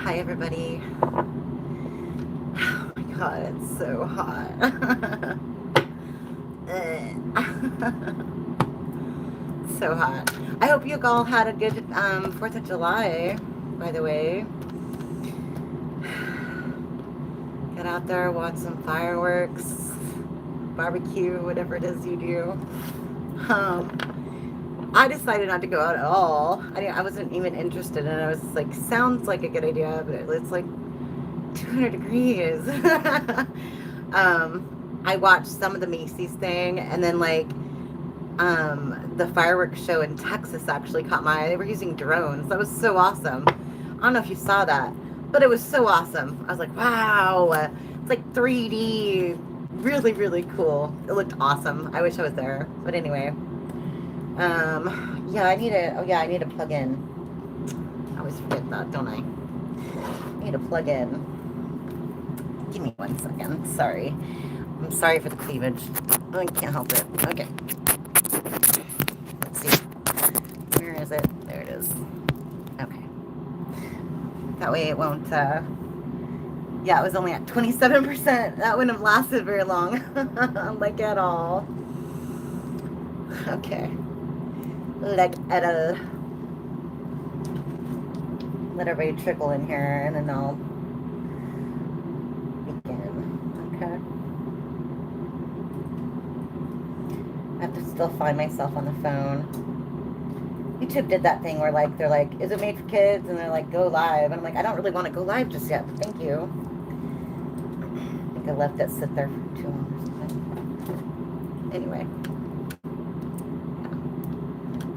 Hi everybody. Oh my god, it's so hot. So hot. I hope you all had a good 4th of July, by the way. Get out there, watch some fireworks, barbecue, whatever it is you do. I decided not to go out at all. I wasn't even interested, and I was like, sounds like a good idea, but it's like 200 degrees. I watched some of the Macy's thing, and then like the fireworks show in Texas actually caught my eye. They were using drones. That was so awesome. I don't know if you saw that, but it was so awesome. I was like, wow, it's like 3D, really, really cool. It looked awesome. I wish I was there, but anyway. Yeah, I need to plug in. I always forget that, don't I? I need to plug in. Give me 1 second. Sorry. I'm sorry for the cleavage. I can't help it. Okay. Let's see. Where is it? There it is. Okay. That way it won't, yeah, it was only at 27%. That wouldn't have lasted very long. Like at all. Okay. Like at all. Let everybody trickle in here, and then I'll begin. Okay. I have to still find myself on the phone. YouTube did that thing where like they're like, is it made for kids? And they're like, go live. And I'm like, I don't really want to go live just yet. Thank you. I think I left it sit there for too long or something. Anyway. Yeah.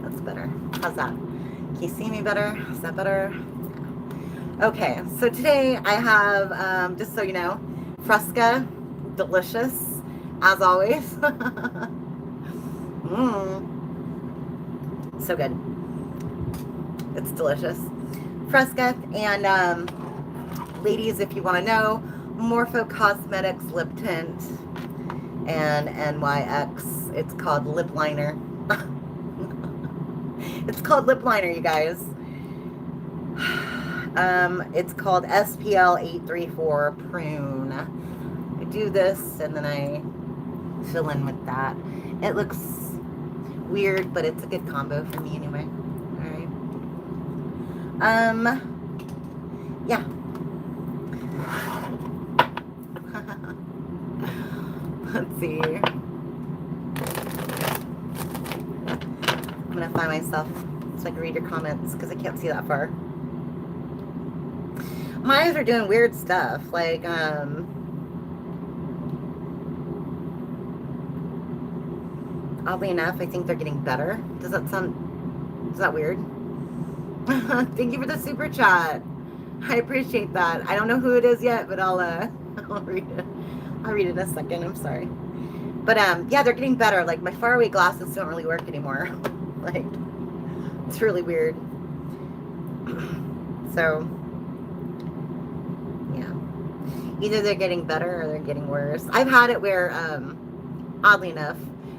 That's better. How's that? Can you see me better? Is that better? Okay, so today I have, just so you know, Fresca, delicious, as always. So good. It's delicious. Fresca, and ladies, if you want to know, Morpho Cosmetics lip tint and NYX. It's called lip liner. It's called lip liner, you guys. It's called SPL 834 Prune. I do this and then I fill in with that. It looks weird, but it's a good combo for me anyway. Alright. Yeah. Let's see. I'm gonna find myself so I can read your comments because I can't see that far. My eyes are doing weird stuff, like, oddly enough, I think they're getting better. Does that weird? Thank you for the super chat. I appreciate that. I don't know who it is yet, but I'll read it. I'll read it in a second. I'm sorry. But, yeah, they're getting better. Like, my faraway glasses don't really work anymore. Like, it's really weird. So, yeah. Either they're getting better or they're getting worse. I've had it where, oddly enough,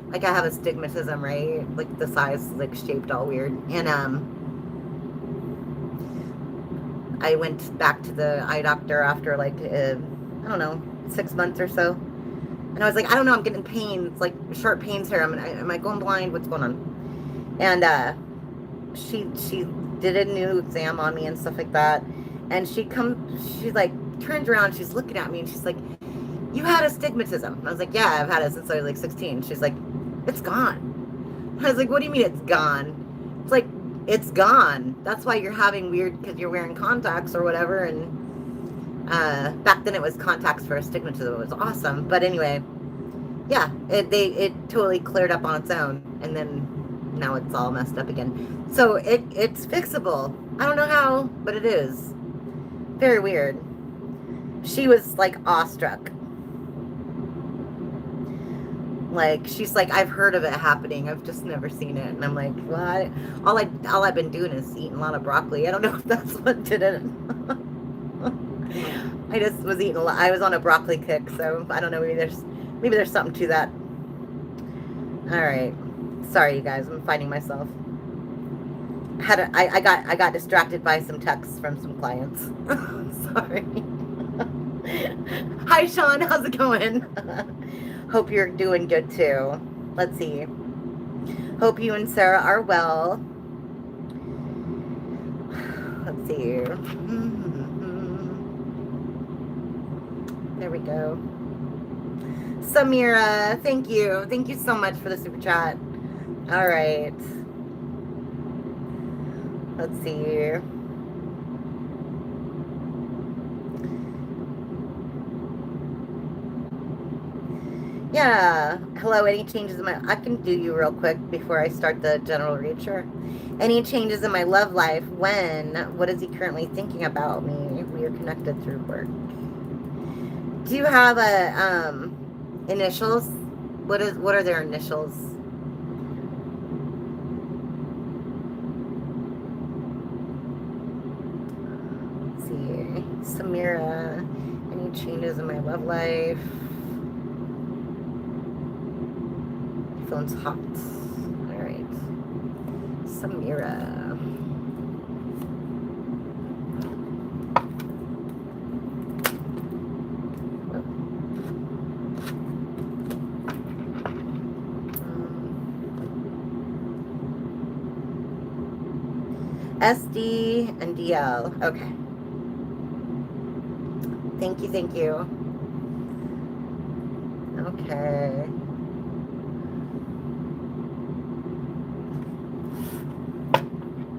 like I have astigmatism, right? Like the size, like shaped all weird. And, I went back to the eye doctor after like, I don't know, 6 months or so. And I was like, I don't know, I'm getting pains, like sharp pains here. Am I going blind? What's going on? And, she did a new exam on me and stuff like that. And she like turns around, she's looking at me and she's like, you had astigmatism. And I was like, yeah, I've had it since I was like 16. She's like, it's gone. I was like, what do you mean it's gone? It's like, it's gone. That's why you're having weird, because you're wearing contacts or whatever. And back then it was contacts for astigmatism. It was awesome. But anyway, yeah, it totally cleared up on its own. And then now it's all messed up again. So it's fixable. I don't know how, but it is. Very weird. She was like awestruck. Like, she's like, I've heard of it happening. I've just never seen it. And I'm like, what? All I've been doing is eating a lot of broccoli. I don't know if that's what did it. I just was eating a lot. I was on a broccoli kick, so I don't know. Maybe there's something to that. All right. Sorry, you guys. I'm finding myself. I got distracted by some texts from some clients. Sorry. Hi Sean, how's it going? Hope you're doing good too. Let's see. Hope you and Sarah are well. Let's see. There we go. Samira, thank you. Thank you so much for the super chat. All right. Let's see. Yeah. Hello, any changes in my... I can do you real quick before I start the general read, sure. Any changes in my love life? When? What is he currently thinking about me? We are connected through work. Do you have a, initials? What are their initials? Let's see. Samira. Any changes in my love life? Phone's hot. All right. Samira. SD and DL. Okay. Thank you, thank you. Okay.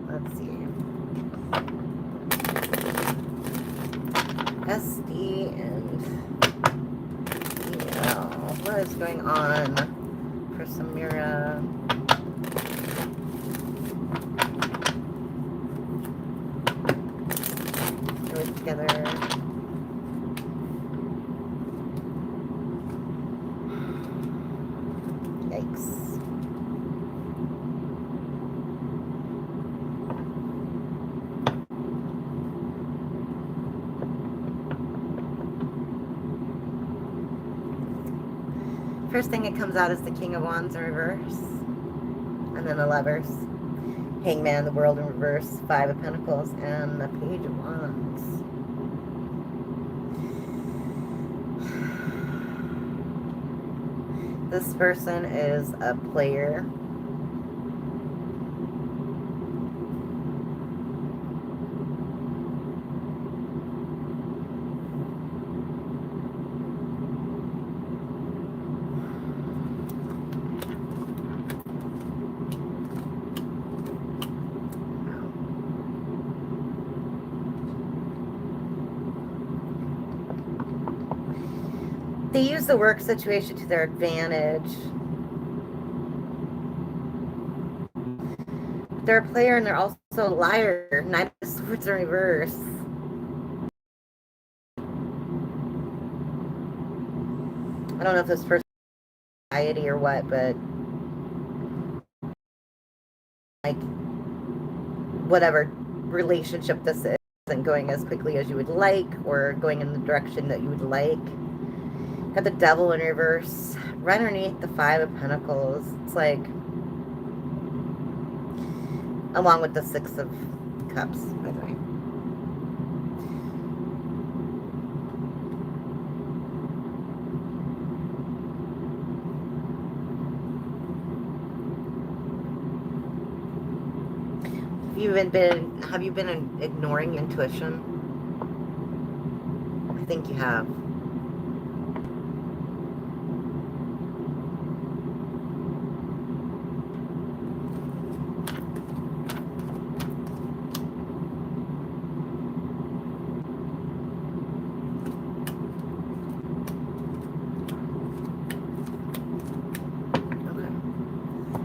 Let's see. SD and DL. What is going on for Samira? Together. Yikes. First thing that comes out is the King of Wands in reverse. And then the Lovers. Hangman, the World in reverse. Five of Pentacles. And the Page of Wands. This person is a player. They use the work situation to their advantage. They're a player and they're also a liar. Knight of Swords in reverse. I don't know if this person is anxiety or what, but like whatever relationship this is isn't going as quickly as you would like or going in the direction that you would like. Got the Devil in reverse. Right underneath the Five of Pentacles. It's like, along with the Six of Cups, by the way. Have you been ignoring intuition? I think you have.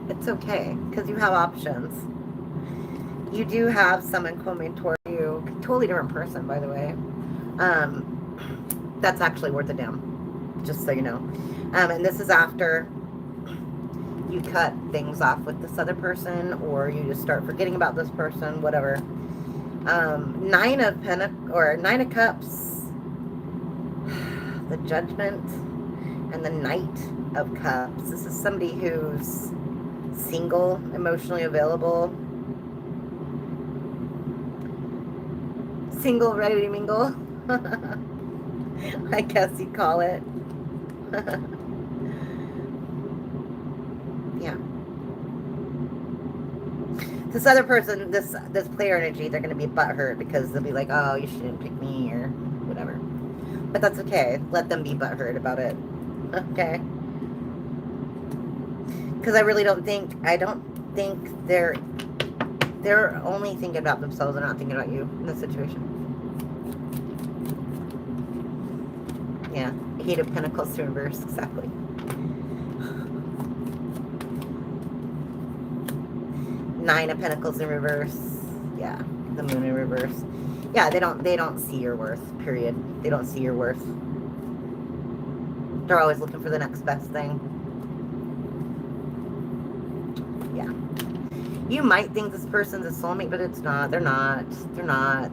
It's okay, because you have options. You do have someone coming toward you, totally different person, by the way. That's actually worth a damn, just so you know. And this is after you cut things off with this other person, or you just start forgetting about this person, whatever. Nine of Cups, the Judgment, and the Knight of Cups. This is somebody who's single, emotionally available. Single, ready to mingle. I guess you'd call it. Yeah. This other person, this player energy, they're going to be butthurt because they'll be like, oh, you shouldn't pick me or whatever. But that's okay. Let them be butthurt about it. Okay? Because I really don't think they're only thinking about themselves and not thinking about you in this situation. Yeah. Eight of Pentacles to reverse. Exactly. Nine of Pentacles in reverse. Yeah. The Moon in reverse. Yeah, they don't see your worth, period. They don't see your worth. They're always looking for the next best thing. Yeah. You might think this person's a soulmate, but it's not. They're not. They're not.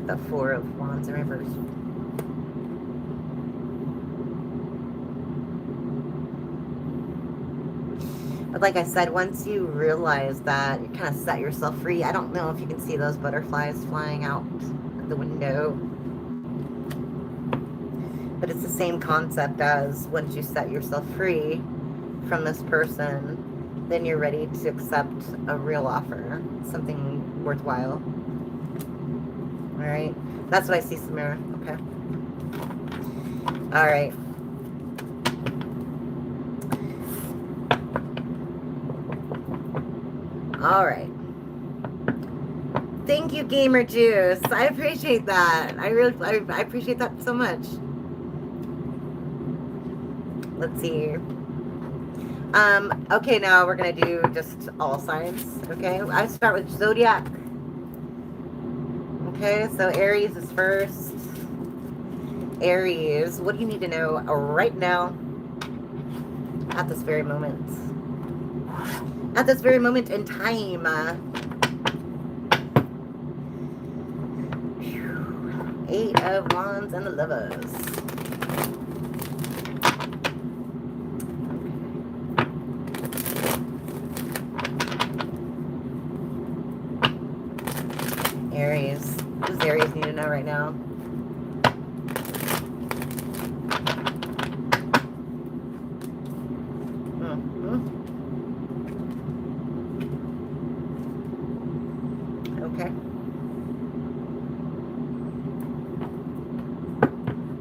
The Four of Wands in reverse. But like I said, once you realize that, you kind of set yourself free. I don't know if you can see those butterflies flying out the window. But it's the same concept as once you set yourself free from this person, then you're ready to accept a real offer, something worthwhile. All right? That's what I see, Samira. Okay. All right. All right. Thank you, Gamer Juice. I appreciate that. I appreciate that so much. Let's see. Okay, now we're gonna do just all signs. Okay, I start with Zodiac. Okay, so Aries is first. Aries, what do you need to know right now at this very moment? At this very moment in time. Eight of Wands and the Lovers. Aries. What does Aries need to know right now? Okay.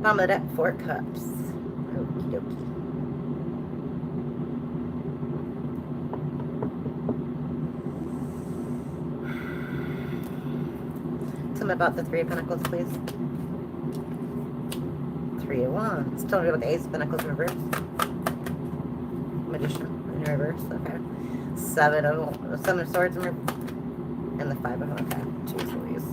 Mama, that 4 cups. Okie dokie. Tell me about the 3 of Pentacles, please. 3 of Wands. Tell me about the Ace of Pentacles in reverse. Magician in reverse. Okay. 7 of Swords in reverse. And the 5 of Wands. Okay. Jeez Louise.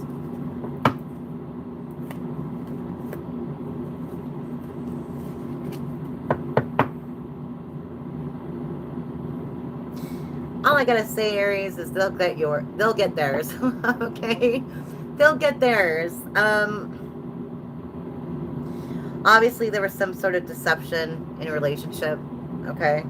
All I gotta say, Aries, is they'll get theirs. Okay? They'll get theirs. Obviously there was some sort of deception in a relationship. Okay?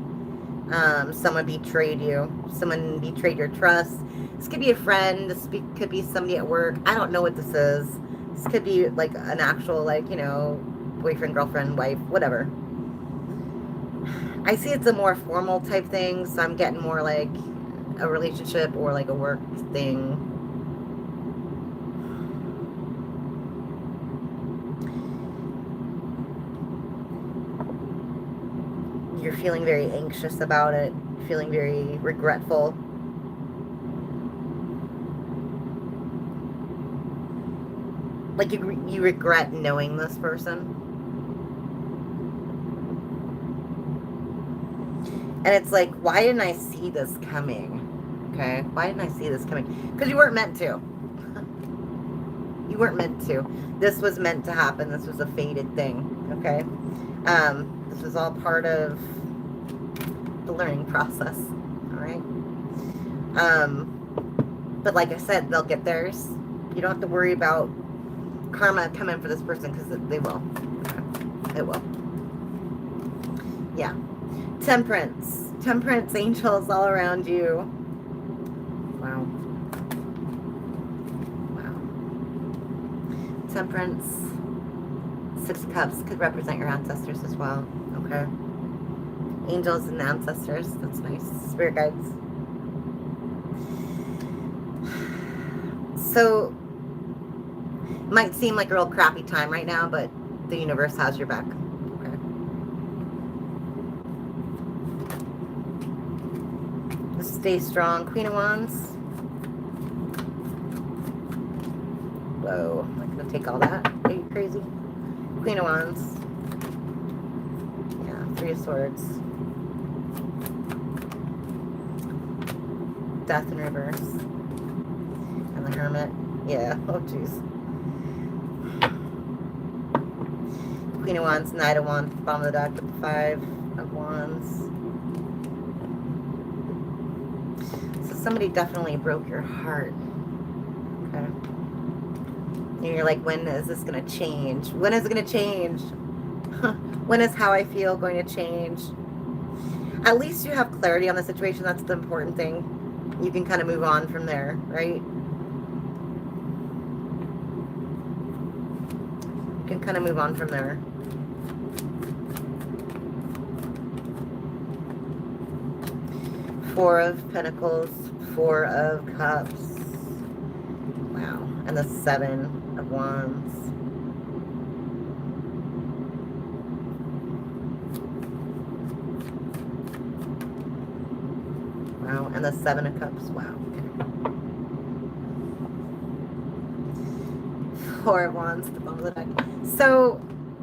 Someone betrayed you. Someone betrayed your trust. This could be a friend. This could be somebody at work. I don't know what this is. This could be like an actual, like, you know, boyfriend, girlfriend, wife, whatever. I see it's a more formal type thing, so I'm getting more like a relationship or like a work thing. You're feeling very anxious about it, feeling very regretful. Like you regret knowing this person. And it's like, why didn't I see this coming? Okay? Why didn't I see this coming? Because you weren't meant to. You weren't meant to. This was meant to happen. This was a fated thing. Okay? This was all part of the learning process. Alright? But like I said, they'll get theirs. You don't have to worry about karma coming for this person, because they will. Okay. It will. Yeah. Temperance. Temperance angels all around you. Wow. Wow. Temperance. 6 of Cups could represent your ancestors as well. Okay. Angels and ancestors. That's nice. Spirit guides. So, might seem like a real crappy time right now, but the universe has your back. Okay. Just stay strong. Queen of Wands. Whoa. I'm not going to take all that. Are you crazy? Queen of Wands. Yeah. 3 of Swords. Death in reverse. And the Hermit. Yeah. Oh, jeez. Queen of Wands, Knight of Wands, bottom of the deck with the 5 of Wands. So somebody definitely broke your heart. Okay. And you're like, when is this going to change? When is it going to change? When is how I feel going to change? At least you have clarity on the situation. That's the important thing. You can kind of move on from there, right? You can kind of move on from there. Four of Pentacles, 4 of Cups. Wow. And the 7 of Wands. Wow. And the 7 of Cups. Wow. Okay. 4 of Wands at the bottom of the deck. So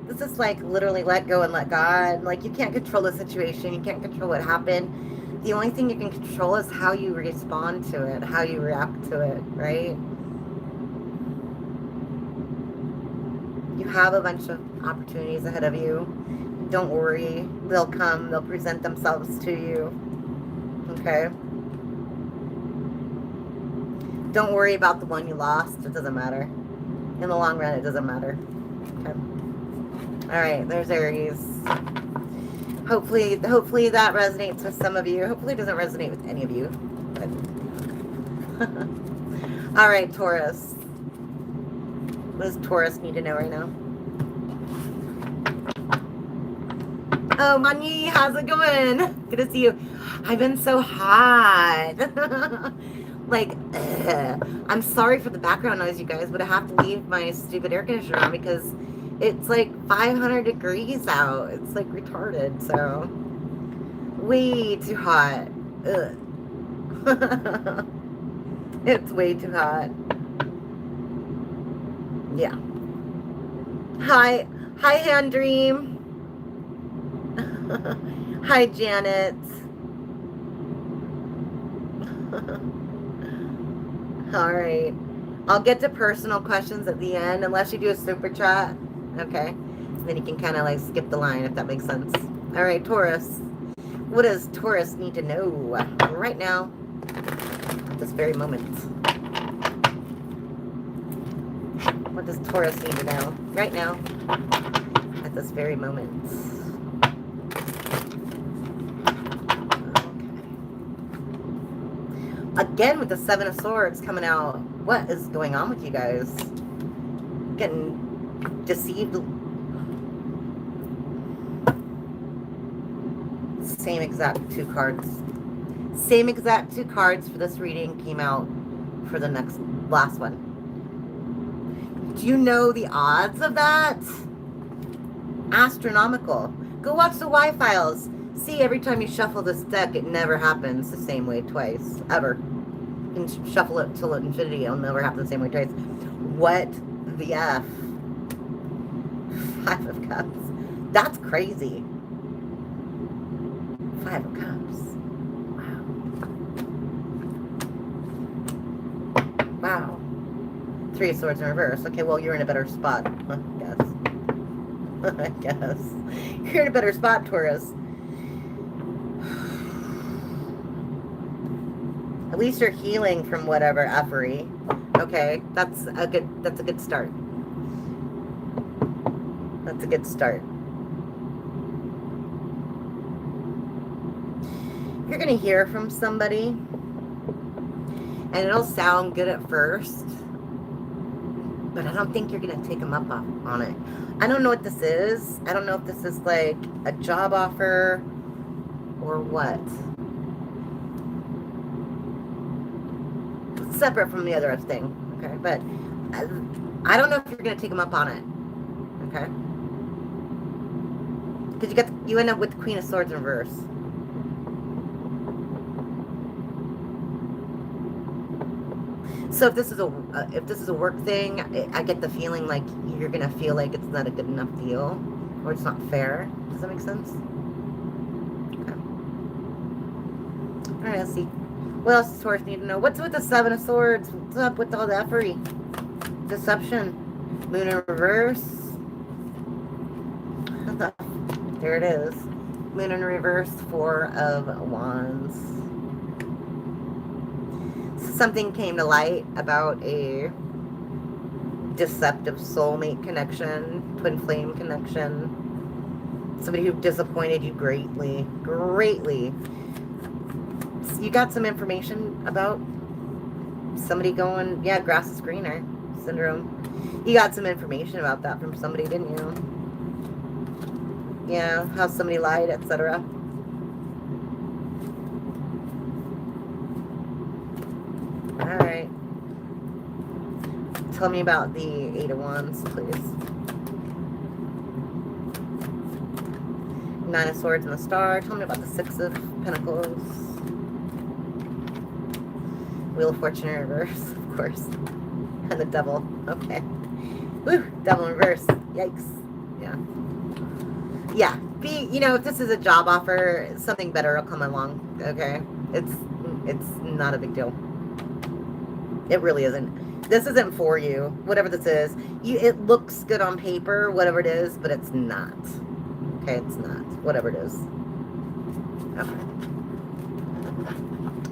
this is like literally let go and let God. Like you can't control the situation. You can't control what happened. The only thing you can control is how you respond to it, how you react to it, right? You have a bunch of opportunities ahead of you. Don't worry. They'll come. They'll present themselves to you. Okay? Don't worry about the one you lost. It doesn't matter. In the long run, it doesn't matter. Okay? All right. There's Aries. Hopefully that resonates with some of you. Hopefully it doesn't resonate with any of you. But all right, Taurus. What does Taurus need to know right now? Oh, Mani, how's it going? Good to see you. I've been so hot. Like, I'm sorry for the background noise, you guys, but I have to leave my stupid air conditioner on because it's like 500 degrees out. It's like retarded, so way too hot. Ugh. It's way too hot. Yeah. Hi, Hand Dream. Hi, Janet. All right. I'll get to personal questions at the end, unless you do a super chat. Okay. Then you can kind of like skip the line, if that makes sense. All right, Taurus. What does Taurus need to know right now, at this very moment? What does Taurus need to know right now, at this very moment? Again with the 7 of Swords coming out. What is going on with you guys? Getting deceived. Same exact 2 cards. Same exact 2 cards for this reading came out for the last one. Do you know the odds of that? Astronomical. Go watch the Y-Files. See, every time you shuffle this deck, it never happens the same way twice. Ever. You can shuffle it till infinity. It'll never happen the same way twice. What the F? 5 of Cups. That's crazy. 5 of Cups. Wow. Wow. 3 of Swords in reverse. Okay, well, you're in a better spot, I guess. I guess. You're in a better spot, Taurus. At least you're healing from whatever effery. Okay, that's a good start. That's a good start. You're going to hear from somebody, and it'll sound good at first, but I don't think you're going to take them up on it. I don't know what this is. I don't know if this is like a job offer or what. It's separate from the other thing, okay? But I don't know if you're going to take them up on it, okay? Because you end up with the Queen of Swords in reverse. So if this is a work thing, I get the feeling like you're gonna feel like it's not a good enough deal, or it's not fair. Does that make sense? Okay. All right, let's see. What else does Taurus need to know? What's with the Seven of Swords? What's up with all the effery? Deception. Moon in reverse. There it is. Moon in reverse. Four of Wands. Something came to light about a deceptive soulmate connection, twin flame connection. Somebody who disappointed you greatly. You got some information about somebody going, yeah, grass is greener syndrome. You got some information about that from somebody, didn't you? Yeah, how somebody lied, etc. All right. Tell me about the Eight of Wands, please. Nine of Swords and the Star. Tell me about the Six of Pentacles. Wheel of Fortune in reverse, of course. And the Devil. Okay. Woo! Devil in reverse. Yikes. Yeah. Yeah. If this is a job offer, something better will come along. Okay. It's not a big deal. It really isn't. This isn't for you. Whatever this is. It looks good on paper, whatever it is, but it's not. Okay, it's not. Whatever it is. Okay.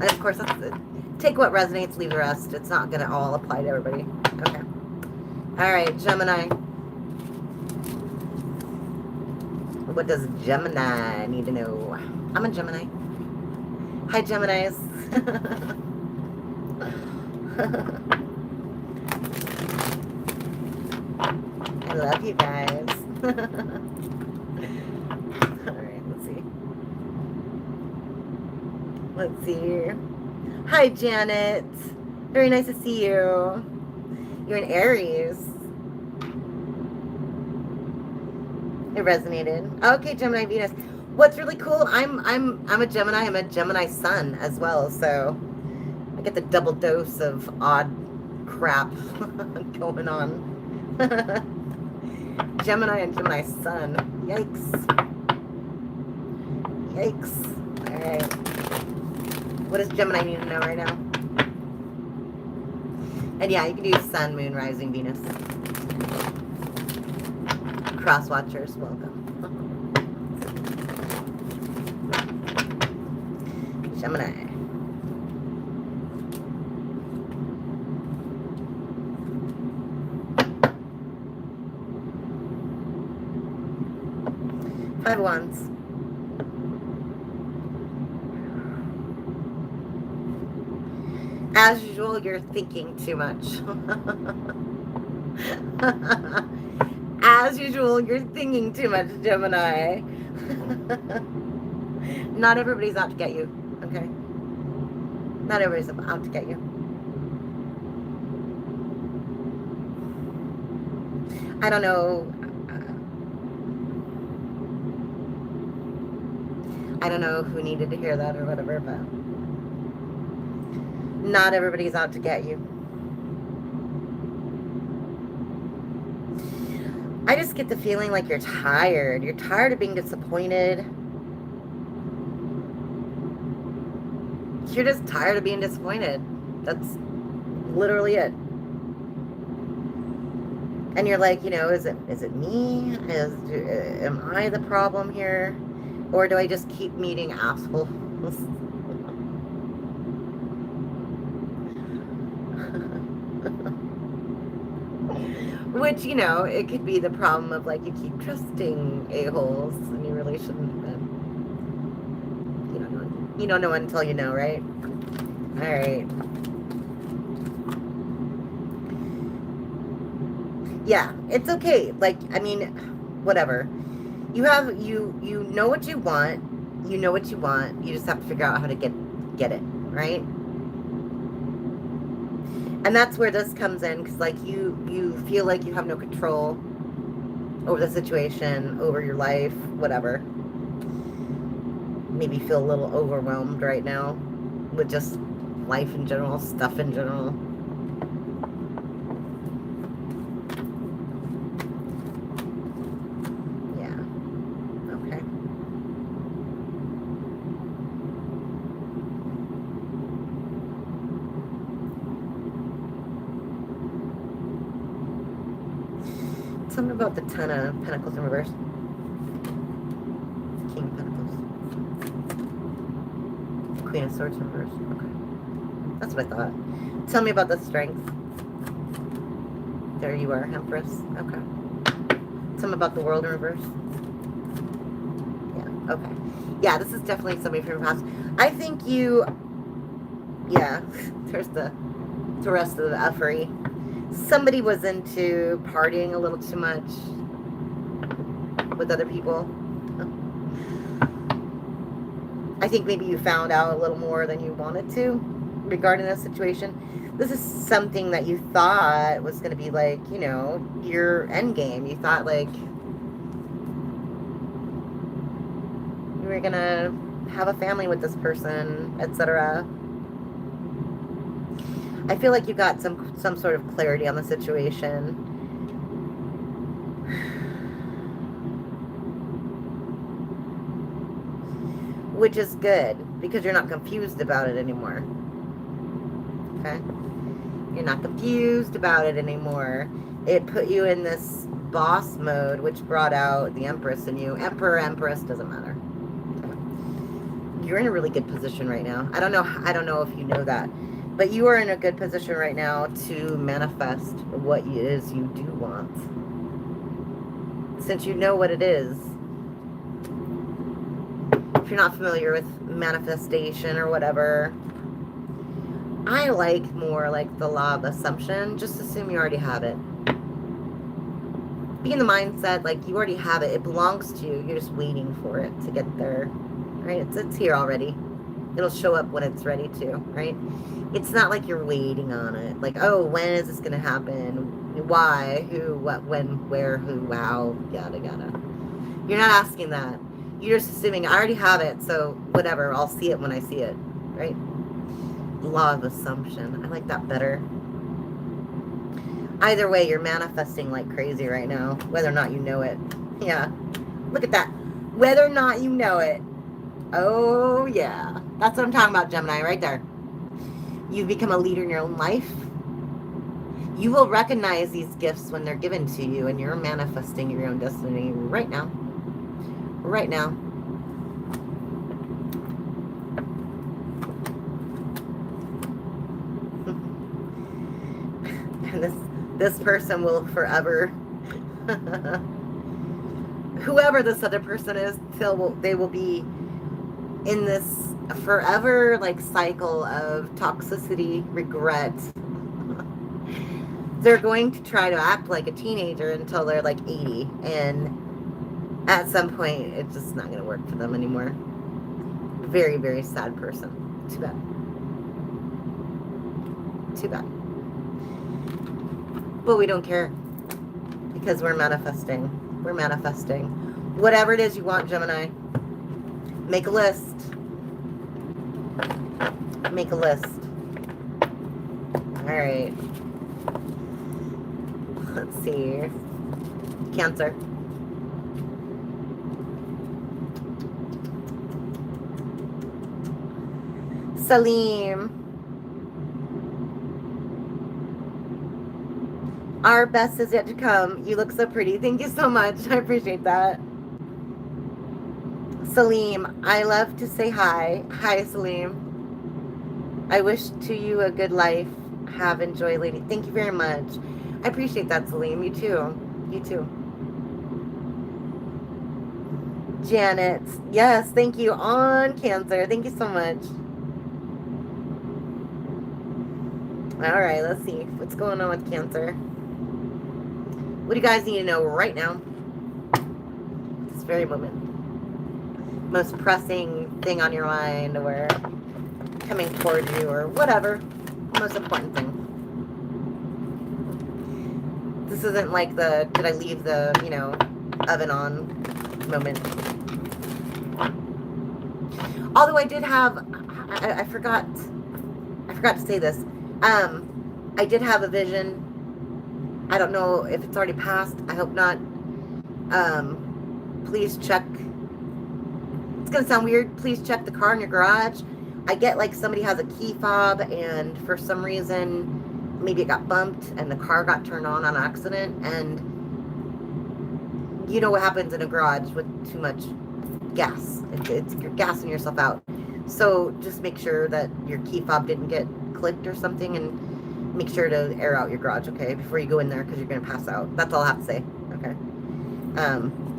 And of course, that's it. Take what resonates, leave the rest. It's not going to all apply to everybody. Okay. All right, Gemini. What does Gemini need to know? I'm a Gemini. Hi, Geminis. I love you guys. Alright, let's see. Hi, Janet. Very nice to see you. You're in Aries. It resonated. Okay, Gemini Venus. What's really cool, I'm a Gemini. I'm a Gemini sun as well, so I get the double dose of odd crap going on. Gemini and Gemini sun. Yikes. Yikes. Alright. What does Gemini need to know right now? And yeah, you can do sun, moon, rising, Venus. Cross watchers, welcome. Gemini. Five of Wands. As usual, you're thinking too much. As usual, you're thinking too much, Gemini. Not everybody's out to get you, okay? Not everybody's out to get you. I don't know. I don't know who needed to hear that or whatever, but not everybody's out to get you. I just get the feeling like you're tired. You're tired of being disappointed. You're just tired of being disappointed. That's literally it. And you're like, is it me? Am I the problem here? Or do I just keep meeting assholes? Which, it could be the problem of, like, you keep trusting a-holes and you really shouldn't have been. You don't know until you know, right? All right. Yeah, it's okay. Like, I mean, whatever. You know what you want. You know what you want. You just have to figure out how to get it, right? And that's where this comes in, because like you feel like you have no control over the situation, over your life, whatever. Maybe feel a little overwhelmed right now with just life in general, stuff in general. Yeah. Okay. Tell me about the Ten of Pentacles in reverse. King of Pentacles. Queen of Swords in reverse. Okay. That's what I thought. Tell me about the Strength. There you are, Empress. Okay. Tell me about the World in reverse. Yeah, okay. Yeah, this is definitely somebody from your past. I think you... Yeah, there's the rest of the effery. Somebody was into partying a little too much with other people. I think maybe you found out a little more than you wanted to regarding this situation. This is something that you thought was going to be like, you know, your end game. You thought like you were going to have a family with this person, etc. I feel like you got some sort of clarity on the situation. Which is good, because you're not confused about it anymore. Okay? You're not confused about it anymore. It put you in this boss mode, which brought out the Empress in you. Emperor, Empress, doesn't matter. Okay. You're in a really good position right now. I don't know if you know that. But you are in a good position right now to manifest what it is you do want. Since you know what it is. If you're not familiar with manifestation or whatever, I like more like the law of assumption. Just assume you already have it. Be in the mindset like you already have it. It belongs to you. You're just waiting for it to get there. Right? It's here already. It'll show up when it's ready to, right? It's not like you're waiting on it. Like, oh, when is this going to happen? Why? Who? What? When? Where? Who? How? Yada, yada. You're not asking that. You're just assuming, I already have it, so whatever. I'll see it when I see it, right? Law of assumption. I like that better. Either way, you're manifesting like crazy right now, whether or not you know it. Yeah. Look at that. Whether or not you know it. Oh, yeah. That's what I'm talking about, Gemini, right there. You've become a leader in your own life. You will recognize these gifts when they're given to you, and you're manifesting your own destiny right now. Right now. And this person will forever... whoever this other person is, they will be in this forever like cycle of toxicity, regret. They're going to try to act like a teenager until they're like 80, and at some point it's just not going to work for them anymore. Very, very sad person. Too bad. Too bad. But we don't care, because we're manifesting. We're manifesting. Whatever it is you want, Gemini, make a list. Make a list. All right. Let's see. Cancer. Salim. Our best is yet to come. You look so pretty. Thank you so much. I appreciate that. Salim, I love to say hi. Hi, Salim. I wish to you a good life. Have enjoy, lady. Thank you very much. I appreciate that, Salim. You too. You too. Janet, yes, thank you. On Cancer. Thank you so much. All right, let's see what's going on with Cancer. What do you guys need to know right now? This very moment. Most pressing thing on your mind, or coming towards you, or whatever. Most important thing. This isn't like the did I leave the, oven on moment. Although I did have, I forgot to say this. I did have a vision. I don't know if it's already passed. I hope not. Please check. It's gonna sound weird. Please check the car in your garage. I get like somebody has a key fob, and for some reason, maybe it got bumped and the car got turned on accident. And you know what happens in a garage with too much gas. You're gassing yourself out. So just make sure that your key fob didn't get clicked or something, and make sure to air out your garage, okay, before you go in there, because you're going to pass out. That's all I have to say, okay?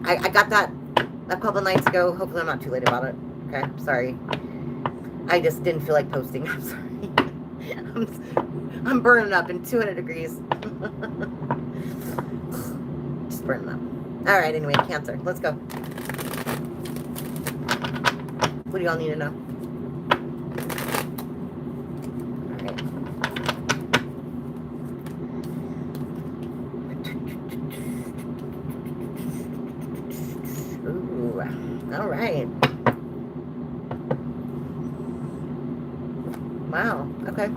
I got that a couple nights ago. Hopefully I'm not too late about it, okay? Sorry. I just didn't feel like posting. I'm sorry. I'm burning up in 200 degrees. Just burning up. All right, anyway, Cancer, let's go. What do y'all need to know? All right. Ooh, all right. Wow, okay.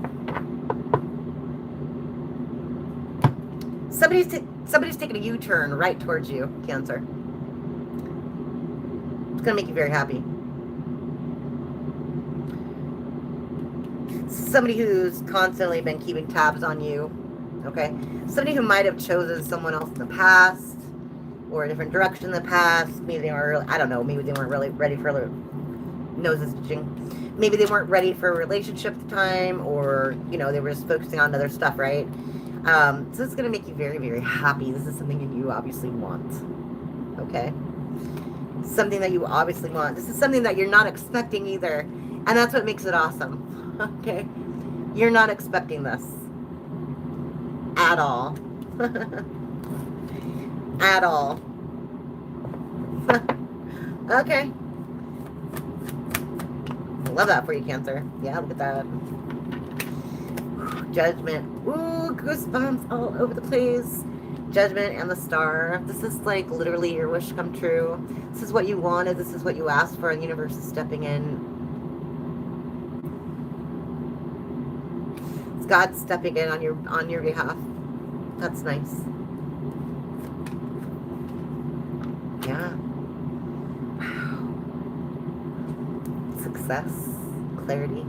Somebody's taking a U-turn right towards you, Cancer. It's gonna make you very happy. Somebody who's constantly been keeping tabs on you, okay? Somebody who might have chosen someone else in the past, or a different direction in the past. Maybe they weren't, I don't know, maybe they weren't really ready for noses itching. Maybe they weren't ready for a relationship at the time, or, they were just focusing on other stuff, right? So this is going to make you very, very happy. This is something that you obviously want, okay? Something that you obviously want. This is something that you're not expecting either, and that's what makes it awesome, okay? You're not expecting this at all. At all. Okay. Love that for you, Cancer. Yeah, look at that. Judgment. Ooh, goosebumps all over the place. Judgment and the Star. This is like literally your wish come true. This is what you wanted. This is what you asked for, and the universe is stepping in. It's God stepping in on your behalf. That's nice. Yeah. Wow. Success. Clarity.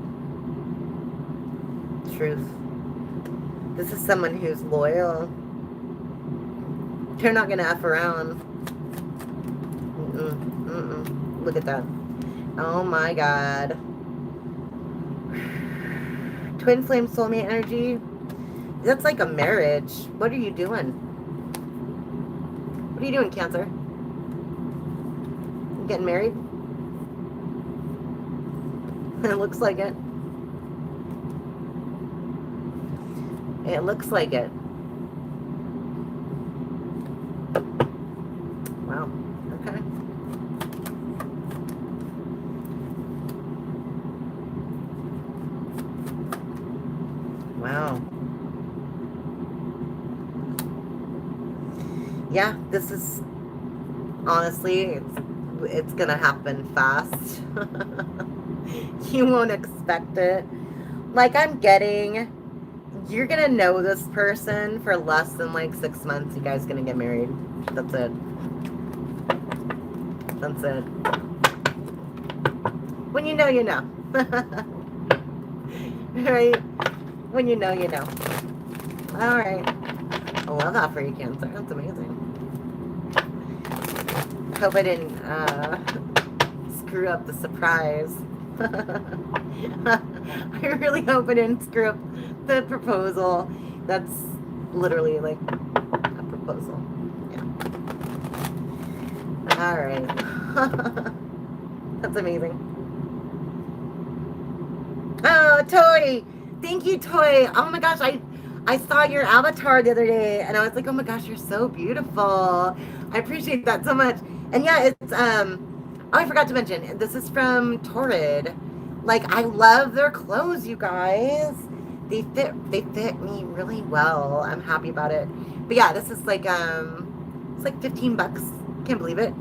Truth. This is someone who's loyal. They're not gonna F around. Look at that. Oh my God. Twin flame soulmate energy. That's like a marriage. What are you doing? What are you doing, Cancer? You getting married? It looks like it. It looks like it. Wow. Okay. Wow. Yeah, this is honestly, it's gonna happen fast. You won't expect it. Like, I'm getting, you're gonna know this person for less than like 6 months. You guys gonna get married. That's it. That's it. When you know, you know. Right? When you know, you know. All right. I love that for you, Cancer. That's amazing. Hope I didn't screw up the surprise. I really hope I didn't screw up the proposal. That's literally like a proposal. Yeah. All right. That's amazing. Oh, Toy. Thank you, Toy. Oh my gosh, I saw your avatar the other day and I was like, oh my gosh, you're so beautiful. I appreciate that so much. And yeah, it's oh, I forgot to mention, this is from Torrid. Like, I love their clothes, you guys. They fit me really well. I'm happy about it. But yeah, this is like it's like 15 bucks. Can't believe it.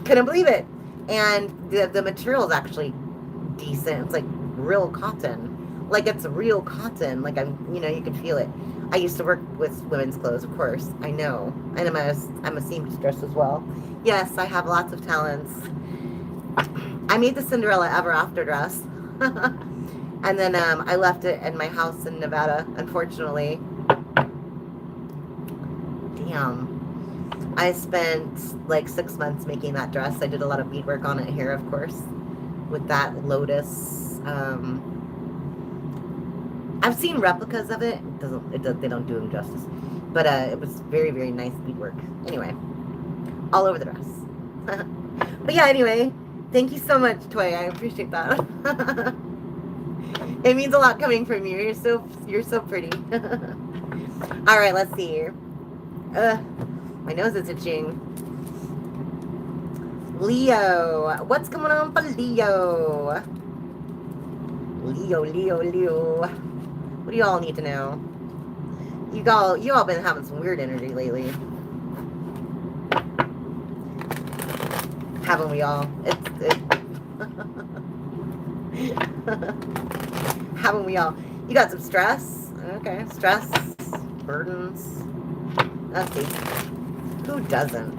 Couldn't believe it. And the material is actually decent. It's like real cotton. Like, it's real cotton. Like, you can feel it. I used to work with women's clothes, of course. I know. And I'm a seamstress as well. Yes, I have lots of talents. I made the Cinderella Ever After dress. And then I left it in my house in Nevada, unfortunately. Damn. I spent like 6 months making that dress. I did a lot of beadwork on it here, of course, with that lotus. I've seen replicas of it. They don't do them justice. But it was very, very nice beadwork. Anyway, all over the dress. But yeah, anyway, thank you so much, Toy. I appreciate that. It means a lot coming from you. You're so pretty. All right, let's see here. My nose is itching. Leo. What's going on for Leo? Leo. What do you all need to know? You all been having some weird energy lately. Haven't we all? Haven't we all? You got some stress? Okay, stress, burdens. Let's see. Who doesn't?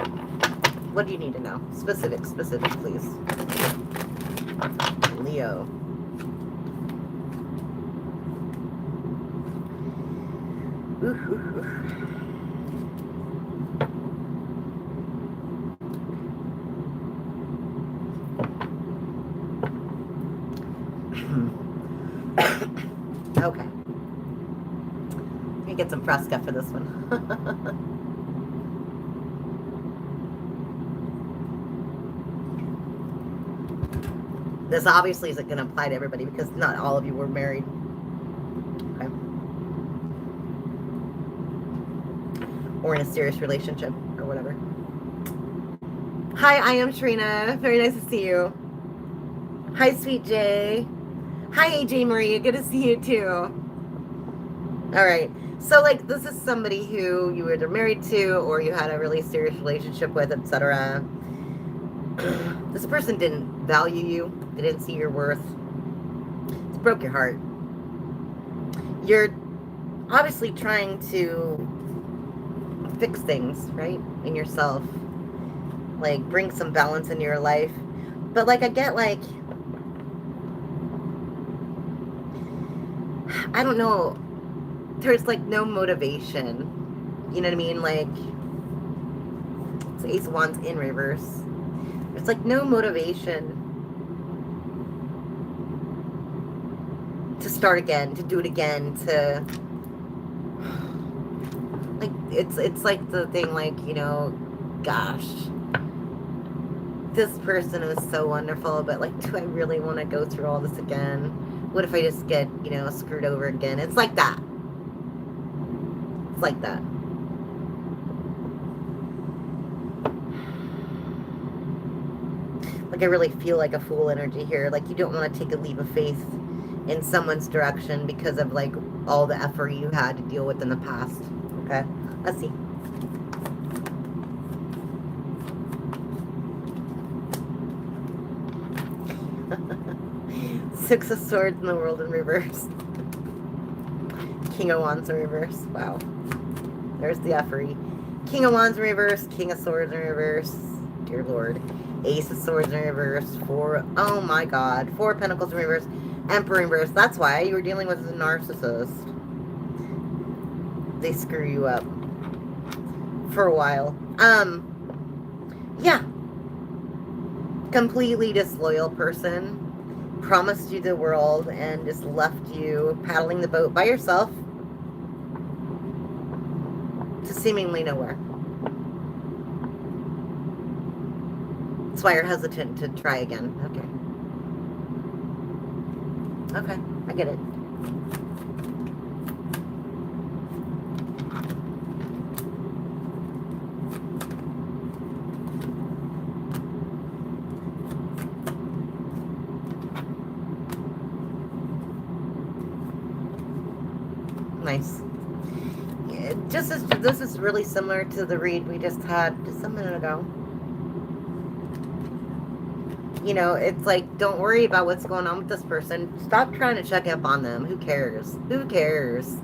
What do you need to know? Specific, please. Leo. Okay. Let me get some Fresca for this one. This obviously isn't going to apply to everybody because not all of you were married. Okay. Or in a serious relationship or whatever. Hi, I am Sharina. Very nice to see you. Hi, Sweet Jay. Hi, AJ Marie. Good to see you too. All right. So, like, this is somebody who you were either married to or you had a really serious relationship with, etc. This person didn't value you. They didn't see your worth. It broke your heart. You're obviously trying to fix things, right, in yourself. Like, bring some balance into your life. But, like, I get, like, I don't know, there's, like, no motivation. You know what I mean? Like, it's Ace of Wands in reverse. There's, like, no motivation to start again, to do it again, to, like, it's like the thing, like, you know, gosh, this person is so wonderful, but, like, do I really want to go through all this again? What if I just get, you know, screwed over again? It's like that. It's like that. Like, I really feel like a fool energy here. Like, you don't want to take a leap of faith in someone's direction because of, like, all the effort you had to deal with in the past. Okay? Let's see. Six of Swords in the World in reverse. King of Wands in reverse. Wow. There's the effery. King of Wands in reverse. King of Swords in reverse. Dear Lord. Ace of Swords in reverse. Oh my God. 4 of Pentacles in reverse. Emperor in reverse. That's why you were dealing with a narcissist. They screw you up. For a while. Yeah. Completely disloyal person. Promised you the world and just left you paddling the boat by yourself to seemingly nowhere. That's why you're hesitant to try again. Okay. Okay, I get it. Nice. This is really similar to the read we just had just a minute ago. You know, it's like, don't worry about what's going on with this person. Stop trying to check up on them. Who cares? Who cares?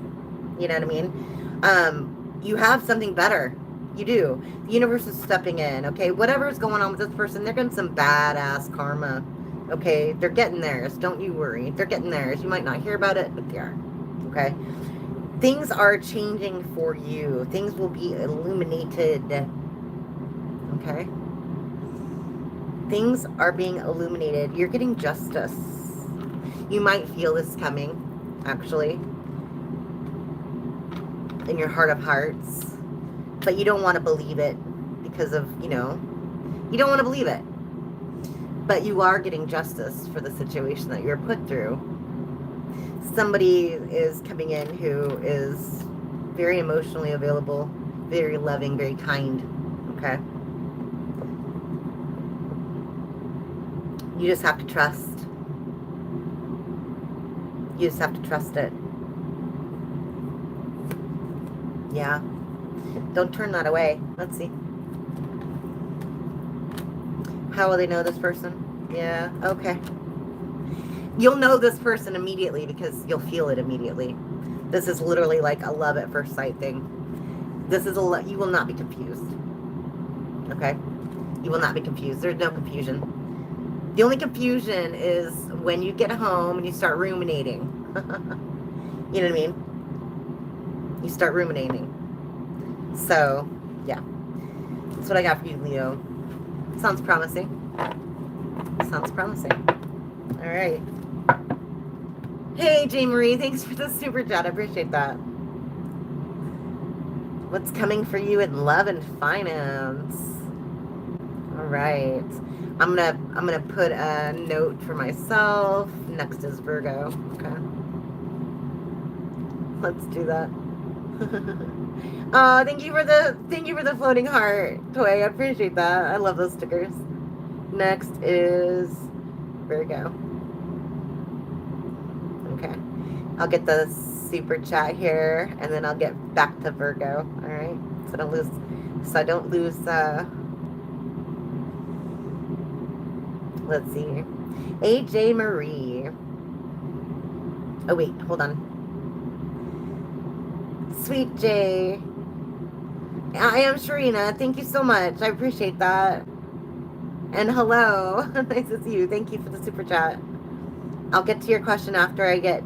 You know what I mean? You have something better. You do. The universe is stepping in, okay? Whatever's going on with this person, they're getting some badass karma, okay? They're getting theirs. Don't you worry. They're getting theirs. You might not hear about it, but they are, okay? Things are changing for you. Things will be illuminated, okay? Things are being illuminated. You're getting justice. You might feel this coming, actually, in your heart of hearts. But you don't want to believe it because of, you know, you don't want to believe it. But you are getting justice for the situation that you're put through. Somebody is coming in who is very emotionally available, very loving, very kind, okay? You just have to trust. You just have to trust it. Yeah. Don't turn that away. Let's see. How will they know this person? Yeah, okay. You'll know this person immediately because you'll feel it immediately. This is literally like a love at first sight thing. This is you will not be confused. Okay? You will not be confused. There's no confusion. The only confusion is when you get home and you start ruminating. You know what I mean? You start ruminating. So, yeah. That's what I got for you, Leo. Sounds promising. Sounds promising. All right. Hey, Jane Marie. Thanks for the super chat. I appreciate that. What's coming for you in love and finance? All right. I'm gonna put a note for myself. Next is Virgo. Okay. Let's do that. Oh, thank you for the floating heart, Toy. I appreciate that. I love those stickers. Next is Virgo. Okay. I'll get the super chat here, and then I'll get back to Virgo. All right. So I don't lose. Let's see. AJ Marie. Oh wait, hold on. Sweet J. I am Sharina. Thank you so much. I appreciate that. And hello. Nice to see you. Thank you for the super chat. I'll get to your question after I get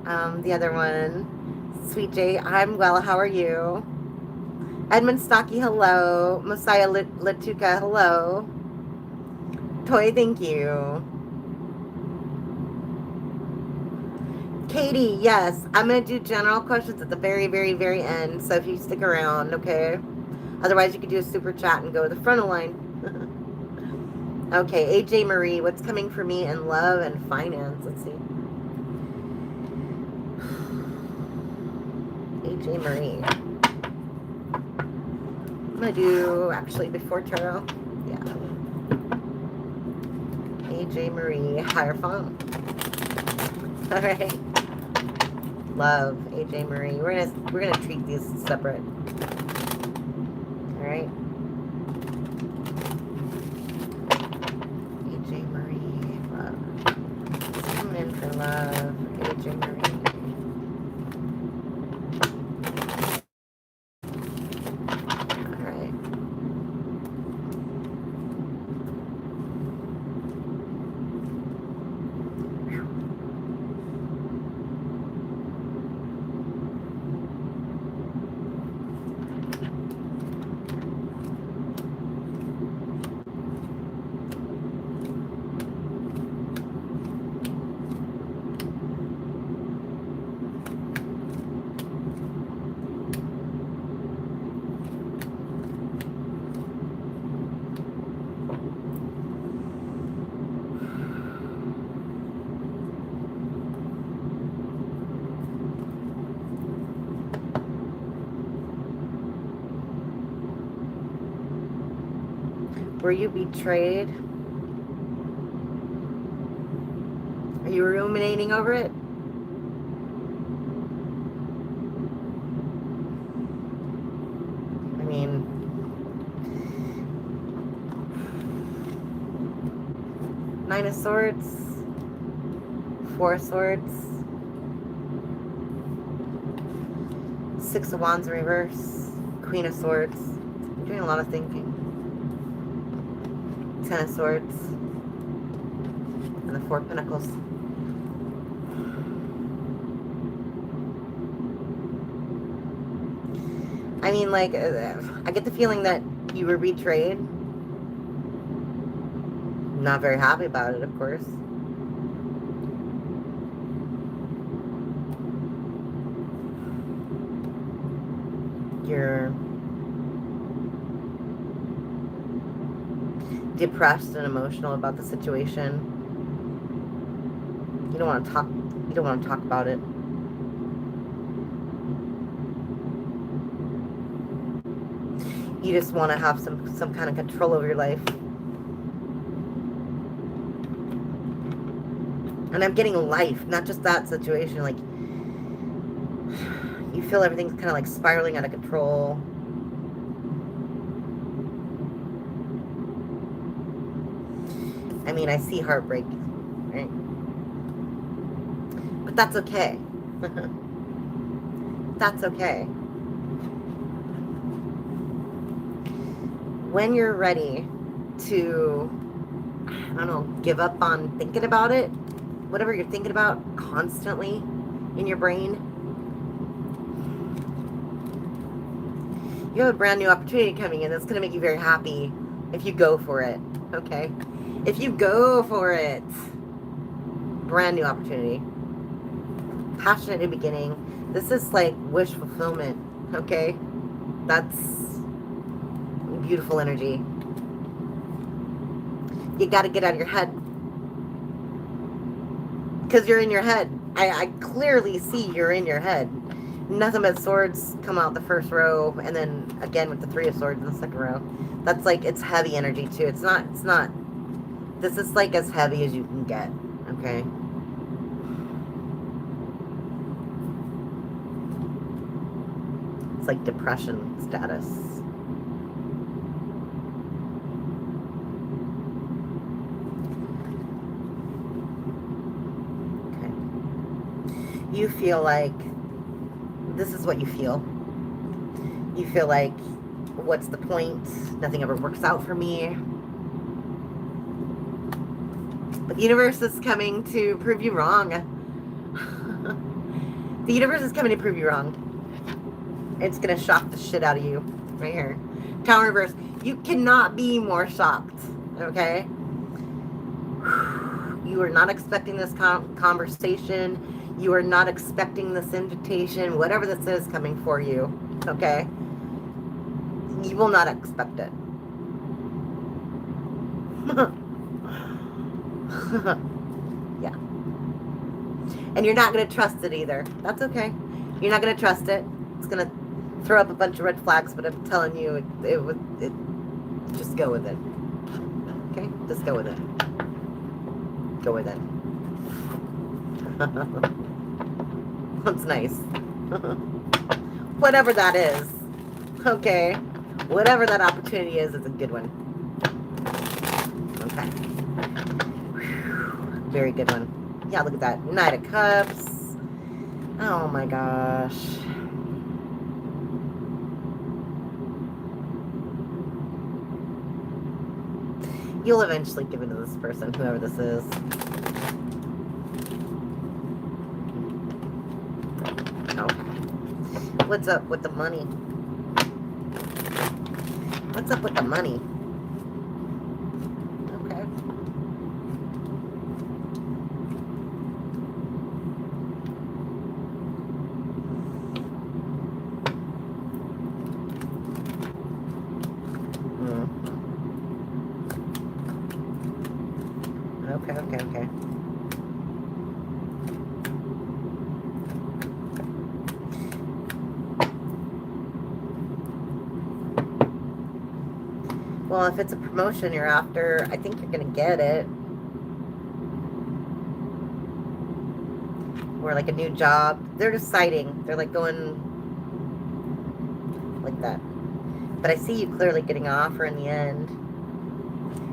the other one. Sweet J. I'm well. How are you? Edmund Stocky, hello. Messiah Latuka, hello. Toy, thank you. Katie, yes. I'm going to do general questions at the very, very, very end. So if you stick around, okay? Otherwise, you could do a super chat and go to the front of the line. Okay, AJ Marie, what's coming for me in love and finance? Let's see. AJ Marie. I'm going to do, actually, before tarot. Yeah. AJ Marie, Hierophant. All right. Love, AJ Marie. We're gonna treat these separate. All right. AJ Marie, love. Come in for love, AJ Marie. Were you betrayed? Are you ruminating over it? I mean, Nine of Swords, Four of Swords, Six of Wands in reverse, Queen of Swords. I'm doing a lot of thinking. Ten of Swords, and the Four of Pentacles. I mean, like, I get the feeling that you were betrayed. Not very happy about it, of course. You're depressed and emotional about the situation. You don't want to talk. You don't want to talk about it. You just want to have some kind of control over your life. And I'm getting life, not just that situation. Like, you feel everything's kind of like spiraling out of control. I mean, I see heartbreak, right? But that's okay. That's okay. When you're ready to, I don't know, give up on thinking about it, whatever you're thinking about constantly in your brain, you have a brand new opportunity coming in that's going to make you very happy if you go for it, okay? If you go for it, brand new opportunity. Passionate new beginning. This is like wish fulfillment, okay? That's beautiful energy. You got to get out of your head. Because you're in your head. I clearly see you're in your head. Nothing but swords come out the first row, and then again with the Three of Swords in the second row. That's like, it's heavy energy too. It's not, this is like as heavy as you can get, okay? It's like depression status. You feel like this is what you feel. You feel like, what's the point? Nothing ever works out for me. But the universe is coming to prove you wrong. The universe is coming to prove you wrong. It's going to shock the shit out of you. Right here. Tower reverse. You cannot be more shocked. Okay? You are not expecting this conversation. You are not expecting this invitation, whatever this is coming for you, okay? You will not expect it. Yeah. And you're not going to trust it either. That's okay. You're not going to trust it. It's going to throw up a bunch of red flags, but I'm telling you, it just go with it. Okay? Just go with it. Go with it. That's nice. Whatever that is. Okay. Whatever that opportunity is a good one. Okay. Whew. Very good one. Yeah, look at that. Knight of Cups. Oh my gosh. You'll eventually give it to this person, whoever this is. What's up with the money? What's up with the money? Okay. Okay. Well, if it's a promotion you're after, I think you're going to get it. Or like a new job. They're deciding. They're like going like that. But I see you clearly getting an offer in the end.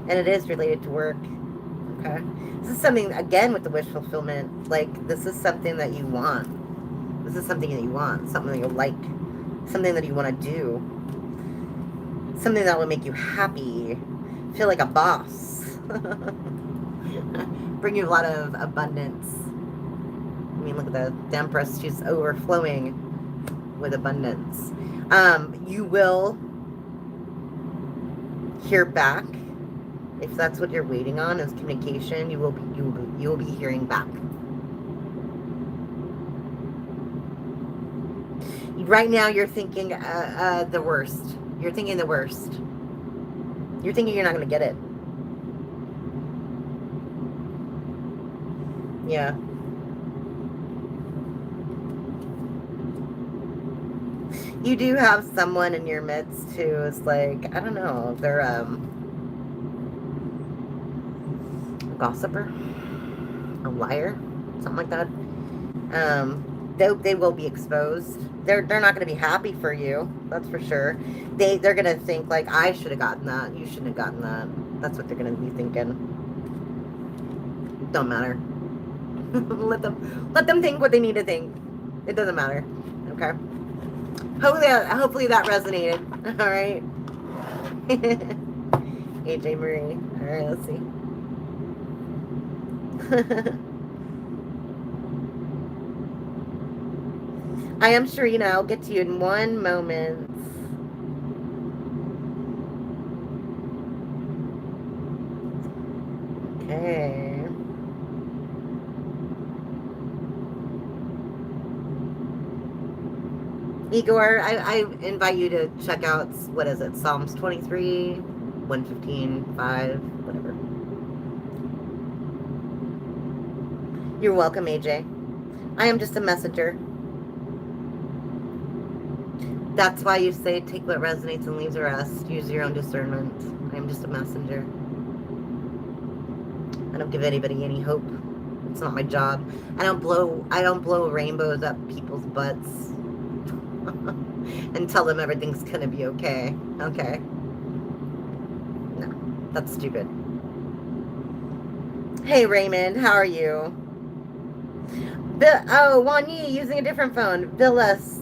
And it is related to work. Okay. This is something, again, with the wish fulfillment. Like, this is something that you want. This is something that you want. Something that you like. Something that you want to do. Something that will make you happy. Feel like a boss. Bring you a lot of abundance. I mean, look at the Empress. She's overflowing with abundance. You will hear back. If that's what you're waiting on is communication, you will be hearing back. Right now, you're thinking the worst. You're thinking the worst. You're thinking you're not going to get it. Yeah. You do have someone in your midst who is like, I don't know, they're a gossiper, a liar, something like that. They will be exposed. They're not going to be happy for you, that's for sure. They're going to think like, I should have gotten that. You shouldn't have gotten that. That's what they're going to be thinking. Don't matter. let them think what they need to think. It doesn't matter. Okay. Hopefully that resonated. All right. AJ Marie. All right, let's see. I am Sharina. I'll get to you in one moment. Okay. Igor, I invite you to check out, what is it, Psalms 23, 115, 5, whatever. You're welcome, AJ. I am just a messenger. That's why you say take what resonates and leaves the rest. Use your own discernment. I am just a messenger. I don't give anybody any hope. It's not my job. I don't blow rainbows up people's butts. And tell them everything's gonna be okay. Okay. No, that's stupid. Hey Raymond, how are you? Oh, Wan Yi using a different phone. Villas.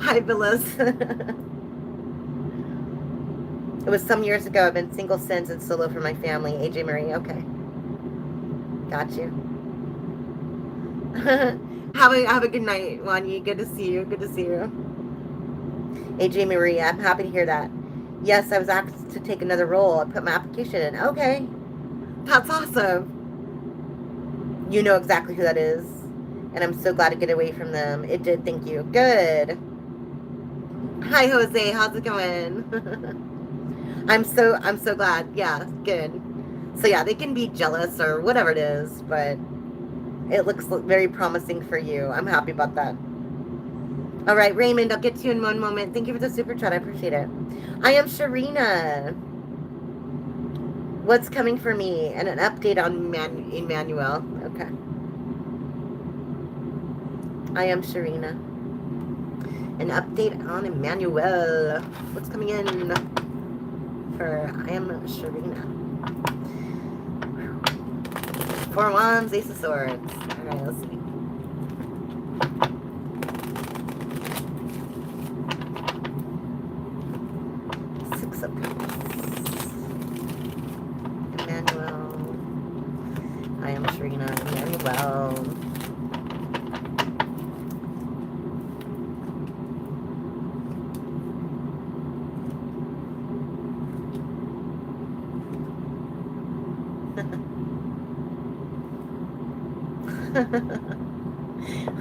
Hi Villas. It was some years ago. I've been single since and solo for my family. AJ Marie, okay. Got you. Have a good night, Wanya. Good to see you. Good to see you. AJ Marie, I'm happy to hear that. Yes, I was asked to take another role. I put my application in. Okay. That's awesome. You know exactly who that is. And I'm so glad to get away from them. It did, thank you. Good. Hi Jose, how's it going? I'm so glad. Yeah, good. So yeah, they can be jealous or whatever it is, but it looks very promising for you. I'm happy about that. All right, Raymond, I'll get to you in one moment. Thank you for the super chat. I appreciate it. I am Sharina. What's coming for me? And an update on Emmanuel. Okay. I am Sharina. An update on Emmanuel. What's coming in for I am Sharina? 4 wands, Ace of Swords. All right, let's see. Six of Cups. Emmanuel. I am Sharina. Emmanuel.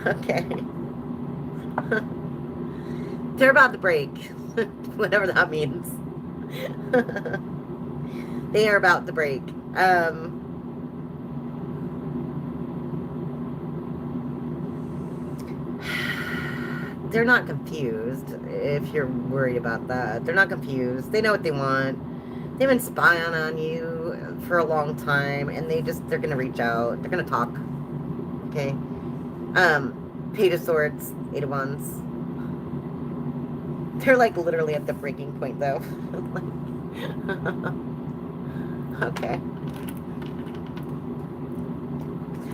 Okay. They're about to break. Whatever that means. They are about to break. they're not confused, if you're worried about that. They're not confused. They know what they want. They've been spying on you for a long time, and they're gonna reach out. They're gonna talk. Okay. Page of Swords, Eight of Wands. They're like literally at the breaking point, though. Okay.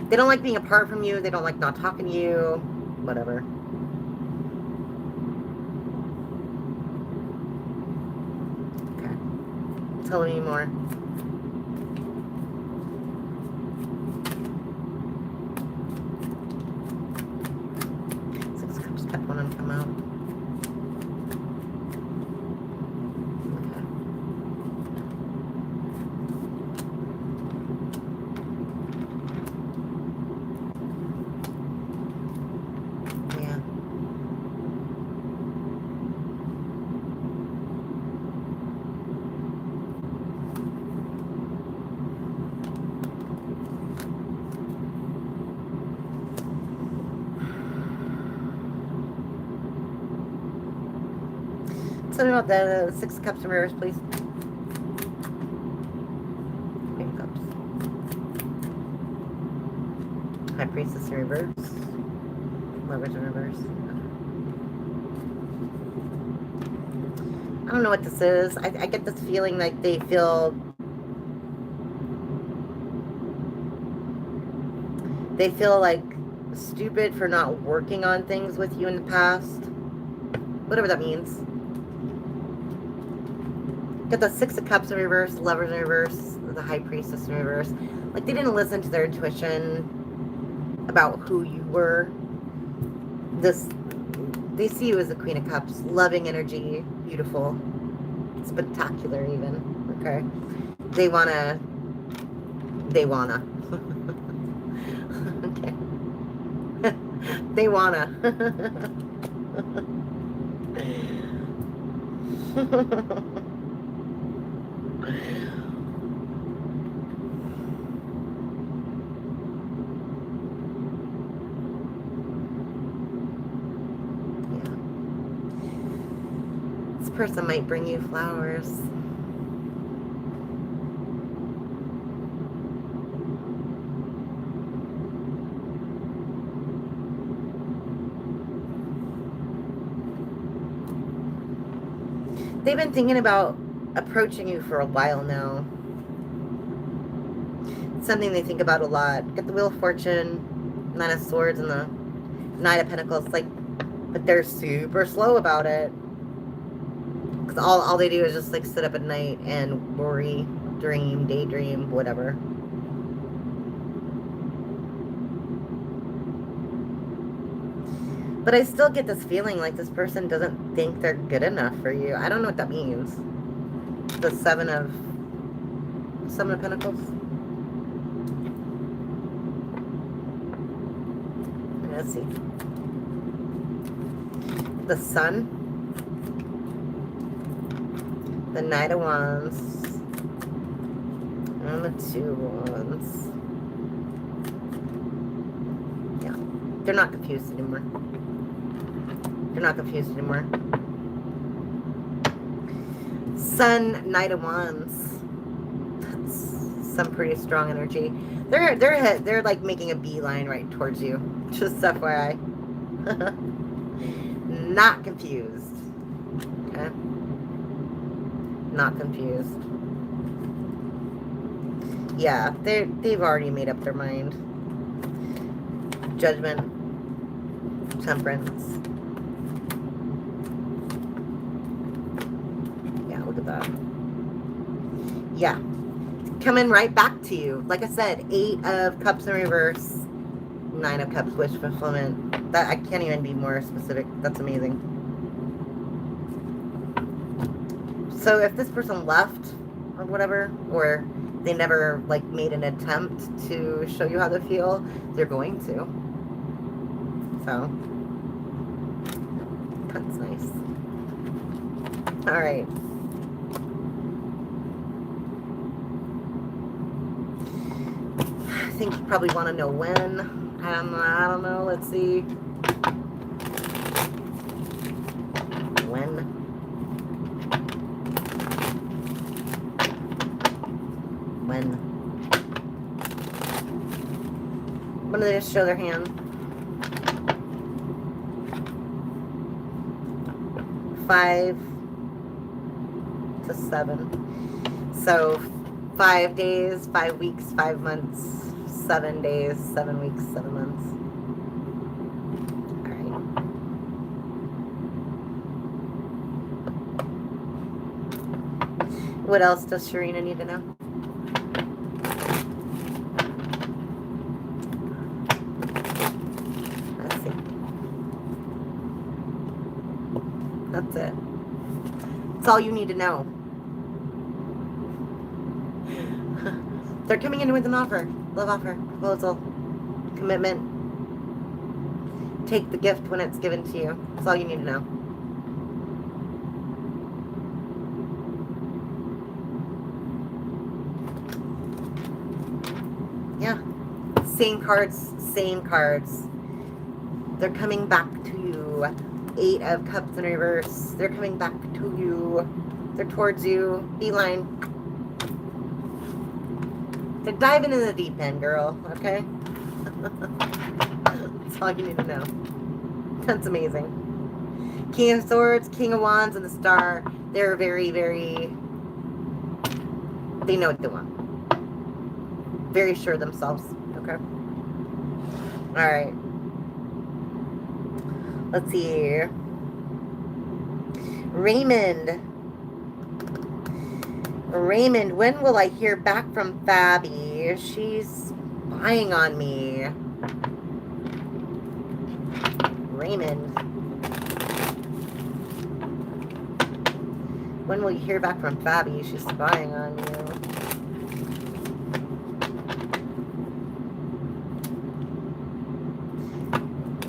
They don't like being apart from you. They don't like not talking to you. Whatever. Okay. Tell me more. Six of Cups kept wanting to come out. Tell me about the Six of Cups in reverse, please. Queen of Cups. High Priestess in reverse. Lovers in reverse. I don't know what this is. I get this feeling like they feel like stupid for not working on things with you in the past. Whatever that means. Got the Six of Cups in reverse, Lovers in reverse, the High Priestess in reverse. Like they didn't listen to their intuition about who you were. They see you as the Queen of Cups, loving energy, beautiful, spectacular even. Okay, they wanna. Okay, they wanna. Person might bring you flowers. They've been thinking about approaching you for a while now. It's something they think about a lot. Get the Wheel of Fortune, Nine of Swords, and the Knight of Pentacles. But they're super slow about it. All they do is just like sit up at night and worry, dream, daydream, whatever. But I still get this feeling like this person doesn't think they're good enough for you. I don't know what that means. The Seven of Pentacles. Let's see. The Sun. The Knight of Wands. And the Two of Wands. Yeah. They're not confused anymore. They're not confused anymore. Sun, Knight of Wands. That's some pretty strong energy. They're like making a beeline right towards you. Just FYI. Not confused. Okay? Not confused. Yeah, they've already made up their mind. Judgment, Temperance. Yeah, look at that. Yeah, coming right back to you. Like I said, Eight of Cups in reverse, Nine of Cups, wish fulfillment. That I can't even be more specific. That's amazing. So if this person left or whatever, or they never like made an attempt to show you how they feel, they're going to. So that's nice. All right. I think you probably want to know when. I don't know. Let's see. they just show their hand. 5 to 7. So 5 days, 5 weeks, 5 months, 7 days, 7 weeks, 7 months. All right. What else does Sharina need to know? Let's see. That's it. That's all you need to know. They're coming in with an offer. Love offer. Proposal. Commitment. Take the gift when it's given to you. That's all you need to know. Yeah. Same cards. Same cards. They're coming back to you. 8 of Cups in reverse. They're coming back to you. They're towards you. Beeline. They're diving in the deep end, girl. Okay? That's all you need to know. That's amazing. King of Swords, King of Wands, and the Star. They're very, very... They know what they want. Very sure of themselves. Okay? Alright. Let's see here. Raymond. Raymond, when will I hear back from Fabi? She's spying on me. Raymond. When will you hear back from Fabi? She's spying on you.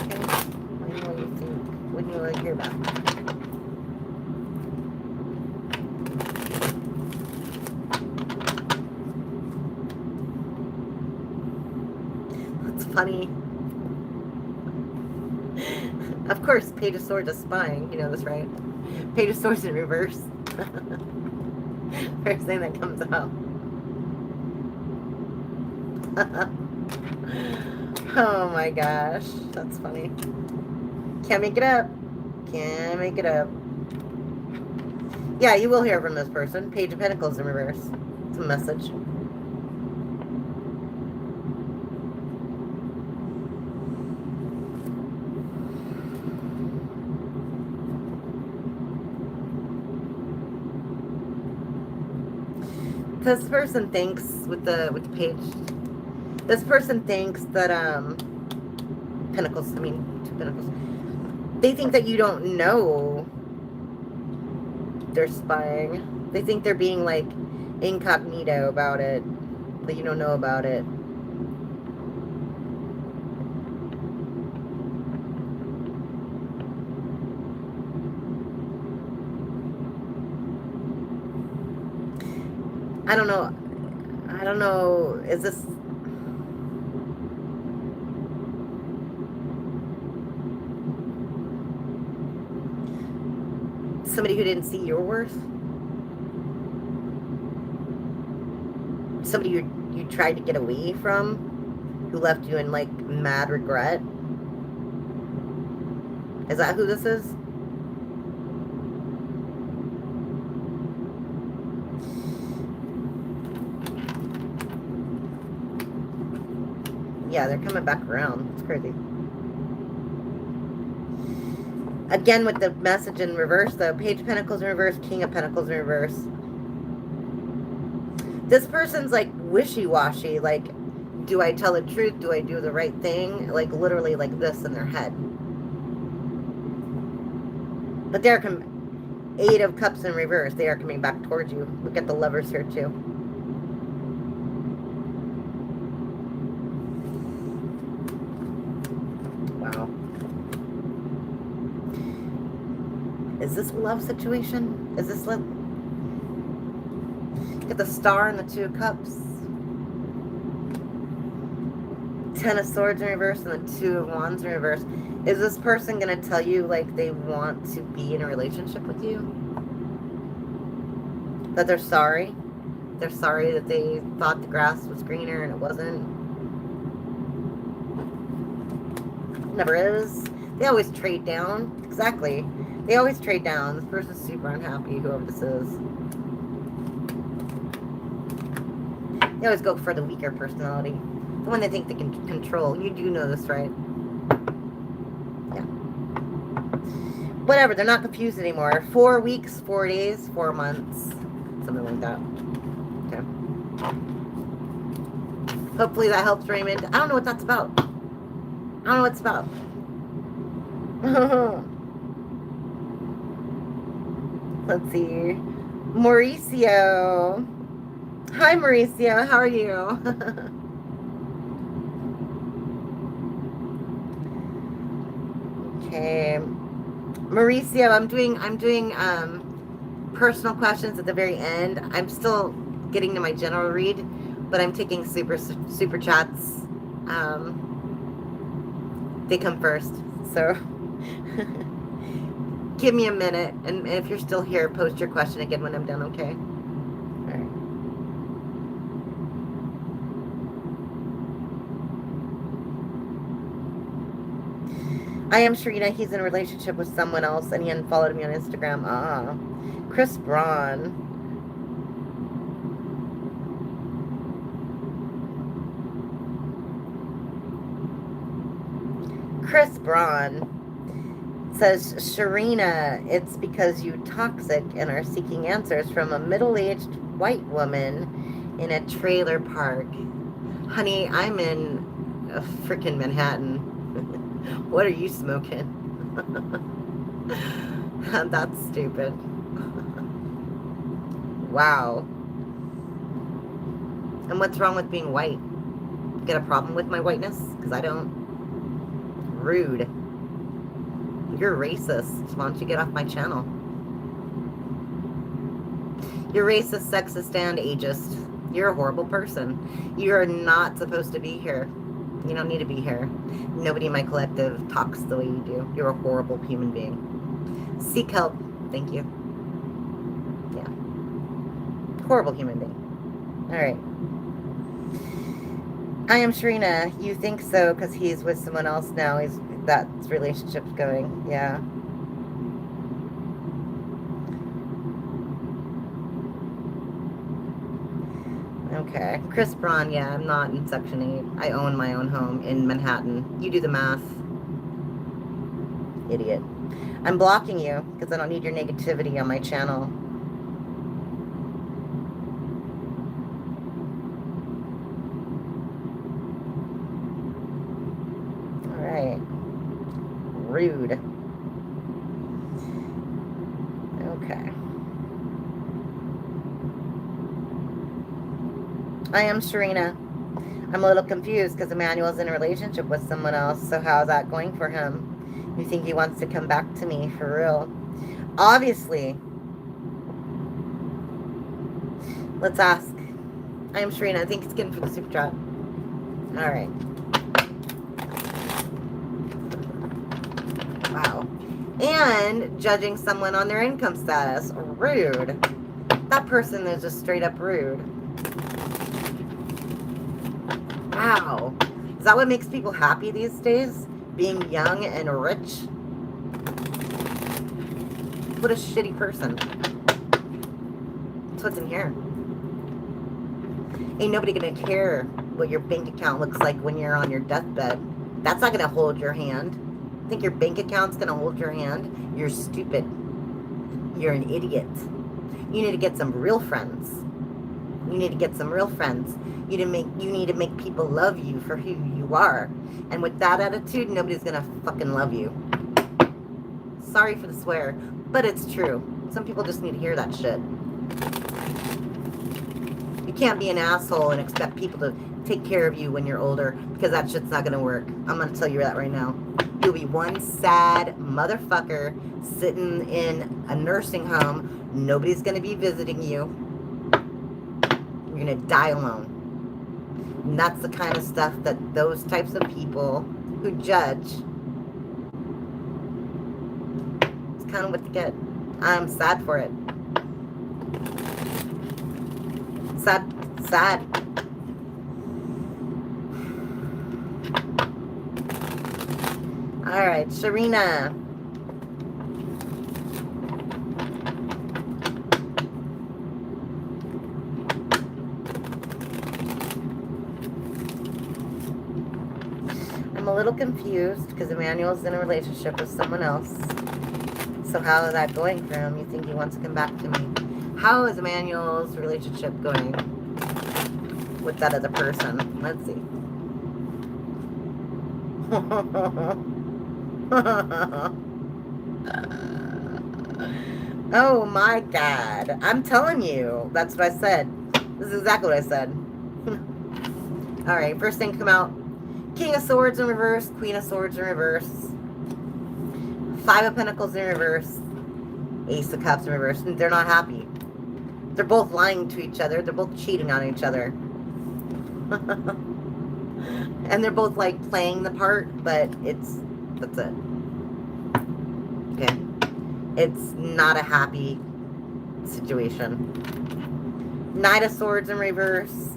Okay. When will you think? When will I hear back? Funny. Of course, Page of Swords is spying. You know this, right? Page of Swords in reverse. First thing that comes out. Oh my gosh. That's funny. Can't make it up. Can't make it up. Yeah, you will hear from this person. Page of Pentacles in reverse. It's a message. This person thinks with the page. This person thinks that Pentacles. I mean, 2 Pentacles. They think that you don't know they're spying. They think they're being like incognito about it, that you don't know about it. I don't know. I don't know. Is this... somebody who didn't see your worth? Somebody you tried to get away from? Who left you in, like, mad regret? Is that who this is? Yeah, they're coming back around. It's crazy. Again, with the message in reverse, though. Page of Pentacles in reverse, King of Pentacles in reverse. This person's, like, wishy-washy. Like, do I tell the truth? Do I do the right thing? Like, literally like this in their head. But they're 8 of Cups in reverse. They are coming back towards you. Look at the Lovers here, too. Wow. Is this a love situation? Is this love? Get the Star and the 2 of Cups. 10 of Swords in reverse and the 2 of Wands in reverse. Is this person going to tell you, like, they want to be in a relationship with you? That they're sorry? They're sorry that they thought the grass was greener and it wasn't? Never is. They always trade down. Exactly. They always trade down. This person's super unhappy, whoever this is. They always go for the weaker personality. The one they think they can control. You do know this, right? Yeah. Whatever, they're not confused anymore. 4 weeks, 4 days, 4 months. Something like that. Okay. Hopefully that helps, Raymond. I don't know what that's about. I don't know what it's about. Let's see. Mauricio. Hi, Mauricio. How are you? Okay. Mauricio, I'm doing personal questions at the very end. I'm still getting to my general read, but I'm taking super chats. They come first. So give me a minute, and if you're still here, post your question again when I'm done, okay? All right. I am Sharina. He's in a relationship with someone else, and he unfollowed me on Instagram. Ah, Chris Braun. Chris Braun says, Sharina, it's because you toxic and are seeking answers from a middle-aged white woman in a trailer park. Honey, I'm in a freaking Manhattan. What are you smoking? That's stupid. Wow. And what's wrong with being white? Get a problem with my whiteness? Because I don't. Rude. You're racist. Why don't you get off my channel? You're racist, sexist, and ageist. You're a horrible person. You're not supposed to be here. You don't need to be here. Nobody in my collective talks the way you do. You're a horrible human being. Seek help. Thank you. Yeah. Horrible human being. All right. I am Sharina. You think so because he's with someone else now. That relationship's going. Yeah. Okay. Chris Braun, yeah, I'm not in Section 8. I own my own home in Manhattan. You do the math. Idiot. I'm blocking you because I don't need your negativity on my channel. All right. Rude. Okay. I am Sharina. I'm a little confused because Emmanuel's in a relationship with someone else. So how's that going for him? You think he wants to come back to me for real? Obviously. Let's ask. I am Sharina. Thanks again for the super chat. All right. Wow. And judging someone on their income status. Rude. That person is just straight up rude. Wow. Is that what makes people happy these days? Being young and rich? What a shitty person. That's what's in here. Ain't nobody gonna care what your bank account looks like when you're on your deathbed. That's not gonna hold your hand. Think your bank account's gonna hold your hand? You're stupid. You're an idiot. You need to get some real friends. You need to get some real friends. You need to make people love you for who you are. And with that attitude, nobody's gonna fucking love you. Sorry for the swear, but it's true. Some people just need to hear that shit. You can't be an asshole and expect people to take care of you when you're older, because that shit's not gonna work. I'm gonna tell you that right now. You'll be one sad motherfucker sitting in a nursing home. Nobody's gonna be visiting you. You're gonna die alone. And that's the kind of stuff that those types of people who judge, it's kind of what they get. I'm sad for it. Sad. Sharina. I'm a little confused because Emmanuel's in a relationship with someone else. So how is that going for him? You think he wants to come back to me? How is Emmanuel's relationship going with that other person? Let's see. Oh my God. I'm telling you. That's what I said. This is exactly what I said. Alright, first thing come out. King of Swords in reverse. Queen of Swords in reverse. Five of Pentacles in reverse. Ace of Cups in reverse. And they're not happy. They're both lying to each other. They're both cheating on each other. And they're both like playing the part, but that's it. Okay. It's not a happy situation. Knight of Swords in reverse.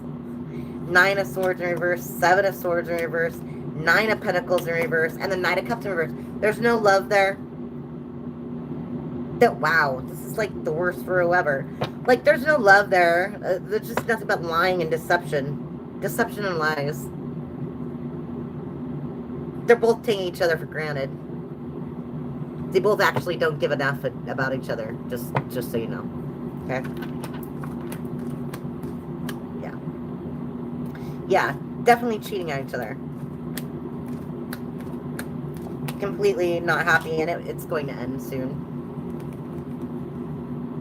Nine of Swords in reverse. Seven of Swords in reverse. Nine of Pentacles in reverse. And the Knight of Cups in reverse. There's no love there. Wow, this is like the worst for whoever. Like, there's no love there. There's just nothing but lying and deception. Deception and lies. They're both taking each other for granted. They both actually don't give enough about each other. Just so you know. Okay? Yeah. Yeah, definitely cheating on each other. Completely not happy, and it's going to end soon.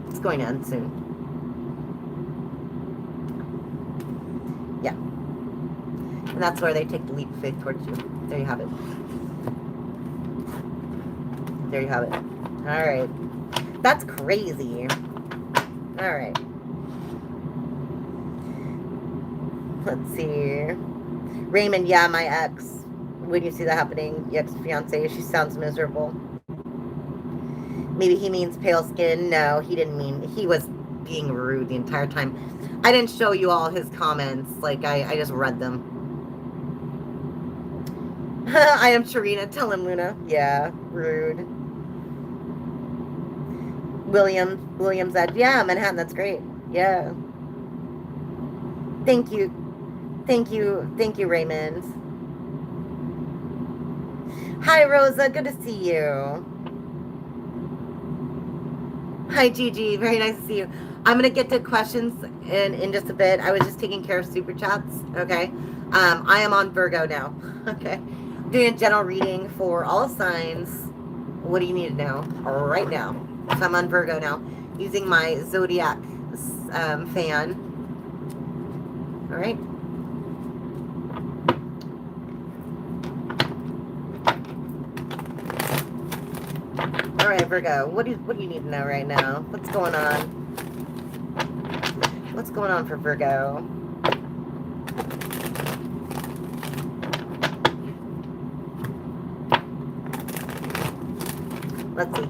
It's going to end soon. Yeah. And that's where they take the leap of faith towards you. There you have it. There you have it. All right. That's crazy. All right. Let's see. Raymond, yeah, my ex. When you see that happening, your ex-fiance, she sounds miserable. Maybe he means pale skin. No, he didn't mean. He was being rude the entire time. I didn't show you all his comments. Like, I just read them. I am Sharina. Tell him, Luna. Yeah, rude. William said, yeah, Manhattan, that's great. Yeah. Thank you. Thank you, Raymond. Hi, Rosa. Good to see you. Hi, Gigi. Very nice to see you. I'm going to get to questions in just a bit. I was just taking care of super chats. Okay. I am on Virgo now. Okay. Doing a general reading for all signs. What do you need to know right now? So I'm on Virgo now, using my zodiac fan. All right. All right, Virgo. What do you need to know right now? What's going on? What's going on for Virgo? Let's see.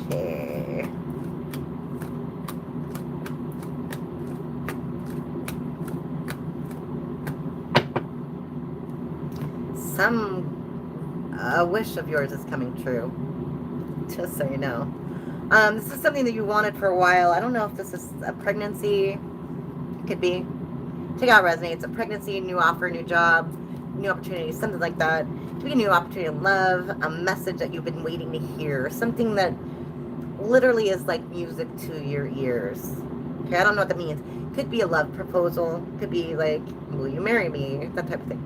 Okay. A wish of yours is coming true. Just so you know. This is something that you wanted for a while. I don't know if this is a pregnancy. It could be. Check out Resonates. A pregnancy, new offer, new job, new opportunity, something like that. It could be a new opportunity of love, a message that you've been waiting to hear. Something that literally is like music to your ears. Okay, I don't know what that means. Could be a love proposal. Could be like, will you marry me? That type of thing.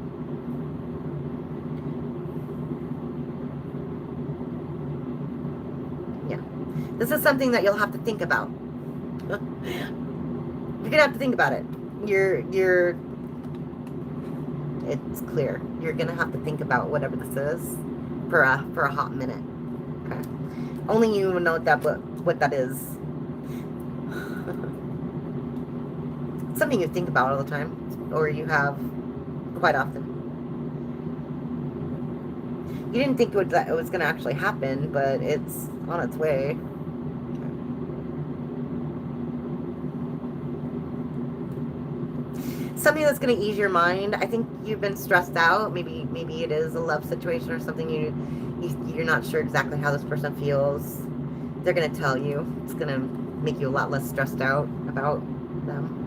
This is something that you'll have to think about. You're gonna have to think about it. It's clear. You're gonna have to think about whatever this is for a hot minute. Okay. Only you know what that is. It's something you think about all the time, or you have quite often. You didn't think it was going to actually happen, but it's on its way. Something that's going to ease your mind. I think you've been stressed out. Maybe it is a love situation or something. You're not sure exactly how this person feels. They're going to tell you. It's going to make you a lot less stressed out about them.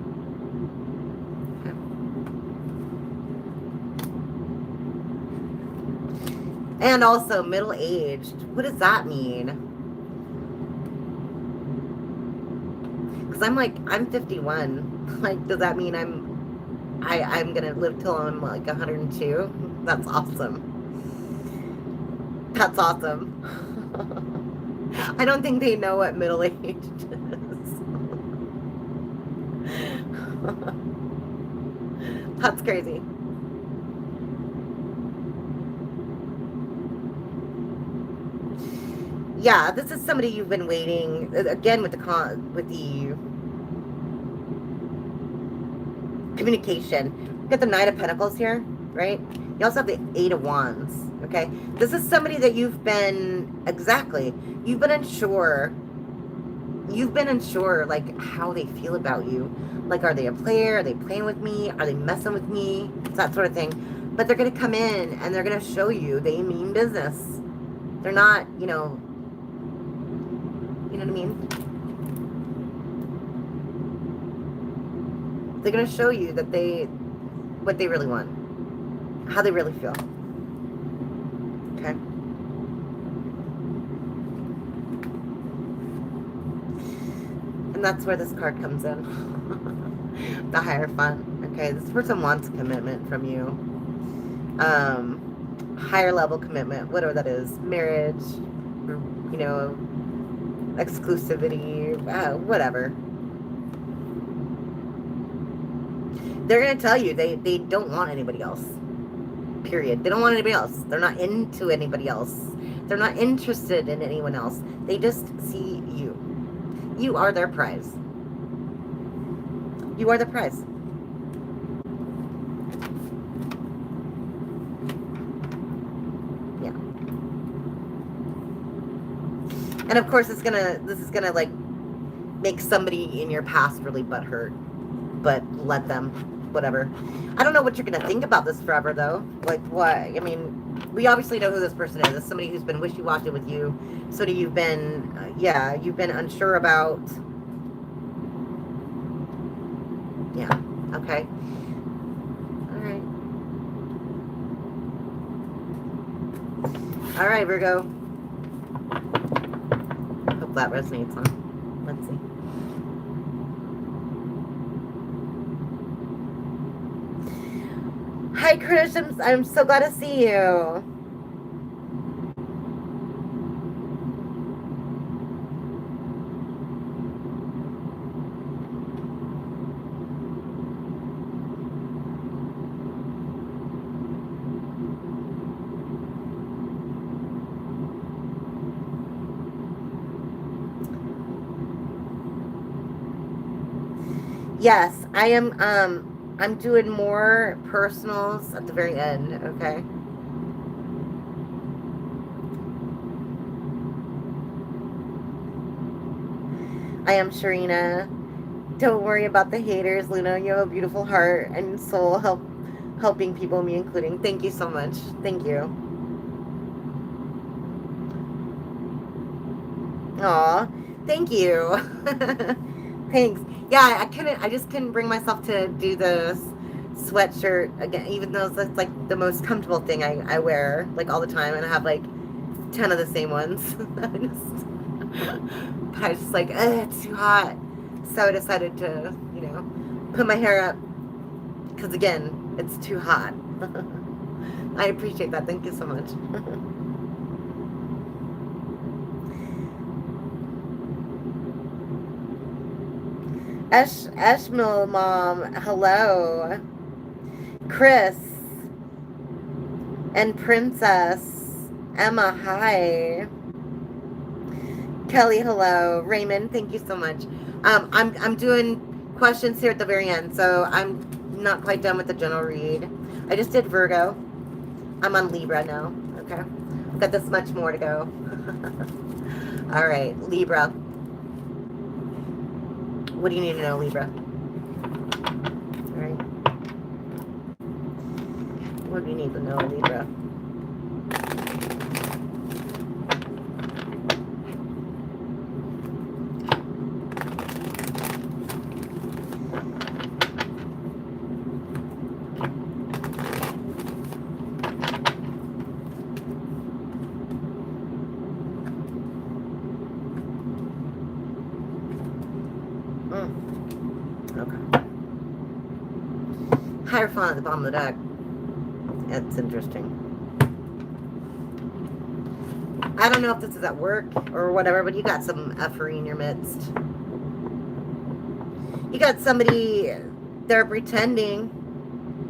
Okay. And also middle-aged. What does that mean? Because I'm 51. Like, does that mean I'm gonna live till I'm like 102? That's awesome. That's awesome. I don't think they know what middle-aged is. That's crazy. Yeah, this is somebody you've been waiting, again, with the communication. You got the Knight of Pentacles here, right? You also have the Eight of Wands, okay? This is somebody that you've been unsure. You've been unsure, like, how they feel about you. Like, are they a player? Are they playing with me? Are they messing with me? It's that sort of thing. But they're going to come in and they're going to show you they mean business. They're not, you know what I mean? They're going to show you that what they really want. How they really feel. Okay? And that's where this card comes in. The Hierophant. Okay, this person wants commitment from you. Higher level commitment, whatever that is. Marriage, you know, exclusivity, whatever. They're going to tell you they don't want anybody else. Period. They don't want anybody else. They're not into anybody else. They're not interested in anyone else. They just see you. You are their prize. You are the prize. Yeah. And of course, this is gonna like make somebody in your past really butthurt. But let them, whatever. I don't know what you're gonna think about this forever, though. Like, what? I mean, we obviously know who this person is. It's somebody who's been wishy-washy with you. Somebody you've been, you've been unsure about. Yeah. Okay. All right. All right, Virgo. Hope that resonates, huh? Let's see. Hi, Krish. I'm so glad to see you. Yes, I am. I'm doing more personals at the very end, okay? I am Sharina. Don't worry about the haters, Luna. You have a beautiful heart and soul helping people, me including. Thank you so much. Thank you. Aw, thank you. Thanks. Yeah, I just couldn't bring myself to do the sweatshirt again, even though that's like the most comfortable thing I wear like all the time, and I have like 10 of the same ones. But I was just like, it's too hot. So I decided to, put my hair up because again, it's too hot. I appreciate that. Thank you so much. Eshmil Mom, hello. Chris and Princess Emma, hi. Kelly, hello. Raymond, thank you so much. I'm doing questions here at the very end, so I'm not quite done with the general read. I just did Virgo. I'm on Libra now. Okay. I've got this much more to go. All right, Libra. What do you need to know, Libra? All right. What do you need to know, Libra? Hierophant at the bottom of the deck. That's interesting. I don't know if this is at work or whatever, but you got some effery in your midst. You got somebody, they're pretending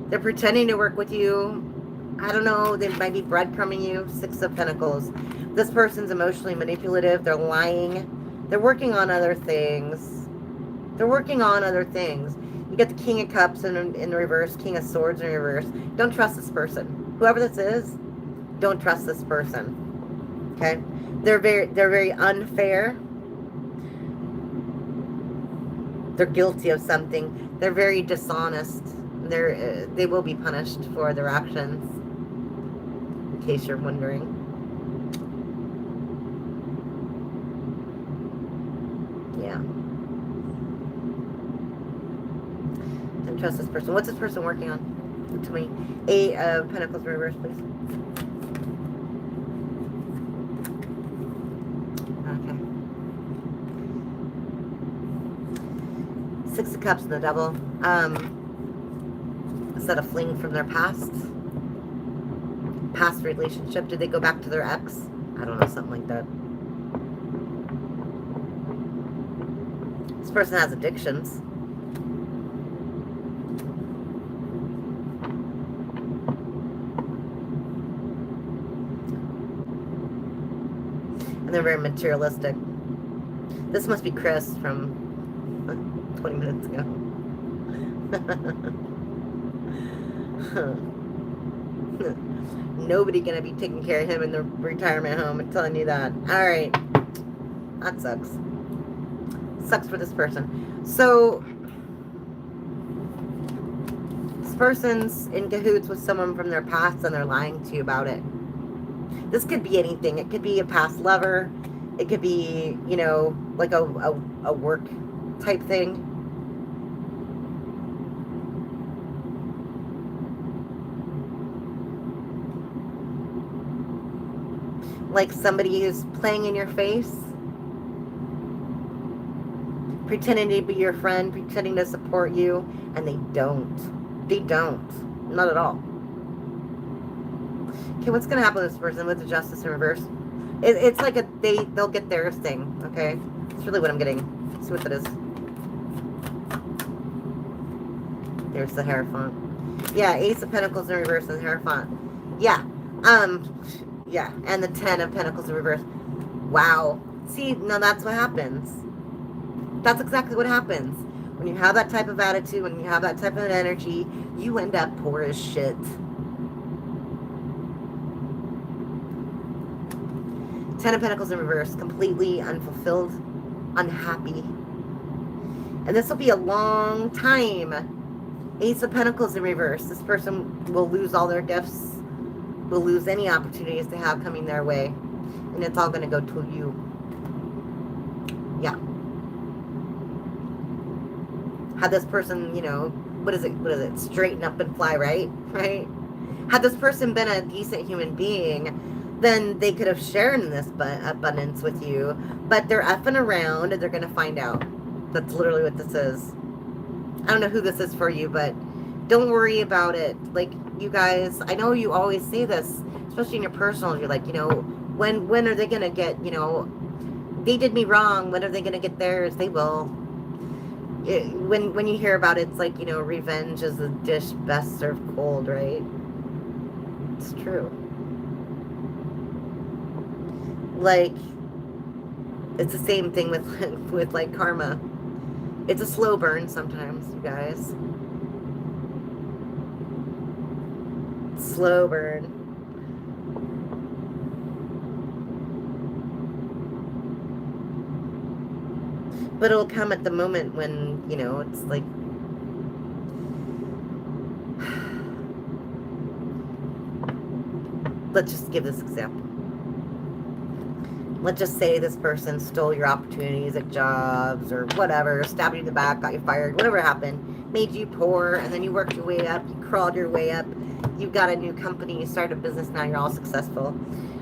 to work with you. I don't know, they might be breadcrumbing you. 6 of Pentacles. This person's emotionally manipulative. They're lying. They're working on other things. You get the King of Cups in reverse, King of Swords in reverse. Don't trust this person. Whoever this is, don't trust this person. Okay? They're very unfair. They're guilty of something. They're very dishonest. They will be punished for their actions. In case you're wondering. Yeah. Don't trust this person. What's this person working on? Tell me. 8 of Pentacles in reverse, please. Okay. 6 of Cups in the double. Is that a fling from their past relationship? Did they go back to their ex? I don't know, something like that. This person has addictions. And they're very materialistic. This must be Chris from 20 minutes ago. Nobody gonna be taking care of him in the retirement home. I'm telling you that. All right, that sucks. Sucks for this person. So this person's in cahoots with someone from their past, and they're lying to you about it. This could be anything. It could be a past lover. It could be, you know, like a work type thing. Like somebody who's playing in your face, pretending to be your friend, pretending to support you, and they don't. They don't. Not at all. Okay, what's going to happen with this person with the Justice in reverse? It's like they'll get theirs thing, okay? That's really what I'm getting. Let's see what that is. There's the Hierophant. Yeah, Ace of Pentacles in reverse and Hierophant. Yeah. Yeah, and the 10 of Pentacles in reverse. Wow. See, now that's what happens. That's exactly what happens. When you have that type of attitude, when you have that type of energy, you end up poor as shit. 10 of Pentacles in reverse. Completely unfulfilled. Unhappy. And this will be a long time. Ace of Pentacles in reverse. This person will lose all their gifts. Will lose any opportunities they have coming their way. And it's all going to go to you. Yeah. Had this person, you know, what is it? Straighten up and fly, right? Right? Had this person been a decent human being, then they could have shared in this abundance with you. But they're effing around and they're going to find out. That's literally what this is. I don't know who this is for you, but don't worry about it. Like, you guys, I know you always say this, especially in your personal. You're like, you know, when are they going to get, you know, they did me wrong. When are they going to get theirs? They will. When you hear about it, it's like, you know, revenge is a dish best served cold, right? It's true. Like, it's the same thing with like karma. It's a slow burn sometimes, you guys. slow burn. But it'll come at the moment when, you know, it's like, let's just give this example. Let's just say this person stole your opportunities at jobs or whatever, stabbed you in the back, got you fired, whatever happened, made you poor, and then you worked your way up, you crawled your way up, you got a new company, you started a business, now you're all successful.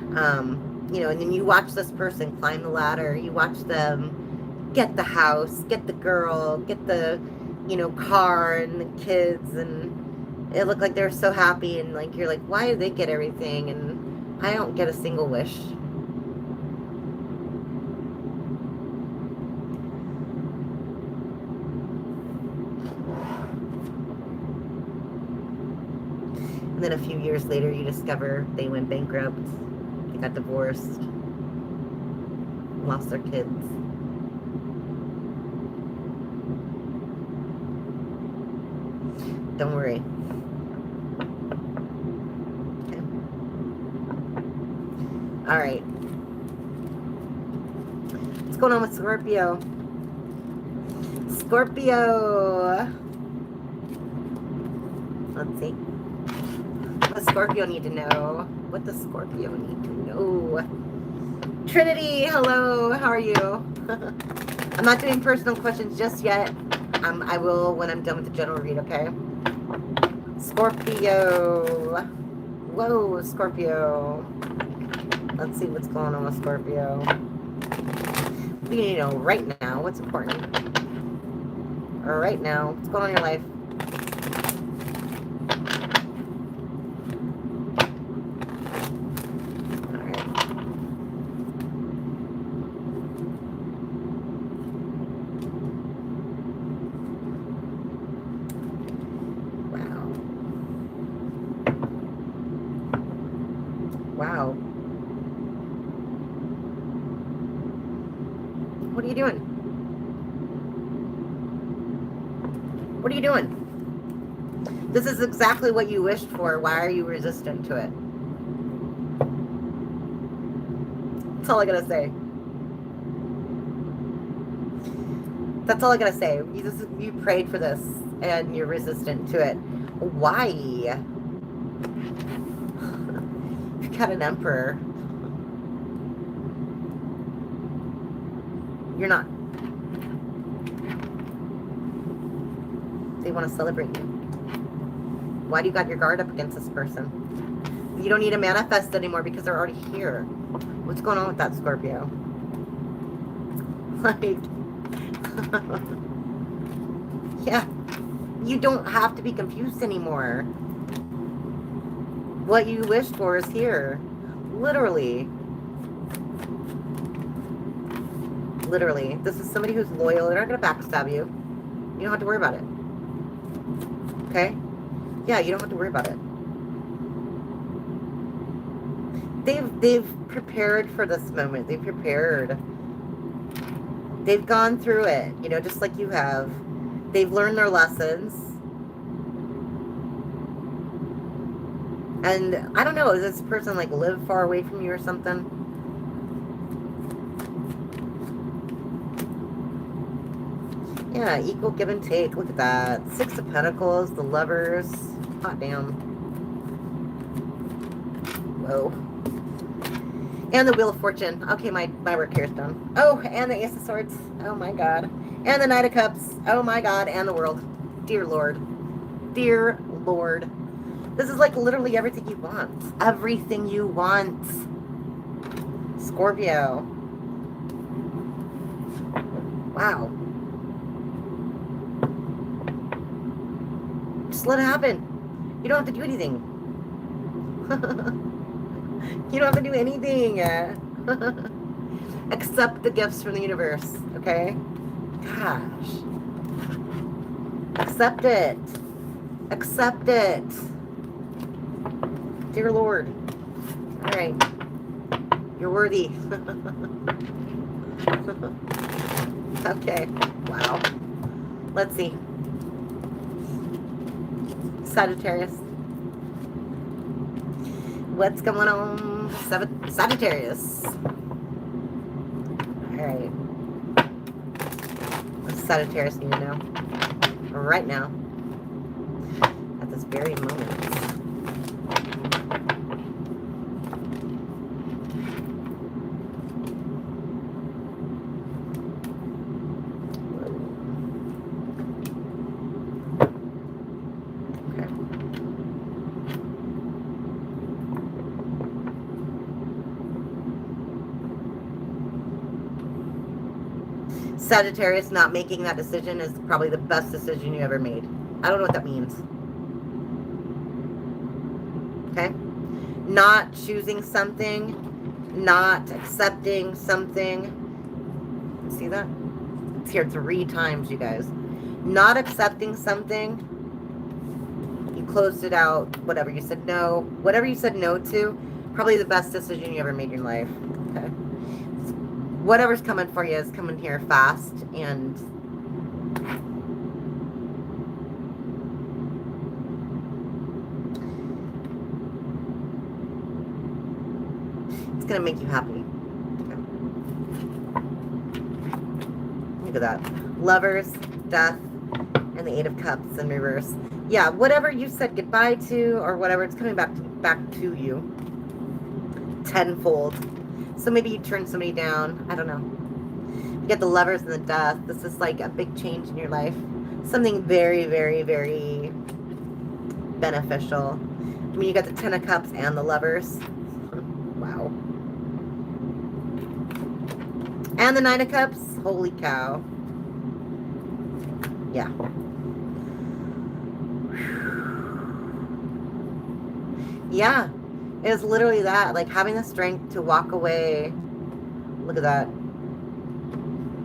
You know, and then you watch this person climb the ladder, you watch them get the house, get the girl, get the, you know, car and the kids, and it looked like they're so happy, and like you're like, why do they get everything and I don't get a single wish? And then a few years later you discover they went bankrupt, they got divorced, lost their kids. Don't worry. Okay. All right. What's going on with Scorpio? Scorpio. Let's see. What does Scorpio need to know? What does Scorpio need to know? Trinity, hello. How are you? I'm not doing personal questions just yet. I will when I'm done with the general read, okay? Scorpio. Whoa, Scorpio. Let's see what's going on with Scorpio. What do you need to know right now? What's important? Or right now, what's going on in your life? Wow. What are you doing? What are you doing? This is exactly what you wished for. Why are you resistant to it? That's all I gotta say. That's all I gotta say. You prayed for this and you're resistant to it. Why? You've got an emperor. You're not. They want to celebrate you. Why do you got your guard up against this person? You don't need to manifest anymore because they're already here. What's going on with that, Scorpio? Like, yeah, you don't have to be confused anymore. What you wished for is here. Literally. Literally. This is somebody who's loyal. They're not going to backstab you. You don't have to worry about it. Okay? Yeah, you don't have to worry about it. They've prepared for this moment. They've prepared. They've gone through it, you know, just like you have. They've learned their lessons. And I don't know, does this person like live far away from you or something? Yeah, equal give and take. Look at that. 6 of Pentacles, the Lovers. Hot damn. Whoa. And the Wheel of Fortune. Okay, my work here is done. Oh, and the Ace of Swords. Oh my god. And the Knight of Cups. Oh my god. And the World. Dear Lord. Dear Lord. This is like literally everything you want. Everything you want. Scorpio. Wow. Just let it happen. You don't have to do anything. You don't have to do anything. Accept the gifts from the universe, okay? Gosh. Accept it. Accept it. Dear Lord. All right. You're worthy. Okay. Wow. Let's see. What's going on, Sagittarius? All right. What does Sagittarius need to know right now, at this very moment? Sagittarius, not making that decision is probably the best decision you ever made. I don't know what that means. Okay? Not choosing something, not accepting something. See that? It's here 3 times, you guys. Not accepting something. You closed it out. Whatever. You said no. Whatever you said no to, probably the best decision you ever made in your life. Okay? Whatever's coming for you is coming here fast, and it's going to make you happy. Okay. Look at that. Lovers, death, and the 8 of Cups in reverse. Yeah, whatever you said goodbye to, or whatever, it's coming back to you tenfold. So maybe you turn somebody down. I don't know. You get the Lovers and the Death. This is like a big change in your life. Something very, very, very beneficial. I mean, you got the 10 of Cups and the Lovers. Wow. And the 9 of Cups. Holy cow. Yeah. Yeah. It was literally that, like having the strength to walk away. Look at that.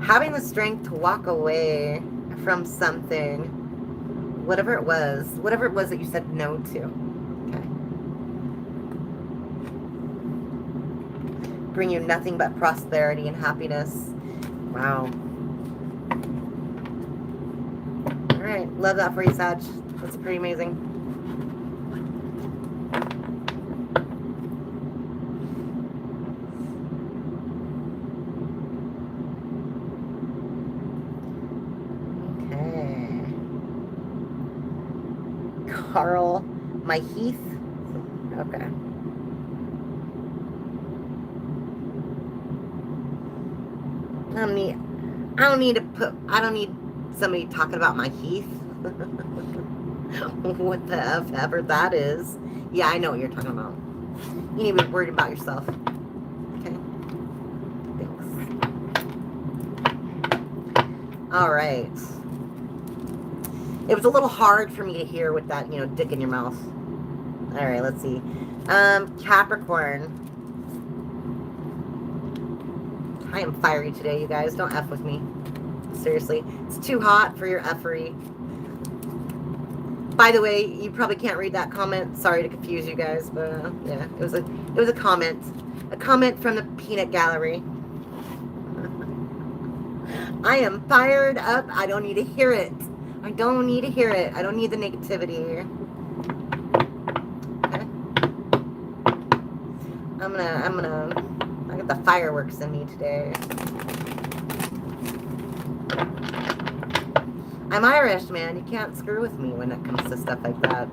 Having the strength to walk away from something, whatever it was that you said no to. Okay. Bring you nothing but prosperity and happiness. Wow. All right. Love that for you, Sag. That's pretty amazing. Carl, my Heath. Okay. I don't need somebody talking about my Heath. What the F ever that is. Yeah, I know what you're talking about. You need to be worried about yourself. Okay. Thanks. All right. It was a little hard for me to hear with that, dick in your mouth. All right, let's see. Capricorn. I am fiery today, you guys. Don't F with me. Seriously. It's too hot for your effery. By the way, you probably can't read that comment. Sorry to confuse you guys, but yeah, it was a comment. A comment from the peanut gallery. I am fired up. I don't need to hear it. I don't need to hear it. I don't need the negativity. Okay. I got the fireworks in me today. I'm Irish, man. You can't screw with me when it comes to stuff like that.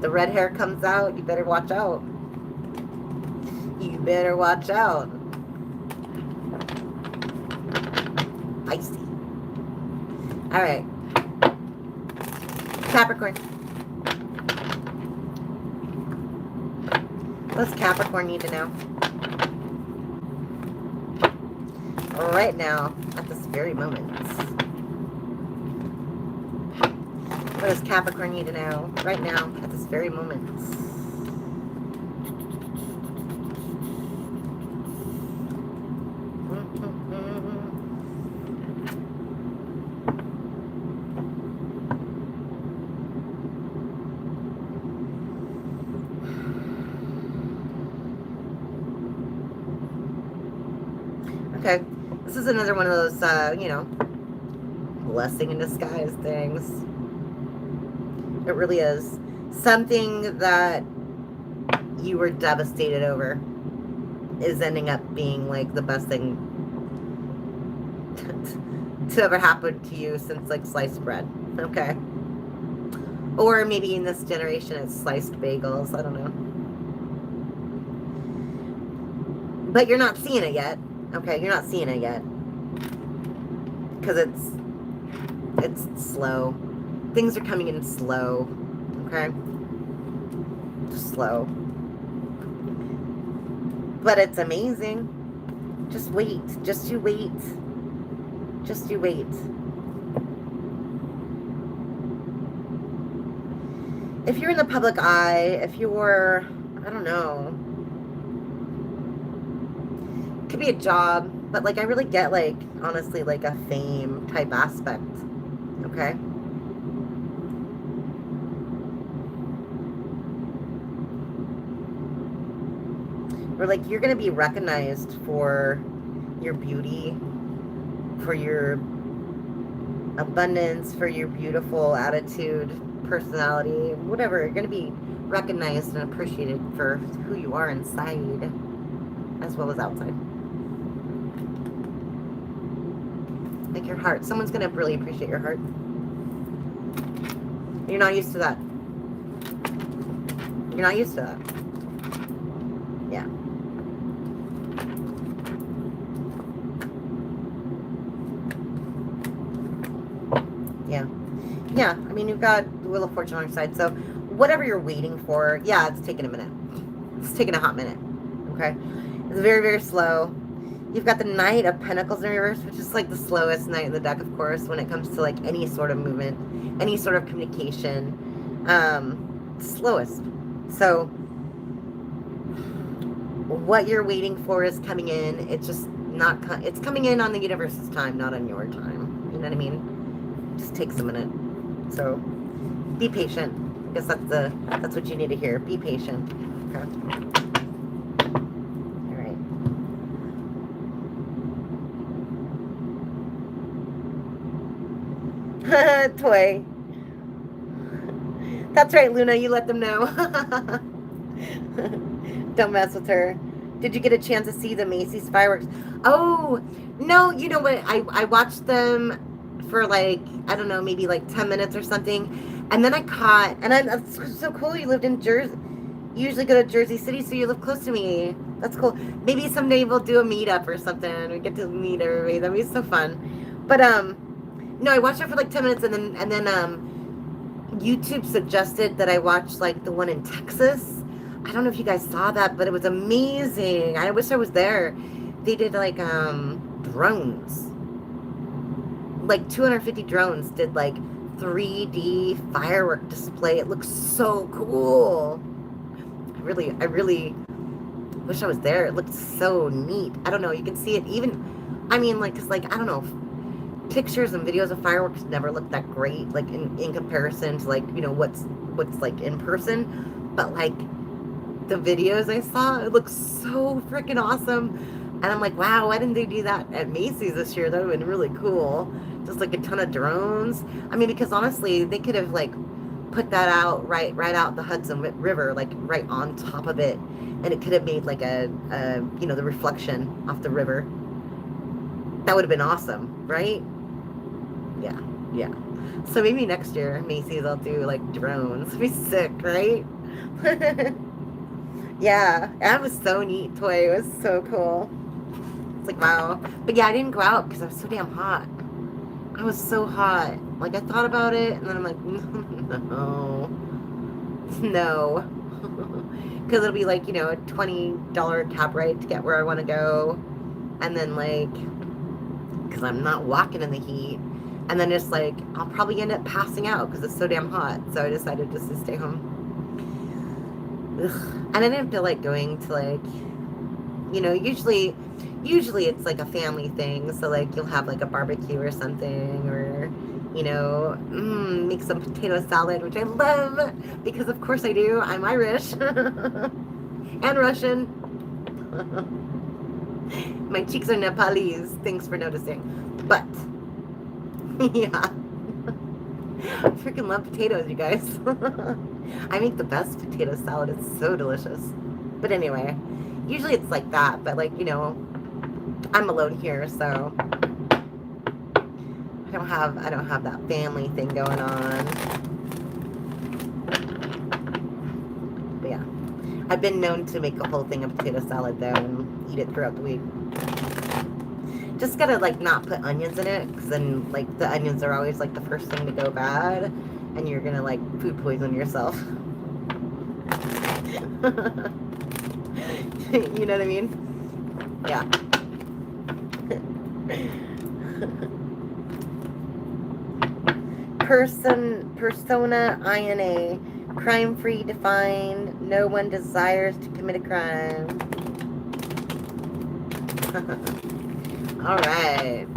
The red hair comes out. You better watch out. You better watch out. Icy. All right. Capricorn. What's Capricorn need to know? Right now, at this very moment. What does Capricorn need to know? Right now, at this very moment. Okay, this is another one of those, blessing in disguise things. It really is. Something that you were devastated over is ending up being like the best thing to ever happen to you since like sliced bread. Okay. Or maybe in this generation it's sliced bagels. I don't know. But you're not seeing it yet. Okay, you're not seeing it yet. Because it's slow. Things are coming in slow. Okay? Just slow. But it's amazing. Just wait. Just you wait. Just you wait. If you're in the public eye, if you're, I don't know, it could be a job, but like I really get like, honestly, like a fame type aspect, okay? Or like you're going to be recognized for your beauty, for your abundance, for your beautiful attitude, personality, whatever. You're going to be recognized and appreciated for who you are inside as well as outside. Like your heart. Someone's going to really appreciate your heart. You're not used to that. You're not used to that. Yeah. Yeah. Yeah, I mean, you've got the Wheel of Fortune on your side, so whatever you're waiting for, yeah, it's taking a minute. It's taking a hot minute, okay? It's very, very slow. You've got the Knight of Pentacles in reverse, which is like the slowest knight in the deck, of course, when it comes to like any sort of movement, any sort of communication. Slowest. So what you're waiting for is coming in. It's just not, it's coming in on the universe's time, not on your time. You know what I mean? It just takes a minute. So be patient. I guess that's what you need to hear. Be patient. Okay. All right. Toy. That's right, Luna. You let them know. Don't mess with her. Did you get a chance to see the Macy's fireworks? Oh, no. You know what? I watched them for like, I don't know, maybe like 10 minutes or something. And then I caught, and that's so cool. You lived in Jersey. You usually go to Jersey City, so you live close to me. That's cool. Maybe someday we'll do a meetup or something. We get to meet everybody. That'd be so fun. But, no, I watched it for like 10 minutes, and then YouTube suggested that I watch like the one in Texas. I don't know if you guys saw that, but it was amazing. I wish I was there. They did like drones. Like 250 drones did like 3D firework display. It looks so cool. I really wish I was there. It looked so neat. I don't know. You can see it even, I mean, like, cause like, I don't know, pictures and videos of fireworks never look that great, like in comparison to like, you know, what's like in person. But like the videos I saw, it looks so freaking awesome. And I'm like, wow, why didn't they do that at Macy's this year? That would have been really cool. Just like a ton of drones. I mean, because honestly, they could have like put that out right out the Hudson River, like right on top of it. And it could have made like a you know, the reflection off the river. That would have been awesome, right? Yeah, yeah. So maybe next year, Macy's, I'll do like drones. It'd be sick, right? Yeah, that was so neat, Toy. It was so cool. It's like, wow. But yeah, I didn't go out because I was so damn hot. I was so hot. Like, I thought about it, and then I'm like, no. No. Because it'll be like, you know, a $20 cab ride to get where I want to go. And then, like, because I'm not walking in the heat. And then just, like, I'll probably end up passing out because it's so damn hot. So I decided just to stay home. Ugh. And I didn't feel like going to, like, you know, usually it's like a family thing. So like you'll have like a barbecue or something, or, you know, make some potato salad, which I love because of course I do. I'm Irish and Russian. My cheeks are Nepalese. Thanks for noticing. But yeah, I freaking love potatoes, you guys. I make the best potato salad. It's so delicious. But anyway, usually it's like that. But like, you know, I'm alone here, so I don't have that family thing going on. But yeah, I've been known to make a whole thing of potato salad though and eat it throughout the week. Just gotta like not put onions in it, because then like the onions are always like the first thing to go bad, and you're gonna like food poison yourself. You know what I mean? Yeah. Persona INA, crime-free, defined. No one desires to commit a crime. All right.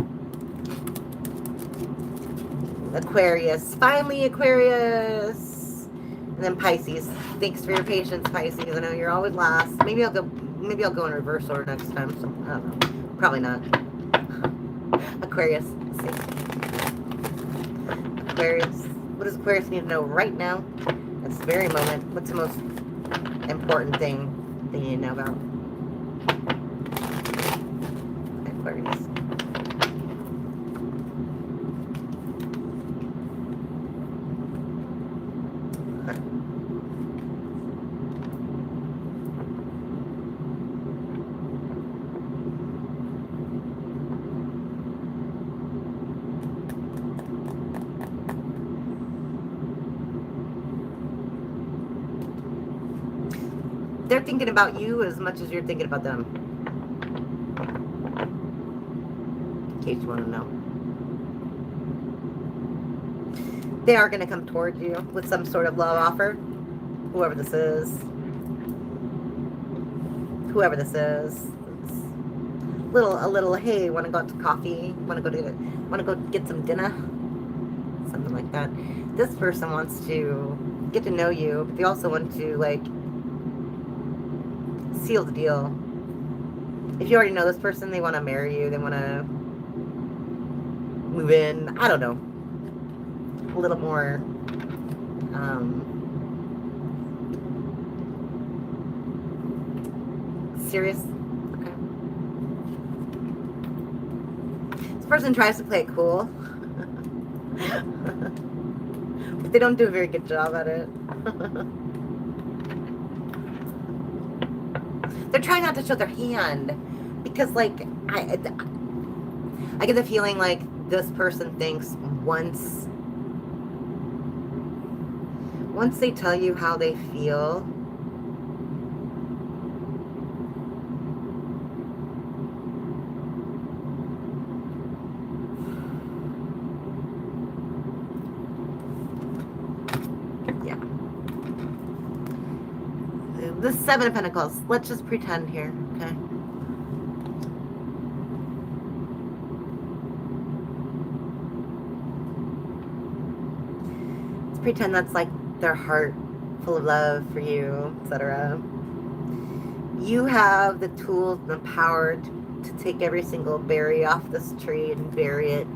Aquarius. Finally, Aquarius. And then Pisces. Thanks for your patience, Pisces. I know you're always last. Maybe I'll go in reverse order next time. So, I don't know. Probably not. Aquarius. Let's see. Aquarius. What does Aquarius need to know right now? At this very moment. What's the most important thing they need to know about? Aquarius. They're thinking about you as much as you're thinking about them. In case you want to know. They are going to come towards you with some sort of love offer. Whoever this is. Whoever this is. It's a little, hey, want to go out to coffee? Want to go get some dinner? Something like that. This person wants to get to know you, but they also want to, like, seal the deal. If you already know this person, they want to marry you, they want to move in. I don't know. A little more serious. Okay. This person tries to play it cool. But they don't do a very good job at it. They're trying not to show their hand, because like I get the feeling like this person thinks once they tell you how they feel, yeah. The Seven of Pentacles. Let's just pretend here, okay? Let's pretend that's like their heart full of love for you, etc. You have the tools and the power to take every single berry off this tree and bury it,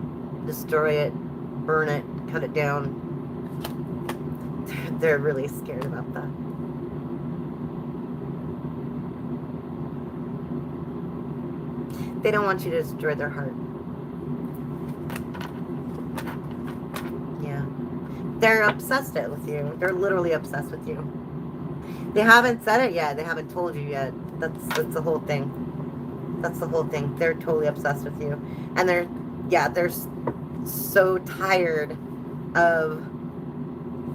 destroy it, burn it, cut it down. They're really scared about that. They don't want you to destroy their heart. Yeah. They're obsessed with you. They're literally obsessed with you. They haven't said it yet. They haven't told you yet. That's the whole thing. That's the whole thing. They're totally obsessed with you. And they're so tired of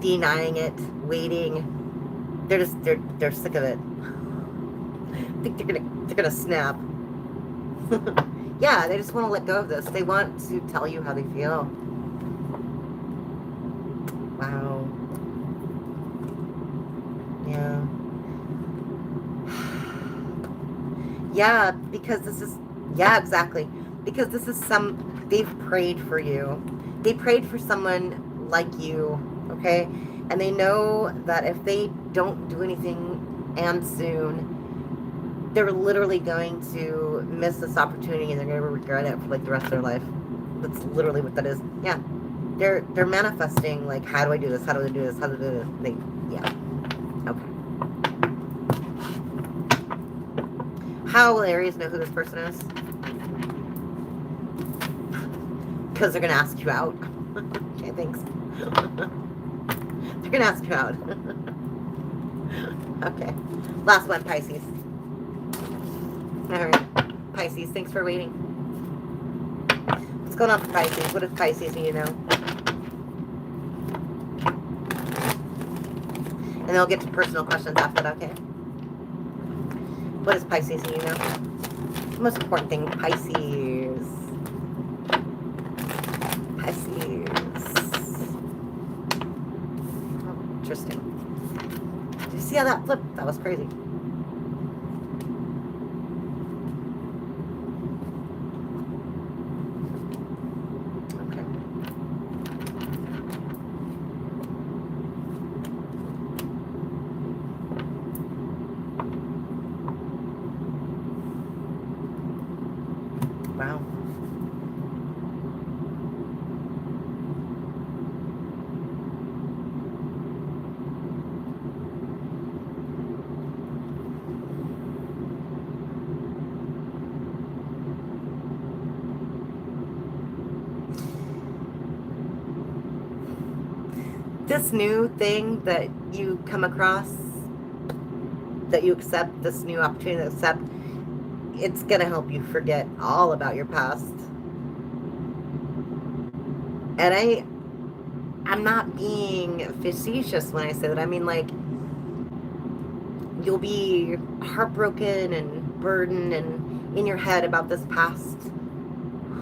denying it, waiting. They're sick of it. I think they're gonna snap. Yeah, they just want to let go of this. They want to tell you how they feel. Wow. Yeah. Yeah, because this is, yeah, exactly. Because this is they've prayed for you. They prayed for someone like you, okay? And they know that if they don't do anything and soon, they're literally going to miss this opportunity and they're going to regret it for like the rest of their life. That's literally what that is. Yeah. They're manifesting like, how do I do this? How do I do this? How do I do this? Yeah. Okay. How will Aries know who this person is? Because they're going to ask you out. Okay, thanks. They're going to ask you out. Okay. Last one, Pisces. All right. Pisces, thanks for waiting. What's going on for Pisces? What does Pisces need to know? And then I'll get to personal questions after that, okay? What does Pisces need to know? The most important thing, Pisces. Pisces. Oh, interesting. Did you see how that flipped? That was crazy. Wow. This new thing that you come across, that you accept, this new opportunity to accept, it's going to help you forget all about your past. And I'm not being facetious when I say that. I mean, like, you'll be heartbroken and burdened and in your head about this past,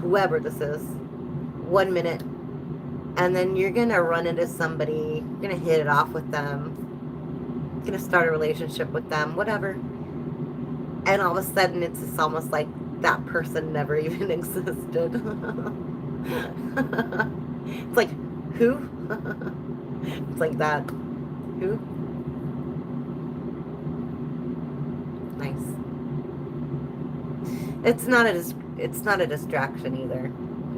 whoever this is, 1 minute. And then you're going to run into somebody, you're going to hit it off with them, you're going to start a relationship with them, whatever. And all of a sudden, it's just almost like that person never even existed. It's like, who? It's like that. Who? Nice. It's not a distraction either.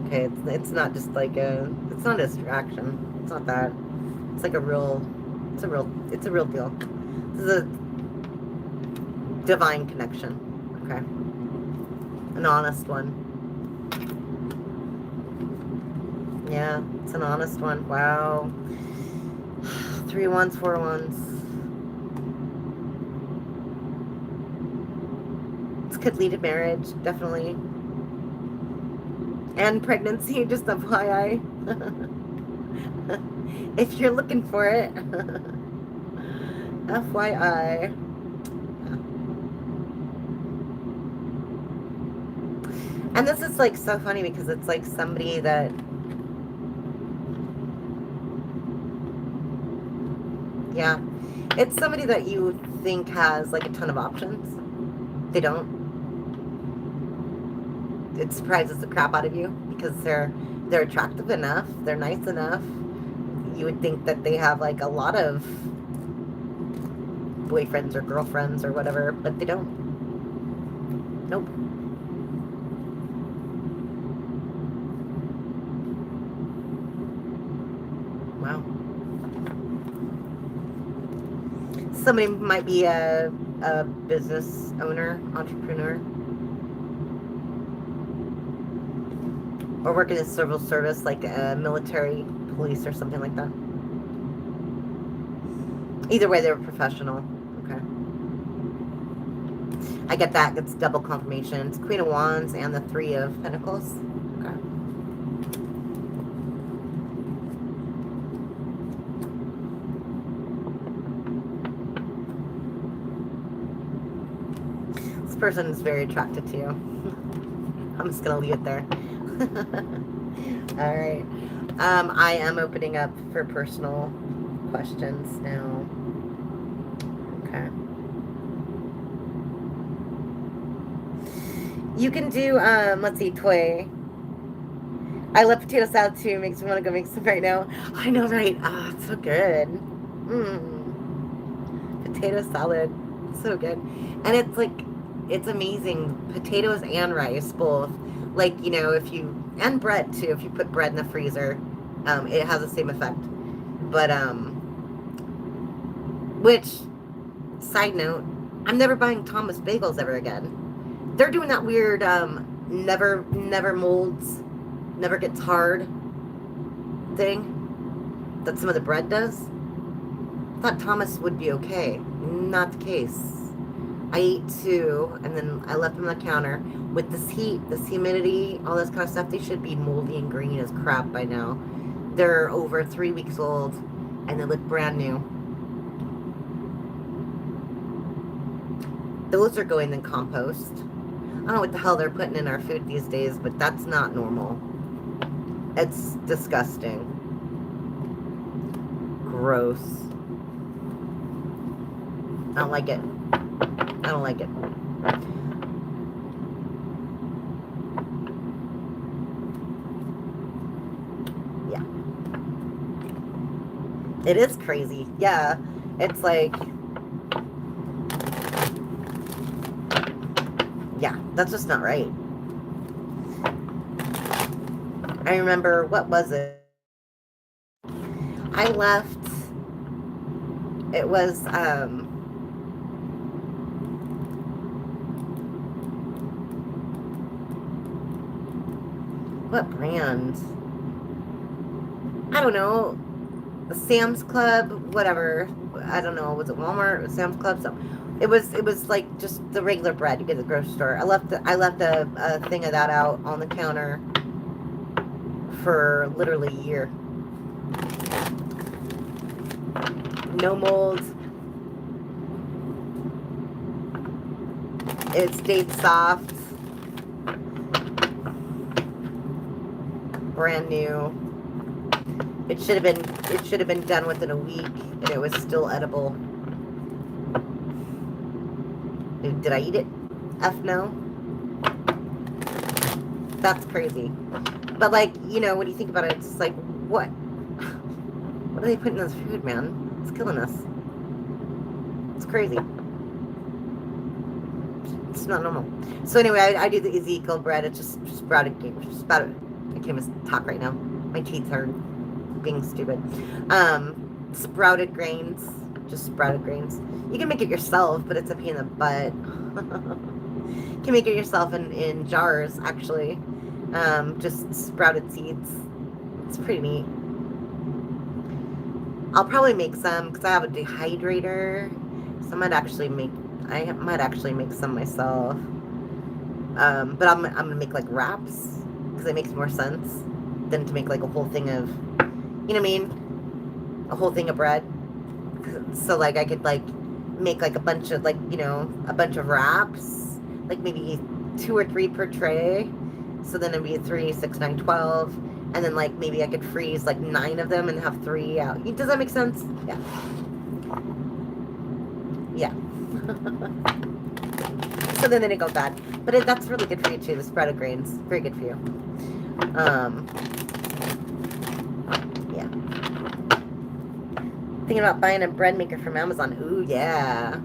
Okay, it's not just like it's not a distraction. It's not that. It's like a real deal. This is a divine connection. Okay. An honest one. Yeah, it's an honest one. Wow. 3 wands, 4 wands. This could lead to marriage, definitely. And pregnancy, just FYI. If you're looking for it. FYI. And this is like so funny because it's like somebody that, yeah, it's somebody that you think has like a ton of options. They don't. It surprises the crap out of you because they're attractive enough, they're nice enough. You would think that they have like a lot of boyfriends or girlfriends or whatever, but they don't. Nope. Wow. Somebody might be a business owner, entrepreneur, or work in a civil service, like a military, police, or something like that. Either way, they're professional. Okay. I get that. It's double confirmation. It's Queen of Wands and the 3 of Pentacles. Okay. This person is very attracted to you. I'm just going to leave it there. All right. I am opening up for personal questions now. Okay. You can do, let's see, toy. I love potato salad too. Makes me want to go make some right now. I know, right? Ah, it's so good. Potato salad. So good. And it's like, it's amazing. Potatoes and rice, both. Like, you know, and bread too. If you put bread in the freezer, it has the same effect. But, which, side note, I'm never buying Thomas Bagels ever again. They're doing that weird never molds, never gets hard thing that some of the bread does. I thought Thomas would be okay. Not the case. I ate 2, and then I left them on the counter. With this heat, this humidity, all this kind of stuff, they should be moldy and green as crap by now. They're over 3 weeks old, and they look brand new. Those are going in compost. I don't know what the hell they're putting in our food these days, but that's not normal. It's disgusting. Gross. I don't like it. I don't like it. Yeah. It is crazy. Yeah. It's like... yeah, that's just not right. I remember, what was it? I left... it was, what brand? I don't know. Sam's Club, whatever. I don't know. Was it Walmart or Sam's Club? So it was like just the regular bread you get at the grocery store. I left a thing of that out on the counter for literally a year. No mold. It stayed soft. Brand new. It should have been done within a week, and it was still edible. Did I eat it? F no. That's crazy. But like, you know, when you think about it, it's like, what? What are they putting in this food, man? It's killing us. It's crazy. It's not normal. So anyway, I do the Ezekiel bread. It's just sprouted. I can't even talk right now. My teeth hurt. Being stupid. Sprouted grains. Just sprouted grains. You can make it yourself, but it's a pain in the butt. You can make it yourself in jars, actually. Just sprouted seeds. It's pretty neat. I'll probably make some because I have a dehydrator. So I might actually make some myself. But I'm gonna make like wraps because it makes more sense than to make like a whole thing of, you know what I mean? A whole thing of bread. So like I could like make like a bunch of like, you know, a bunch of wraps, like maybe 2 or 3 per tray. So then it'd be 3, 6, 9, 12. And then like maybe I could freeze like 9 of them and have 3 out. Does that make sense? Yeah. Yeah. So then it goes bad. But that's really good for you too, the sprouted grains. Very good for you. Yeah. Thinking about buying a bread maker from Amazon. Ooh, yeah.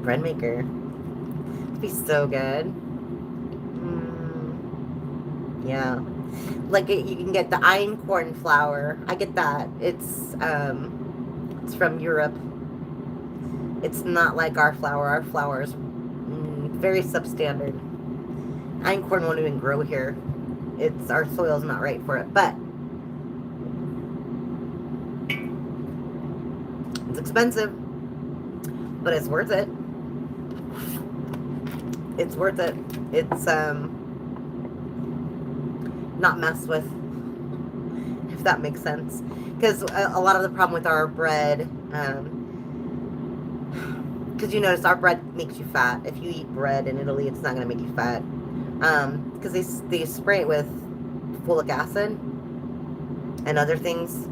Bread maker. It'd be so good. Yeah. Like you can get the einkorn flour. I get that. It's from Europe. It's not like our flour. Our flour is very substandard. Einkorn won't even grow here. Our soil's not right for it, but it's expensive, but it's worth it. It's worth it. It's not messed with, if that makes sense. Because a lot of the problem with our bread, because you notice our bread makes you fat. If you eat bread in Italy, it's not going to make you fat. Because they spray it with folic acid and other things.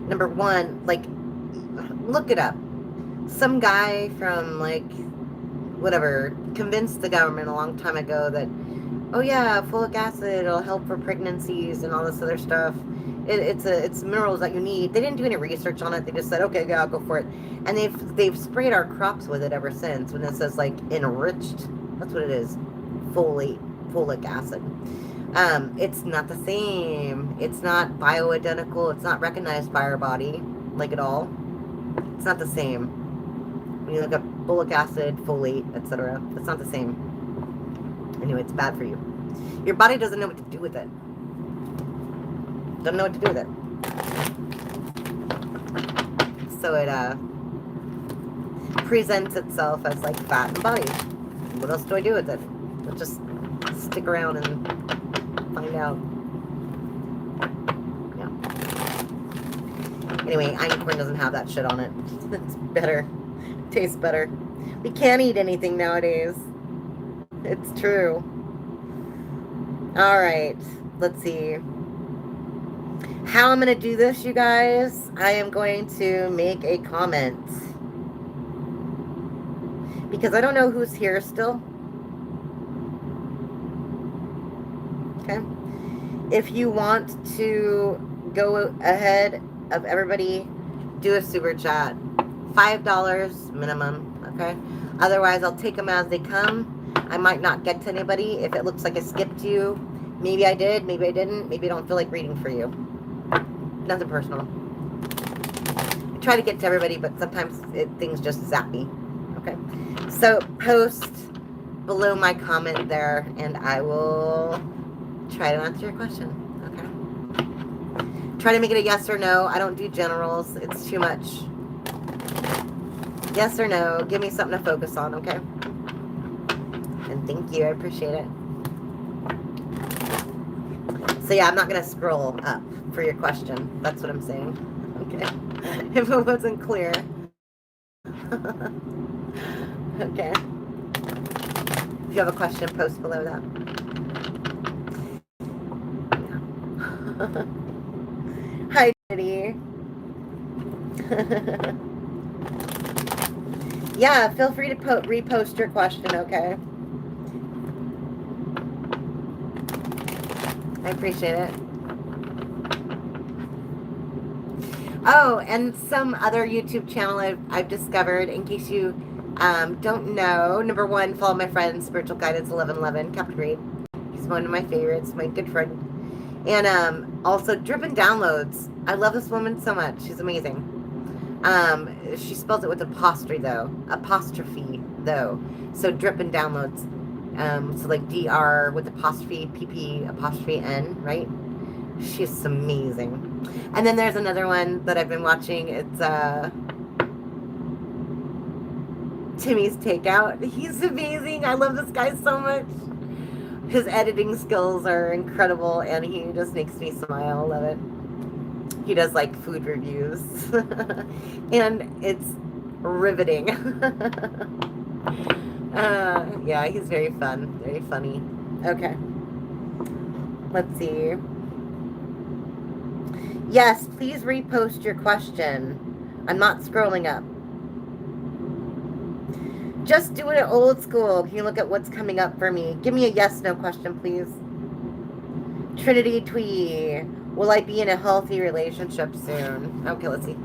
Number one, like, look it up. Some guy from, like, whatever, convinced the government a long time ago that, oh yeah, folic acid will help for pregnancies and all this other stuff. It's minerals that you need. They didn't do any research on it. They just said, okay, yeah, I'll go for it. And they've sprayed our crops with it ever since. When it says like enriched, that's what it is. Folic acid. It's not the same. It's not bioidentical. It's not recognized by our body, like at all. It's not the same. You look up folic acid, folate, etc. It's not the same. Anyway, it's bad for you. Your body doesn't know what to do with it. Doesn't know what to do with it. So it presents itself as like fat and body. What else do I do with it? I'll just stick around and find out. Yeah. Anyway, einkorn doesn't have that shit on it. It's better. It tastes better. We can't eat anything nowadays. It's true. All right. Let's see. How I'm going to do this, you guys, I am going to make a comment. Because I don't know who's here still. Okay. If you want to go ahead of everybody, do a super chat. $5 minimum. Okay. Otherwise, I'll take them as they come. I might not get to anybody. If it looks like I skipped you, maybe I did, maybe I didn't. Maybe I don't feel like reading for you. Nothing personal. I try to get to everybody, but sometimes things just zap me. Okay. So post below my comment there, and I will try to answer your question. Okay. Try to make it a yes or no. I don't do generals. It's too much. Yes or no. Give me something to focus on, okay? And thank you. I appreciate it. So yeah, I'm not going to scroll up for your question. That's what I'm saying. Okay. If it wasn't clear. Okay. If you have a question, post below that. Yeah. Hi, Diddy. Yeah, feel free to repost your question, okay? I appreciate it. Oh, and some other YouTube channel I've discovered, in case you don't know. Number one, follow my friend, Spiritual Guidance 1111, Captain Reed. He's one of my favorites, my good friend. And also, Driven Downloads. I love this woman so much. She's amazing. She spells it with apostrophe, though. So, Driven Downloads. So like DR with apostrophe, PP, apostrophe N, right? She's amazing. And then there's another one that I've been watching. It's Timmy's Takeout. He's amazing. I love this guy so much. His editing skills are incredible, and he just makes me smile. I love it. He does like food reviews, and it's riveting. Yeah, he's very fun, very funny. Okay. Let's see. Yes, please repost your question. I'm not scrolling up. Just doing it old school. Can you look at what's coming up for me? Give me a yes/no question, please. Trinity Twee. Will I be in a healthy relationship soon? Okay, let's see.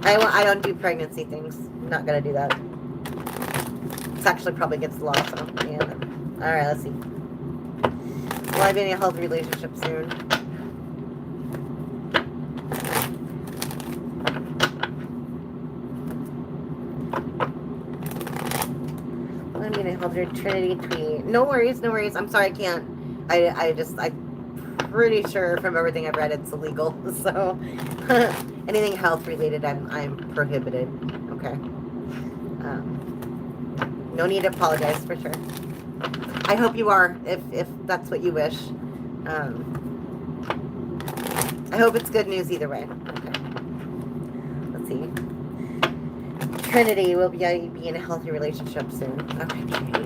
I don't do pregnancy things. I'm not going to do that. It's actually probably against the law, so yeah. Alright, let's see. Will I be in a healthy relationship soon? Will I be in a healthy Trinity Tweet? No worries, no worries. I'm sorry I can't. I'm pretty sure from everything I've read it's illegal. So anything health related, I'm prohibited. Okay. No need to apologize for sure. I hope you are, if that's what you wish. I hope it's good news either way. Okay. Let's see. Trinity will be in a healthy relationship soon. Okay, Trinity.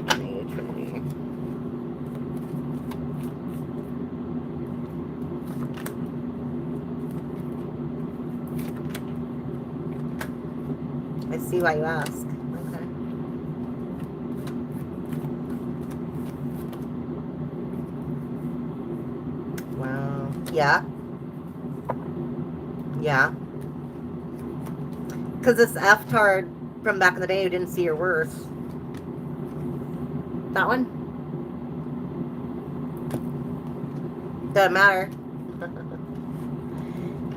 I see why you ask. Okay. Wow. Yeah. Yeah. Because this F-tard from back in the day who didn't see your worth. That one? Doesn't matter.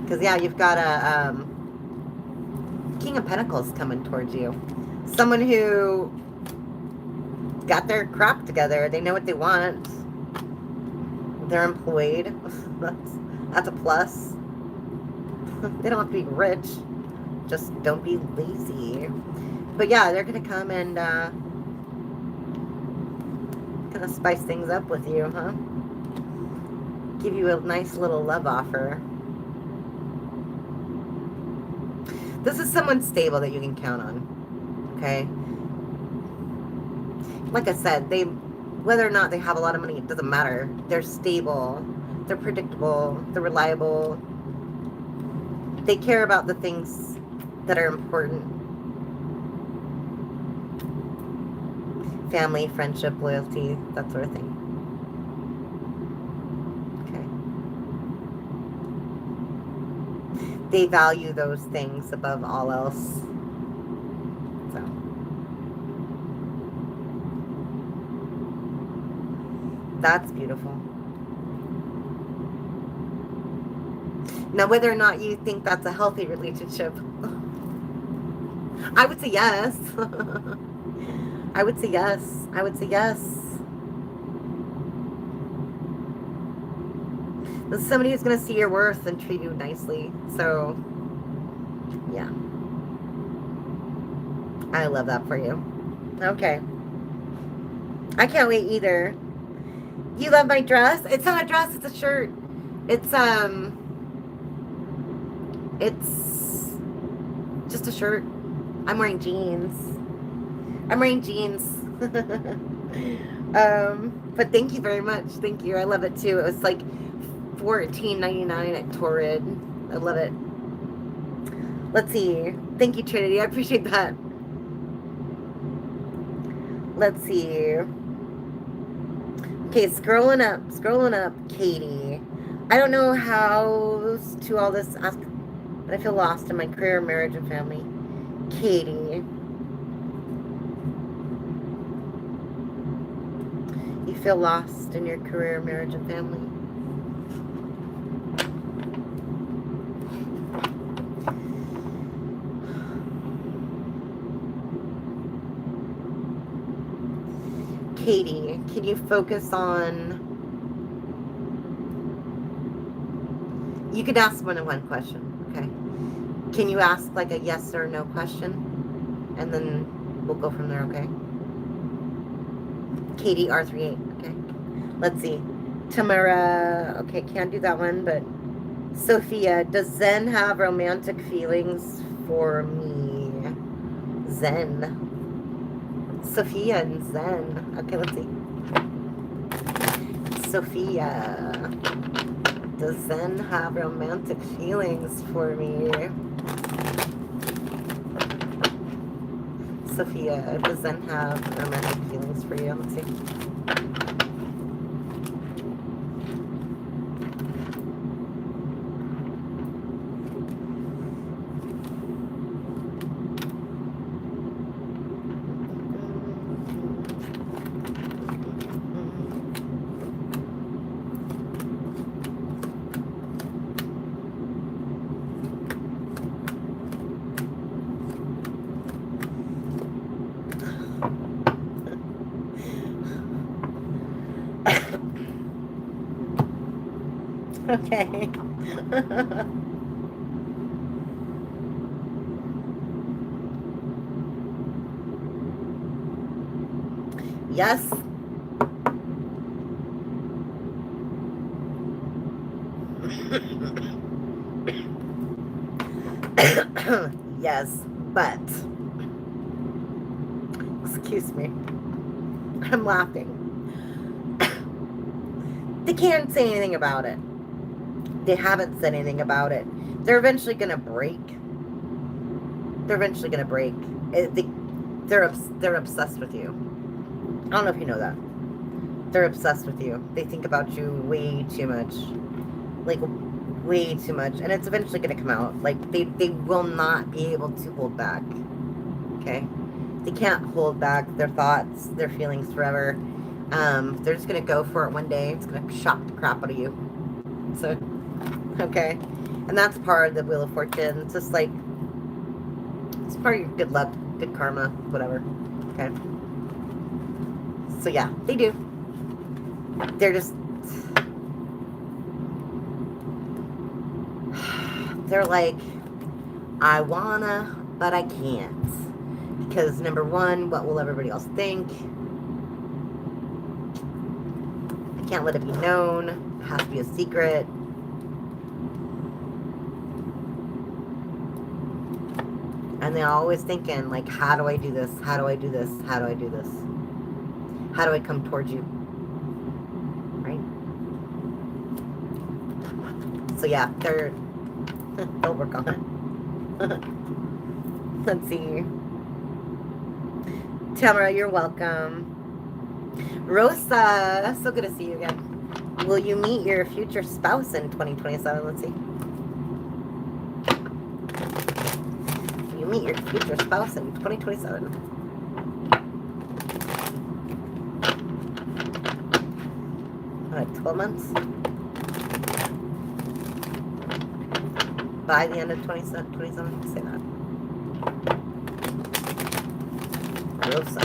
Because, yeah, you've got a, King of Pentacles coming towards you. Someone who got their crap together. They know what they want. They're employed. That's a plus. They don't have to be rich. Just don't be lazy. But yeah, they're going to come and kind of spice things up with you, huh? Give you a nice little love offer. This is someone stable that you can count on. Okay? Like I said, whether or not they have a lot of money, it doesn't matter. They're stable. They're predictable. They're reliable. They care about the things that are important. Family, friendship, loyalty, that sort of thing. Okay. They value those things above all else. So. That's beautiful. Now, whether or not you think that's a healthy relationship, I would say yes. I would say yes. I would say yes. This is somebody who's going to see your worth and treat you nicely. So, yeah. I love that for you. Okay. I can't wait either. You love my dress? It's not a dress, it's a shirt. It's just a shirt. I'm wearing jeans. But thank you very much. Thank you. I love it too. It was like $14.99 at Torrid. I love it. Let's see. Thank you, Trinity. I appreciate that. Let's see. Okay, scrolling up, Katie. I don't know how to all this ask, but I feel lost in my career, marriage, and family. Katie. You feel lost in your career, marriage, and family? Katie, can you focus on... You could ask more than one question, okay? Can you ask like a yes or no question? And then we'll go from there, okay? Katie, R38, okay? Let's see. Tamara, okay, can't do that one, but... Sophia, does Zen have romantic feelings for me? Zen. Sophia and Zen. Okay, let's see. Sophia, does Zen have romantic feelings for me? Sophia, does Zen have romantic feelings for you? Let's see. Okay. Yes. Yes, but excuse me. I'm laughing. They can't say anything about it. They haven't said anything about it. They're eventually going to break. They're eventually going to break. They're obsessed with you. I don't know if you know that. They're obsessed with you. They think about you way too much. Like, way too much. And it's eventually going to come out. Like, they will not be able to hold back. Okay? They can't hold back their thoughts, their feelings forever. They're just going to go for it one day. It's going to shock the crap out of you. So... Okay, and that's part of the Wheel of Fortune. It's just like It's part of your good luck, good karma, whatever. Okay. So yeah, they do. They're just... They're like, I wanna, but I can't. Because number one, what will everybody else think? I can't let it be known. It has to be a secret. And they're always thinking, like, how do I do this? How do I do this? How do I do this? How do I come towards you? Right? So yeah, they'll work on it. Let's see. Tamara, you're welcome. Rosa, so good to see you again. Will you meet your future spouse in 2027? Let's see. Will you meet your future spouse in 2027? 12 months? By the end of 27? Say that. Rosa.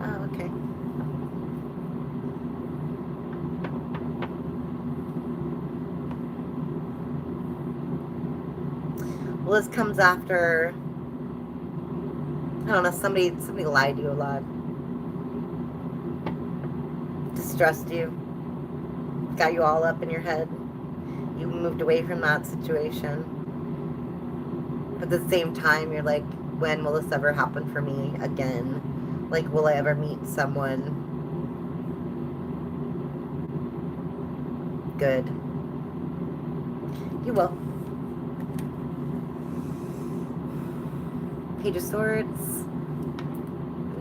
Oh, okay. Well, this comes after, I don't know, somebody lied to you a lot. Distressed you. Got you all up in your head. You moved away from that situation. But at the same time, you're like, when will this ever happen for me again? Like, will I ever meet someone good? You will. Page of Swords.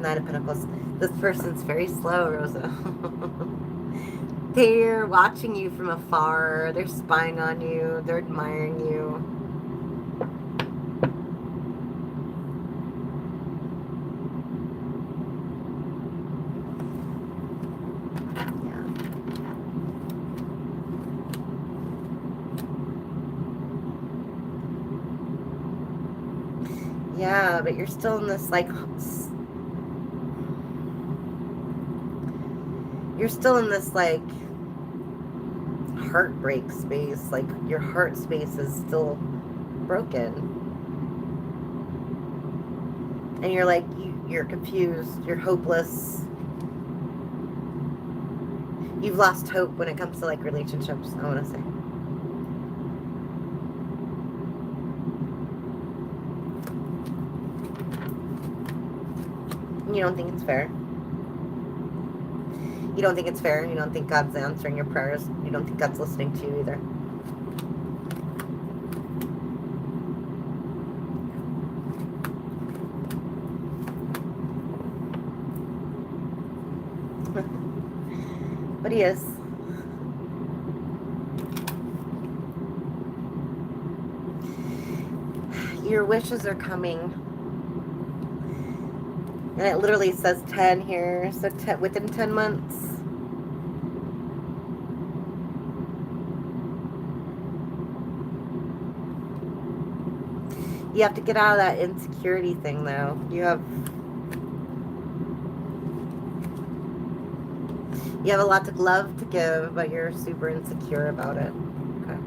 Knight of Pentacles. This person's very slow, Rosa. They're watching you from afar. They're spying on you. They're admiring you. Yeah, but you're still in this, like, you're still in this, like, heartbreak space. Like, your heart space is still broken. And you're like, you're confused. You're hopeless. You've lost hope when it comes to, like, relationships, I want to say. You don't think it's fair. You don't think it's fair. You don't think God's answering your prayers. You don't think God's listening to you either. But he is. Your wishes are coming. And it literally says 10 here. So within 10 months. You have to get out of that insecurity thing, though. You have a lot of love to give, but you're super insecure about it. Okay.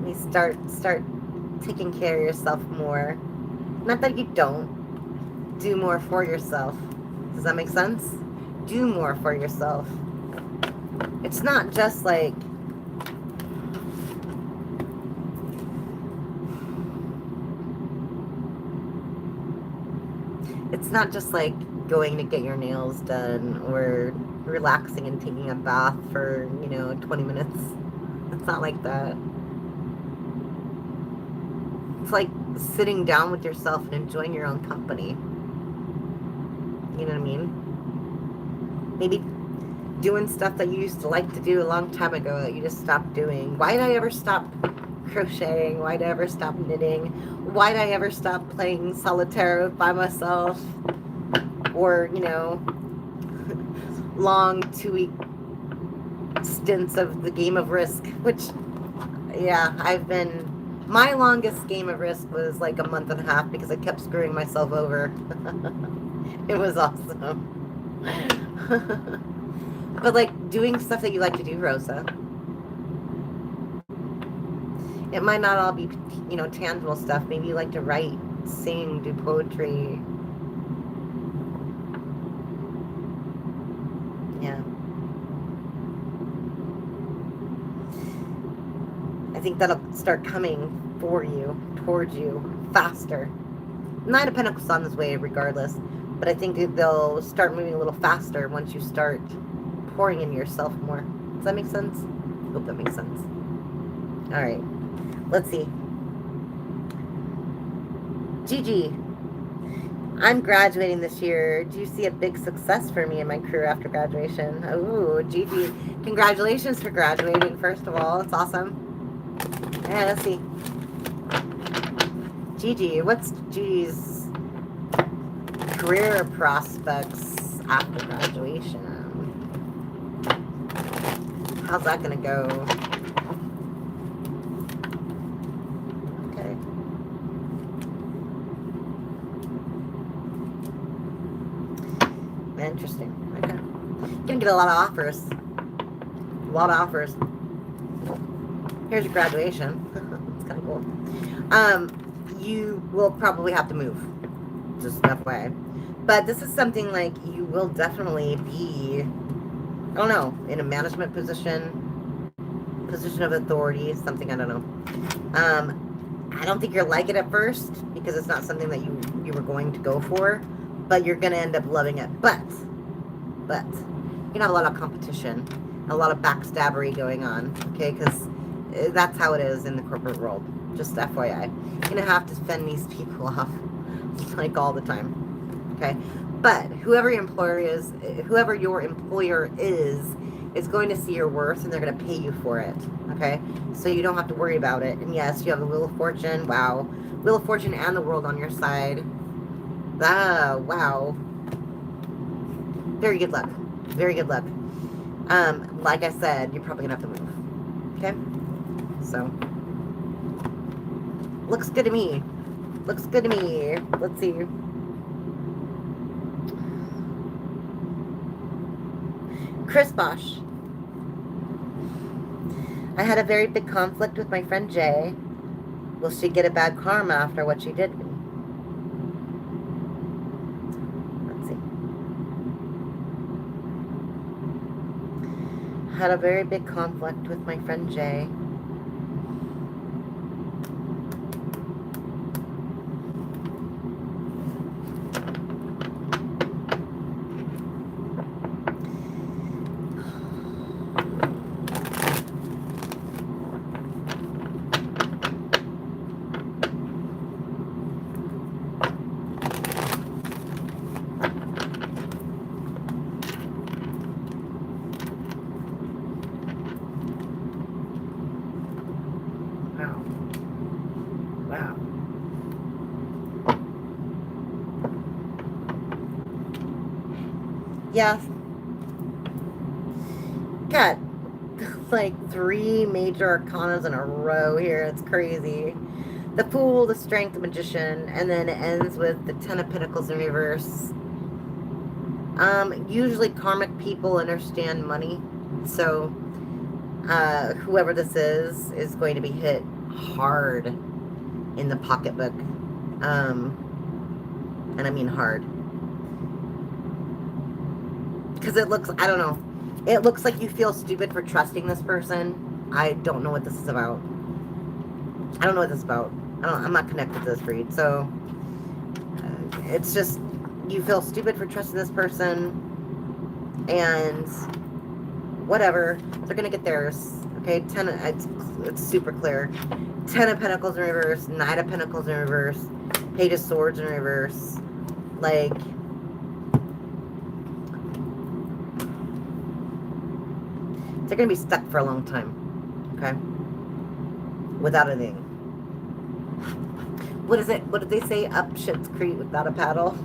You start taking care of yourself more. Not that you don't. Do more for yourself. Does that make sense? Do more for yourself. It's not just like, it's not just like going to get your nails done or relaxing and taking a bath for, 20 minutes. It's not like that. It's like sitting down with yourself and enjoying your own company. You know what I mean? Maybe doing stuff that you used to like to do a long time ago that you just stopped doing. Why did I ever stop crocheting? Why did I ever stop knitting? Why did I ever stop playing solitaire by myself? or, you know, long 2-week stints of the game of Risk, which, yeah, my longest game of Risk was like a month and a half because I kept screwing myself over. It was awesome. But like doing stuff that you like to do, Rosa. It might not all be, you know, tangible stuff. Maybe you like to write, sing, do poetry. Yeah. I think that'll start coming for you, towards you, faster. Nine of Pentacles on this way regardless, but I think they'll start moving a little faster once you start pouring into yourself more. Does that make sense? Hope that makes sense. All right, let's see. Gigi, I'm graduating this year. Do you see a big success for me and my career after graduation? Oh, Gigi, congratulations for graduating, first of all. It's awesome. Yeah, let's see. Gigi, what's Gigi's career prospects after graduation? How's that gonna go? Okay. Interesting. Okay. You're gonna get a lot of offers. A lot of offers. Here's your graduation. It's kind of cool. You will probably have to move. Just FYI. But this is something like you will definitely be, I don't know, in a management position of authority, something, I don't know. I don't think you'll like it at first because it's not something that you were going to go for, but you're going to end up loving it. But, you're going to have a lot of competition, a lot of backstabbery going on, okay? Because that's how it is in the corporate world. Just FYI. You're going to have to fend these people off, like, all the time, okay? But whoever your employer is going to see your worth, and they're going to pay you for it, okay? So you don't have to worry about it. And yes, you have the Wheel of Fortune. Wow. Wheel of Fortune and the World on your side. Ah, wow. Very good luck. Very good luck. Like I said, you're probably going to have to move, okay? So, looks good to me. Looks good to me. Let's see. Chris Bosch. I had a very big conflict with my friend Jay. Will she get a bad karma after what she did to me? Let's see. Had a very big conflict with my friend Jay. Yeah. Got like 3 major arcanas in a row here. It's crazy. The Fool, the Strength, the Magician, and then it ends with the Ten of Pentacles in reverse. Usually karmic people understand money. So whoever this is going to be hit hard in the pocketbook. And I mean hard. Because it looks, I don't know. It looks like you feel stupid for trusting this person. I don't know what this is about. I don't know what this is about. I'm not connected to this read. So, it's just, you feel stupid for trusting this person. And, whatever. They're going to get theirs. Okay? It's super clear. 10 of Pentacles in reverse. 9 of Pentacles in reverse. Page of Swords in reverse. Like, they're going to be stuck for a long time, okay? Without anything. What is it? What did they say? Up Shit's Creek without a paddle?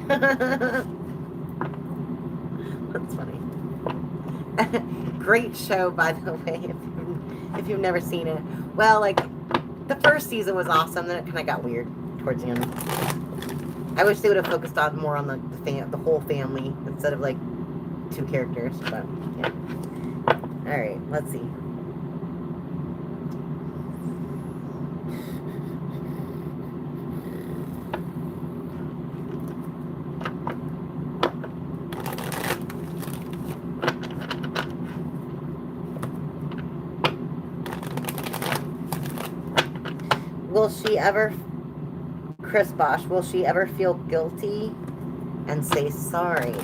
That's funny. Great show, by the way, if you've never seen it. Well, like, the first season was awesome, then it kind of got weird towards the end. I wish they would have focused on more on the whole family instead of, like, 2 characters, but, yeah. Alright, let's see. Will she ever, Chris Bosch, will she ever feel guilty and say sorry?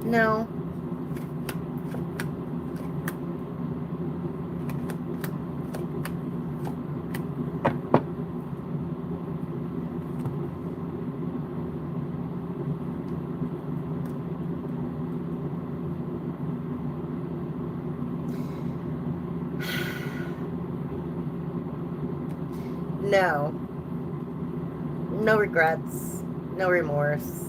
No. No. No regrets. No remorse.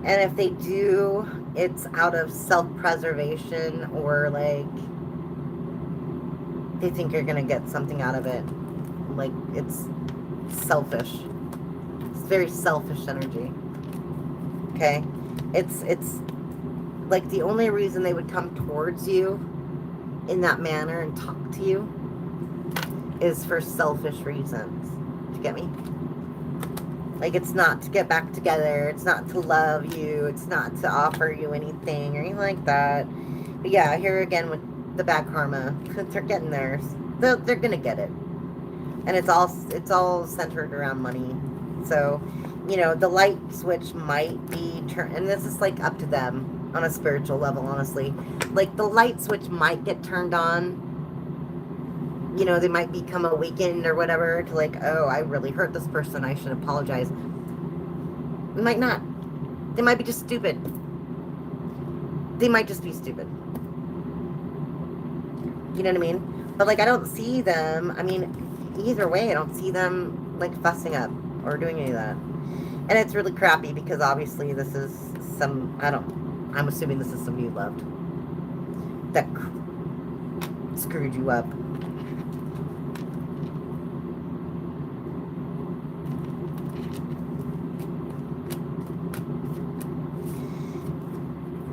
And if they do, it's out of self-preservation or, like, they think you're going to get something out of it. Like, it's selfish. It's very selfish energy. Okay? It's like the only reason they would come towards you in that manner and talk to you is for selfish reasons. Do you get me? Like, it's not to get back together. It's not to love you. It's not to offer you anything or anything like that. But yeah, here again with the bad karma. They're getting theirs. They're going to get it. And it's all centered around money. So, you know, the light switch might be turned. And this is, like, up to them on a spiritual level, honestly. Like, the light switch might get turned on. You know, they might become awakened or whatever to, like, oh, I really hurt this person. I should apologize. They might not. They might be just stupid. They might just be stupid. You know what I mean? But, like, I don't see them. I mean, either way, I don't see them, like, fussing up or doing any of that. And it's really crappy because obviously this is I'm assuming this is somebody you loved that screwed you up.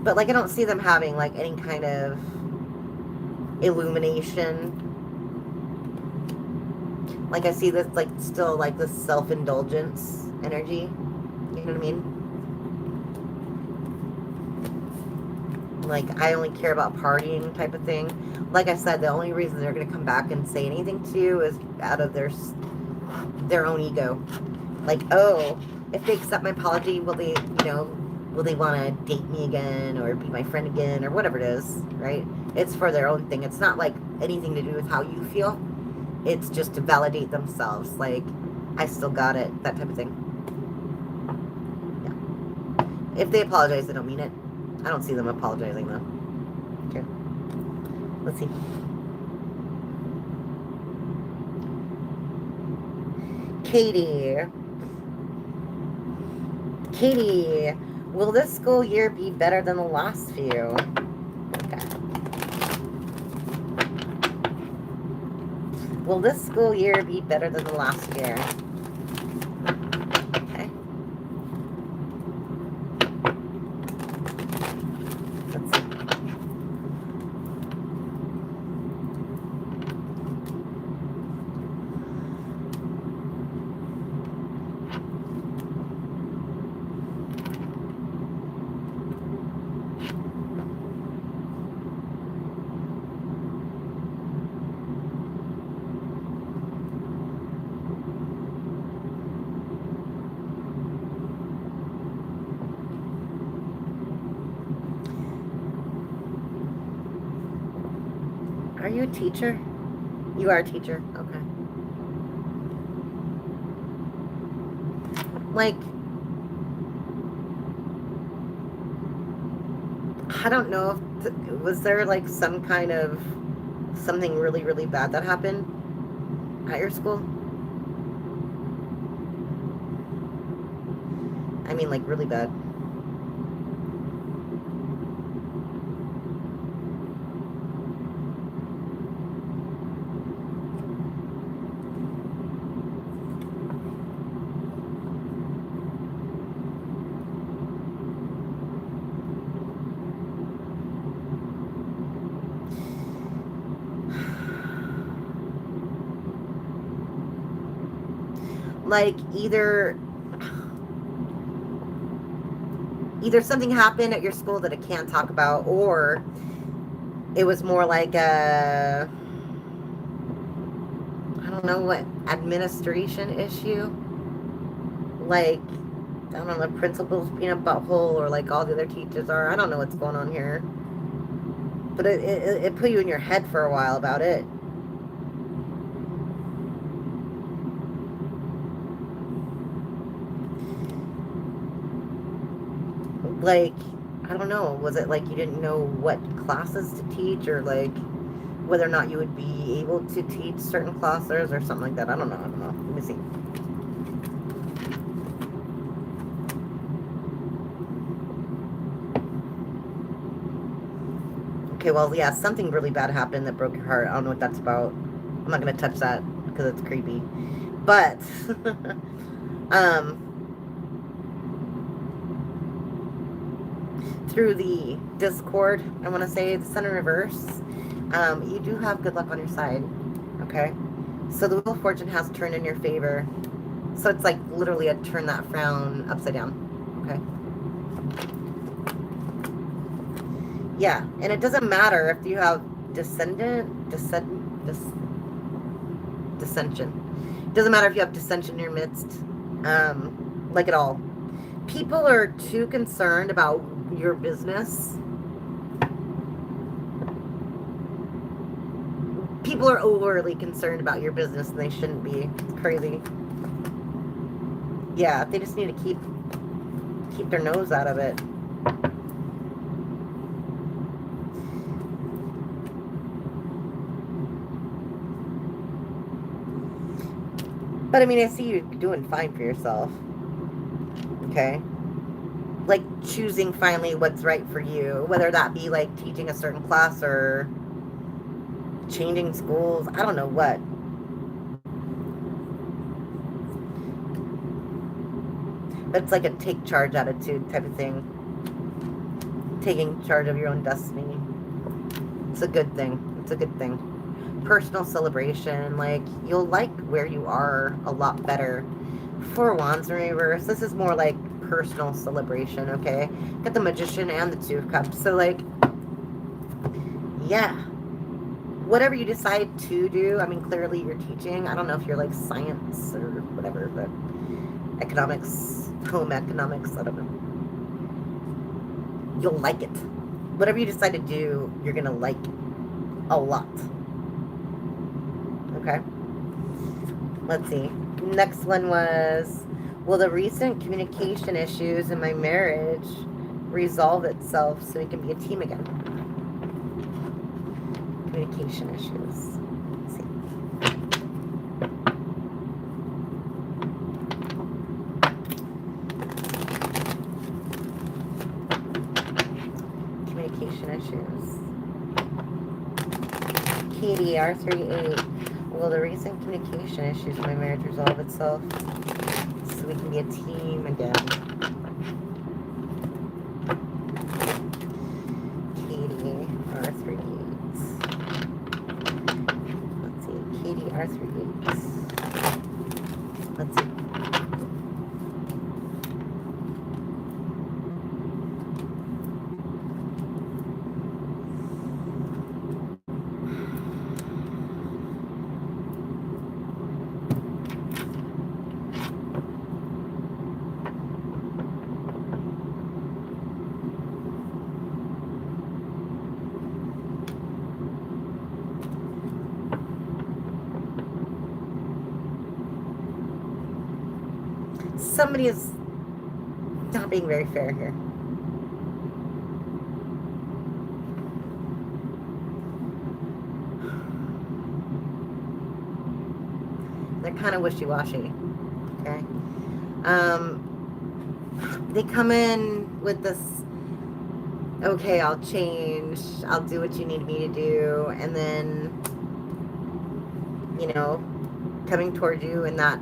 But, like, I don't see them having, like, any kind of illumination. Like, I see this, like, still, like, this self-indulgence energy. You know what I mean? Like, I only care about partying type of thing. Like I said, the only reason they're going to come back and say anything to you is out of their own ego. Like, oh, if they accept my apology, will they, you know, will they want to date me again or be my friend again or whatever it is, right? It's for their own thing. It's not, like, anything to do with how you feel. It's just to validate themselves. Like, I still got it, that type of thing. Yeah. If they apologize, they don't mean it. I don't see them apologizing, though. Okay. Let's see. Katie, will this school year be better than the last few? Okay. Will this school year be better than the last year? Okay. Let's see. you a teacher? You are a teacher. Okay. Like, I don't know if was there like some kind of something really, really bad that happened at your school? I mean, like, really bad. Like, either something happened at your school that I can't talk about, or it was more like a, I don't know what, administration issue. Like, I don't know, the principal's being a butthole, or like all the other teachers are. I don't know what's going on here. But it put you in your head for a while about it. Like, I don't know, was it like you didn't know what classes to teach, or like whether or not you would be able to teach certain classes or something like that? I don't know. Let me see. Okay, well, yeah, something really bad happened that broke your heart. I don't know what that's about. I'm not going to touch that because it's creepy. But, through the Discord, I want to say, the Sun in Reverse, you do have good luck on your side, okay? So the Wheel of Fortune has turned in your favor. So it's like literally a turn that frown upside down, okay? Yeah, and it doesn't matter if you have dissension. It doesn't matter if you have dissension in your midst, like at all. People are too concerned about your business. People are overly concerned about your business, and they shouldn't be. It's crazy. Yeah, they just need to keep their nose out of it. But I mean, I see you doing fine for yourself. Okay? Like, choosing finally what's right for you. Whether that be like teaching a certain class or changing schools. I don't know what. But it's like a take charge attitude type of thing. Taking charge of your own destiny. It's a good thing. It's a good thing. Personal celebration. Like, you'll like where you are a lot better. Four Wands in Reverse. This is more like personal celebration, okay? Got the Magician and the Two of Cups. So, like, yeah. Whatever you decide to do, I mean, clearly you're teaching. I don't know if you're like science or whatever, but economics, home economics, I don't know. You'll like it. Whatever you decide to do, you're going to like a lot. Okay? Let's see. Next one was, will the recent communication issues in my marriage resolve itself so we can be a team again? Communication issues. Let's see. Communication issues. Katie, R38. Will the recent communication issues in my marriage resolve itself so we can be a team again? Katie, R38. Let's see. Katie, R38. Let's see. somebody is not being very fair here. They're kind of wishy-washy, okay? They come in with this, okay, I'll change, I'll do what you need me to do, and then, you know, coming toward you in that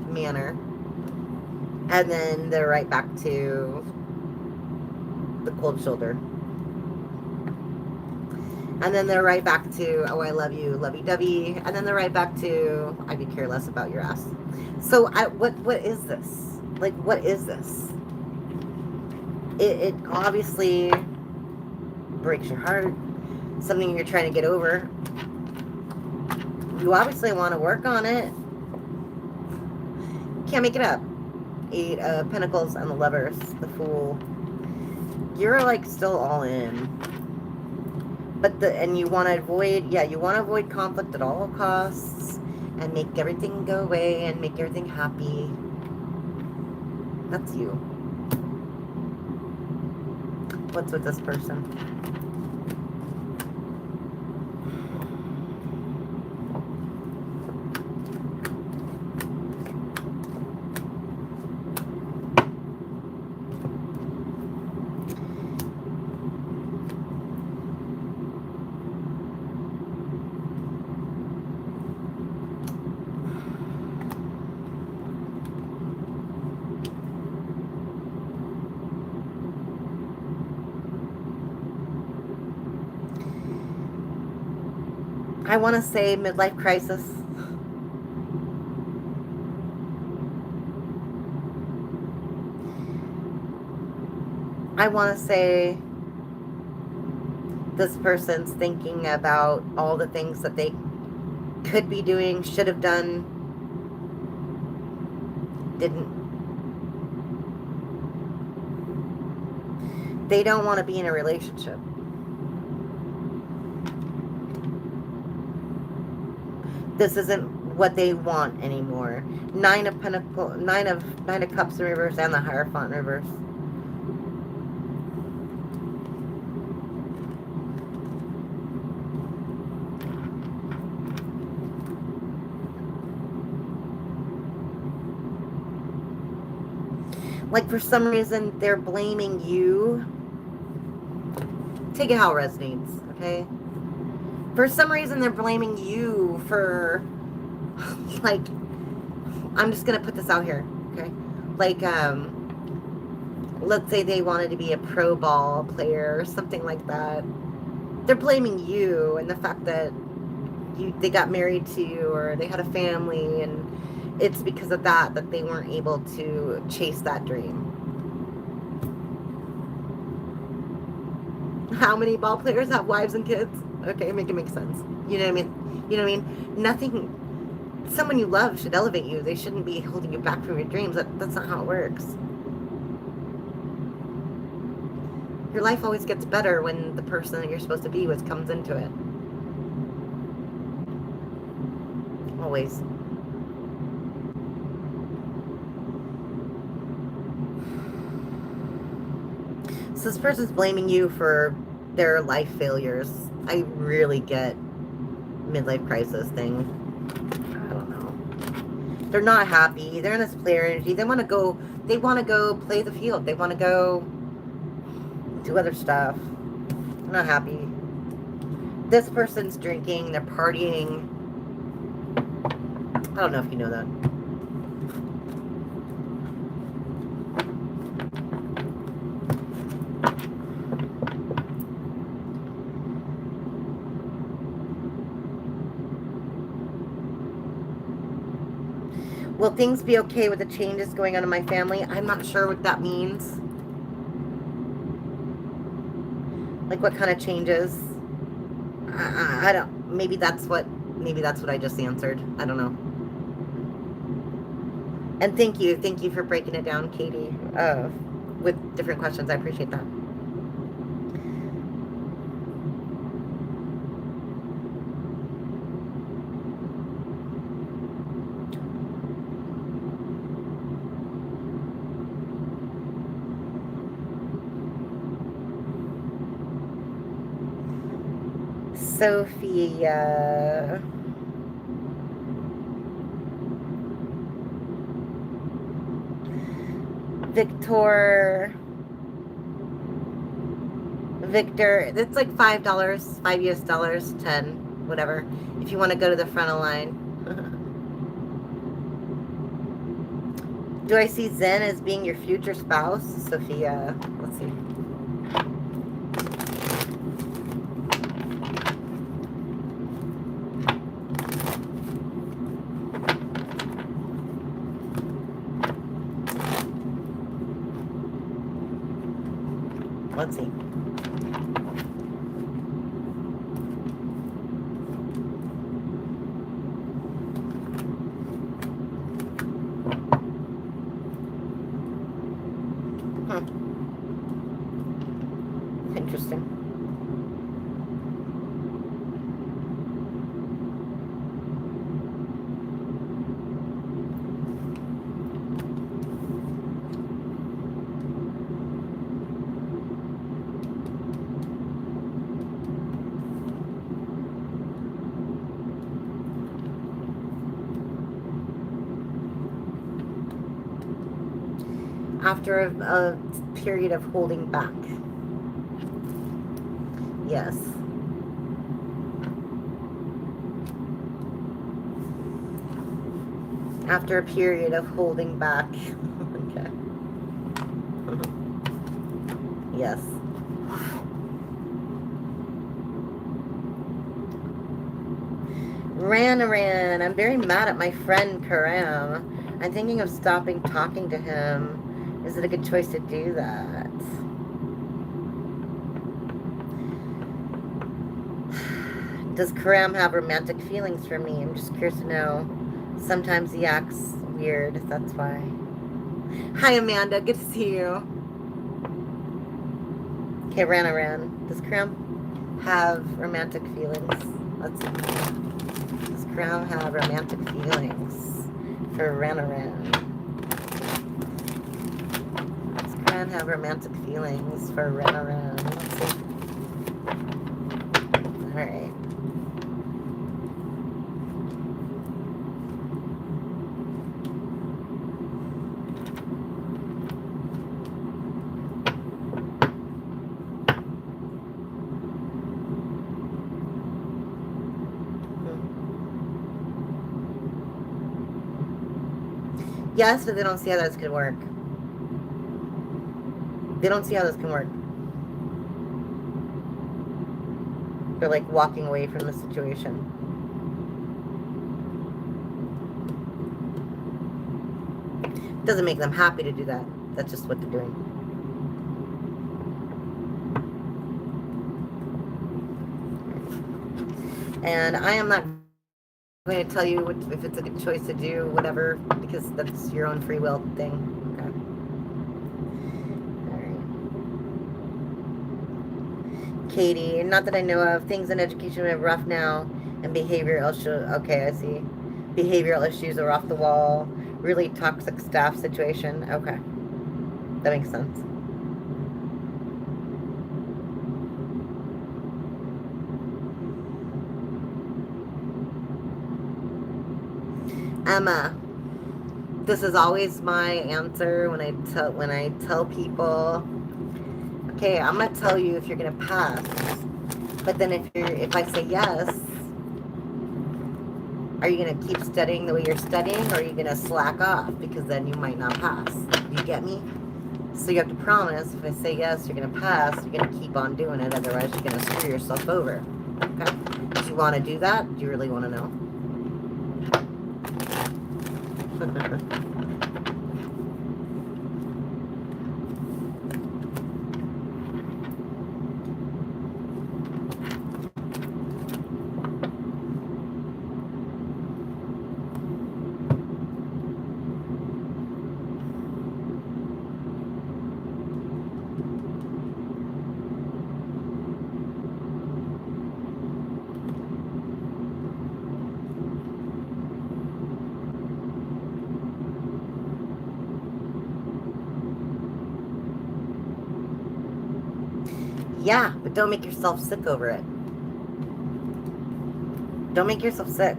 manner, and then they're right back to the cold shoulder, and then they're right back to, oh, I love you, lovey-dovey, and then they're right back to, I could care less about your ass. So what is this? Like, what is this? It obviously breaks your heart, something you're trying to get over. You obviously want to work on it. Can't make it up. 8 of Pentacles and the Lovers, the Fool. You're like still all in. But and you want to avoid, you want to avoid conflict at all costs and make everything go away and make everything happy. That's you. What's with this person? I want to say midlife crisis. I want to say this person's thinking about all the things that they could be doing, should have done, didn't. They don't want to be in a relationship. This isn't what they want anymore. 9 of Pentacles, 9 of Cups in reverse, and the Hierophant in reverse. Like, for some reason, they're blaming you. Take it how it resonates, okay? For some reason, they're blaming you for, like, I'm just going to put this out here, okay? Like, let's say they wanted to be a pro ball player or something like that. They're blaming you and the fact that they got married to you or they had a family, and it's because of that they weren't able to chase that dream. How many ball players have wives and kids? Okay, make it make sense. You know what I mean? You know what I mean? Nothing. Someone you love should elevate you. They shouldn't be holding you back from your dreams. That's not how it works. Your life always gets better when the person that you're supposed to be with comes into it. Always. So this person's blaming you for their life failures. I really get midlife crisis thing. I don't know. They're not happy. They're in this player energy. They want to go play the field. They want to go do other stuff. They're not happy. This person's drinking. They're partying. I don't know if you know that. Will things be okay with the changes going on in my family? I'm not sure what that means. Like, what kind of changes? I don't. Maybe that's what I just answered. I don't know. And thank you for breaking it down, Katie, with different questions. I appreciate that. Sophia. Victor, it's like $5, $5 US, 10, whatever. If you want to go to the front of the line. Do I see Zen as being your future spouse? Sophia, let's see. Let's see. Interesting. After a period of holding back. Yes. After a period of holding back. Okay. Yes. Ran. I'm very mad at my friend Karam. I'm thinking of stopping talking to him. Is it a good choice to do that? Does Karam have romantic feelings for me? I'm just curious to know. Sometimes he acts weird, that's why. Hi, Amanda. Good to see you. Okay, Ran. Does Karam have romantic feelings? Let's see. Does Karam have romantic feelings for Ran? Does Karam have romantic feelings for Ran? Let's see. All right. Yes, but they don't see how this can work. They don't see how this can work. They're like walking away from the situation. It doesn't make them happy to do that. That's just what they're doing. And I am not going to tell you if it's a good choice to do whatever, because that's your own free will thing. Okay. All right. Katie, not that I know of. Things in education are rough now, and behavioral issues. Okay, I see. Behavioral issues are off the wall. Really toxic staff situation. Okay, that makes sense. Emma, this is always my answer when I tell people, okay, I'm gonna tell you if you're gonna pass, but then if I say yes, are you gonna keep studying the way you're studying, or are you gonna slack off, because then you might not pass? You get me? So you have to promise, if I say yes, you're gonna pass, you're gonna keep on doing it, otherwise you're gonna screw yourself over. Okay? Do you want to do that? Do you really want to know? Yeah, but don't make yourself sick over it. Don't make yourself sick.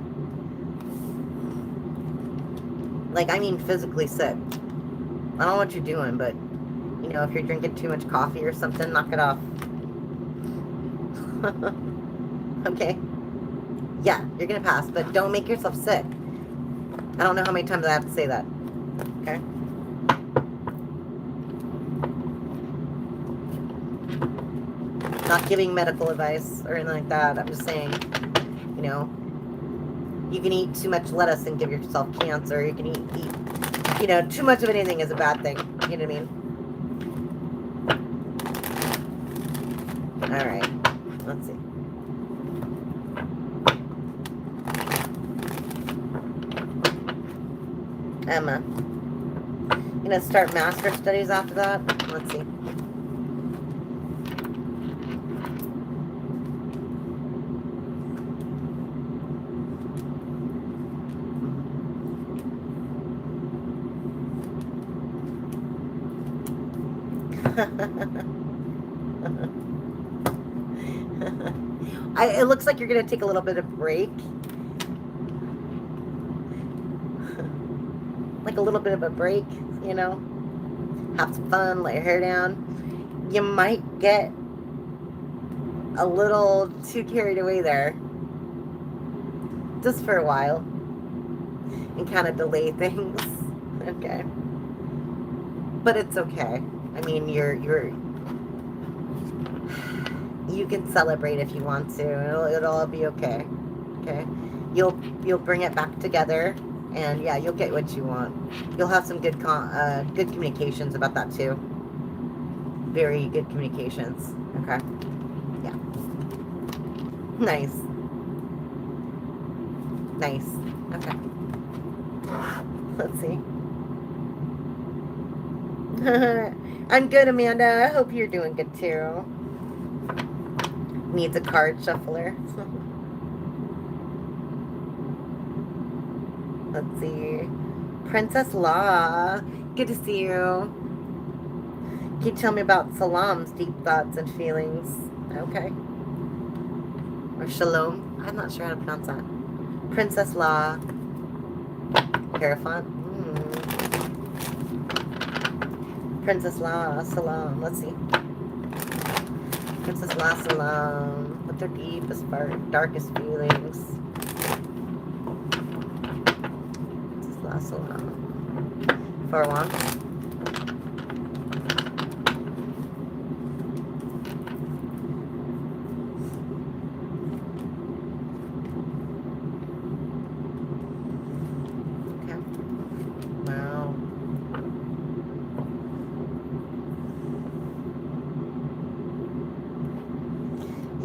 Like, I mean physically sick. I don't know what you're doing, but, you know, if you're drinking too much coffee or something, knock it off. Okay? Yeah, you're gonna pass, but don't make yourself sick. I don't know how many times I have to say that. Okay? Not giving medical advice or anything like that. I'm just saying, you know, you can eat too much lettuce and give yourself cancer. You can eat, you know, too much of anything is a bad thing. You know what I mean? All right. Let's see. Emma. You gonna start master studies after that? Let's see. It looks like you're going to take a little bit of break. Like a little bit of a break, you know. Have some fun, let your hair down. You might get a little too carried away there. Just for a while. And kind of delay things. Okay. But it's okay. I mean, you can celebrate if you want to. It'll all be okay. Okay? You'll bring it back together, and yeah, you'll get what you want. You'll have some good communications about that too. Very good communications. Okay? Yeah. Nice. Nice. Okay. Let's see. I'm good, Amanda. I hope you're doing good too. Needs a card shuffler. Let's see. Princess Law. Good to see you. Can you tell me about Salam's deep thoughts and feelings? Okay. Or Shalom. I'm not sure how to pronounce that. Princess Law. Hierophant. Princess La Salam. Let's see. Princess La Salam. What's their deepest, darkest feelings? Princess La Salam. 4 wands.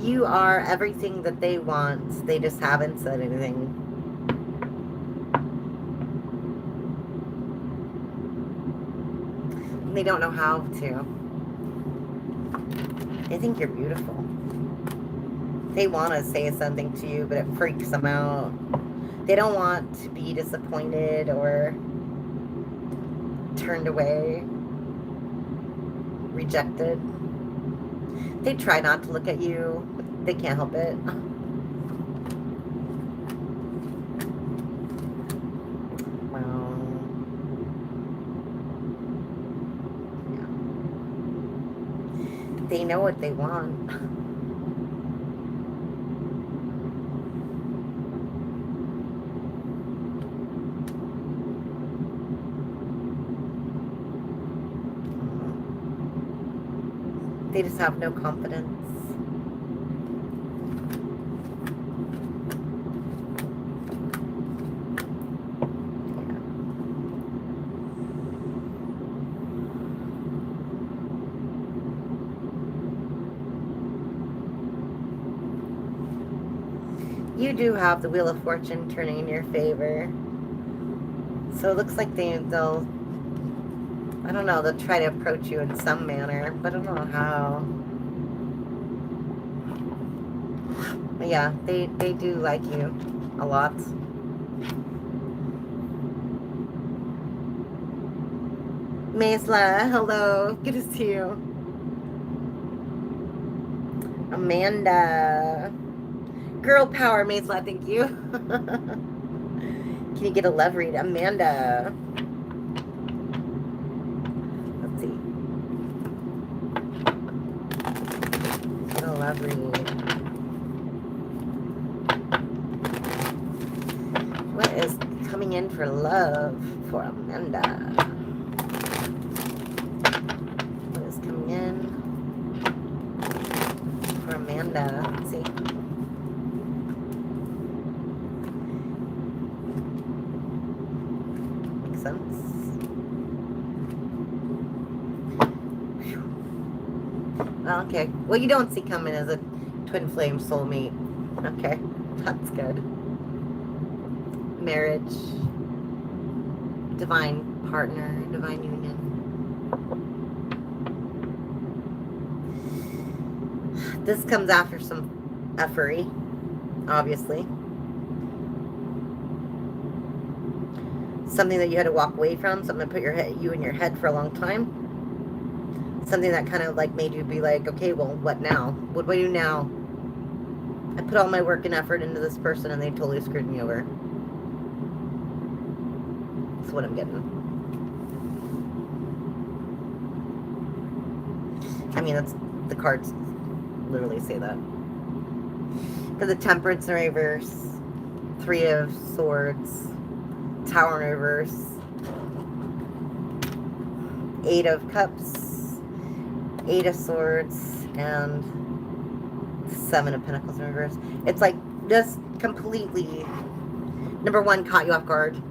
You are everything that they want. They just haven't said anything. They don't know how to. They think you're beautiful. They want to say something to you, but it freaks them out. They don't want to be disappointed or turned away, rejected. They try not to look at you, but they can't help it. Wow. Yeah. They know what they want. They just have no confidence. You do have the Wheel of Fortune turning in your favor. So it looks like they'll I don't know, they'll try to approach you in some manner, but I don't know how. But yeah, they do like you a lot. Maisla, hello. Good to see you. Amanda. Girl power, Maisla, thank you. Can you get a love read? Amanda. Let's see. Get a love read. What is coming in for love for Amanda? What is coming in for Amanda? Let's see. Makes sense. Well, okay. What you don't see coming is a twin flame soulmate. Okay. That's good. Marriage, divine partner, divine union. This comes after some effery, obviously. Something that you had to walk away from, something that put you in your head for a long time. Something that kind of like made you be like, okay, well, what now? What do I do now? I put all my work and effort into this person and they totally screwed me over. That's what I'm getting. I mean, that's the cards literally say that. For the Temperance in reverse, 3 of Swords, Tower in reverse, 8 of Cups, 8 of Swords, and 7 of Pentacles in reverse. It's like just completely, number one, caught you off guard.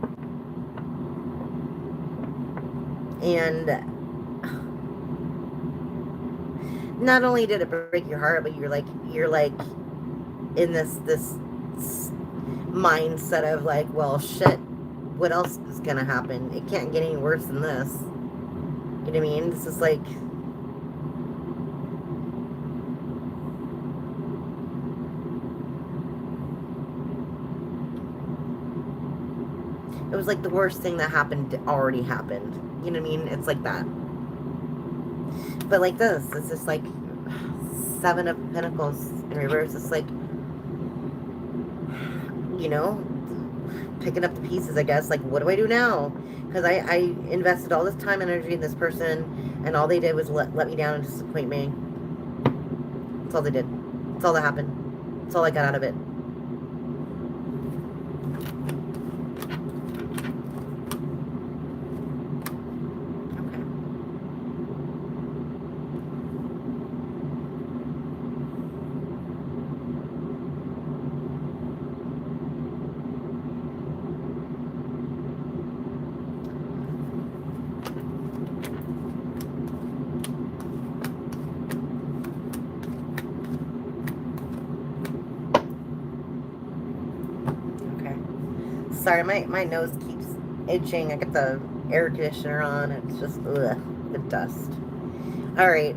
And not only did it break your heart, but you're like in this mindset of like, well, shit, what else is gonna happen? It can't get any worse than this. You know what I mean? This is like, it was like the worst thing that happened already happened. You know what I mean? It's like that. But like this, it's just like 7 of Pentacles in reverse. It's like, you know, picking up the pieces, I guess. Like, what do I do now? Because I invested all this time and energy in this person, and all they did was let me down and disappoint me. That's all they did. That's all that happened. That's all I got out of it. Sorry, my nose keeps itching. I got the air conditioner on. It's just, ugh, the dust. All right,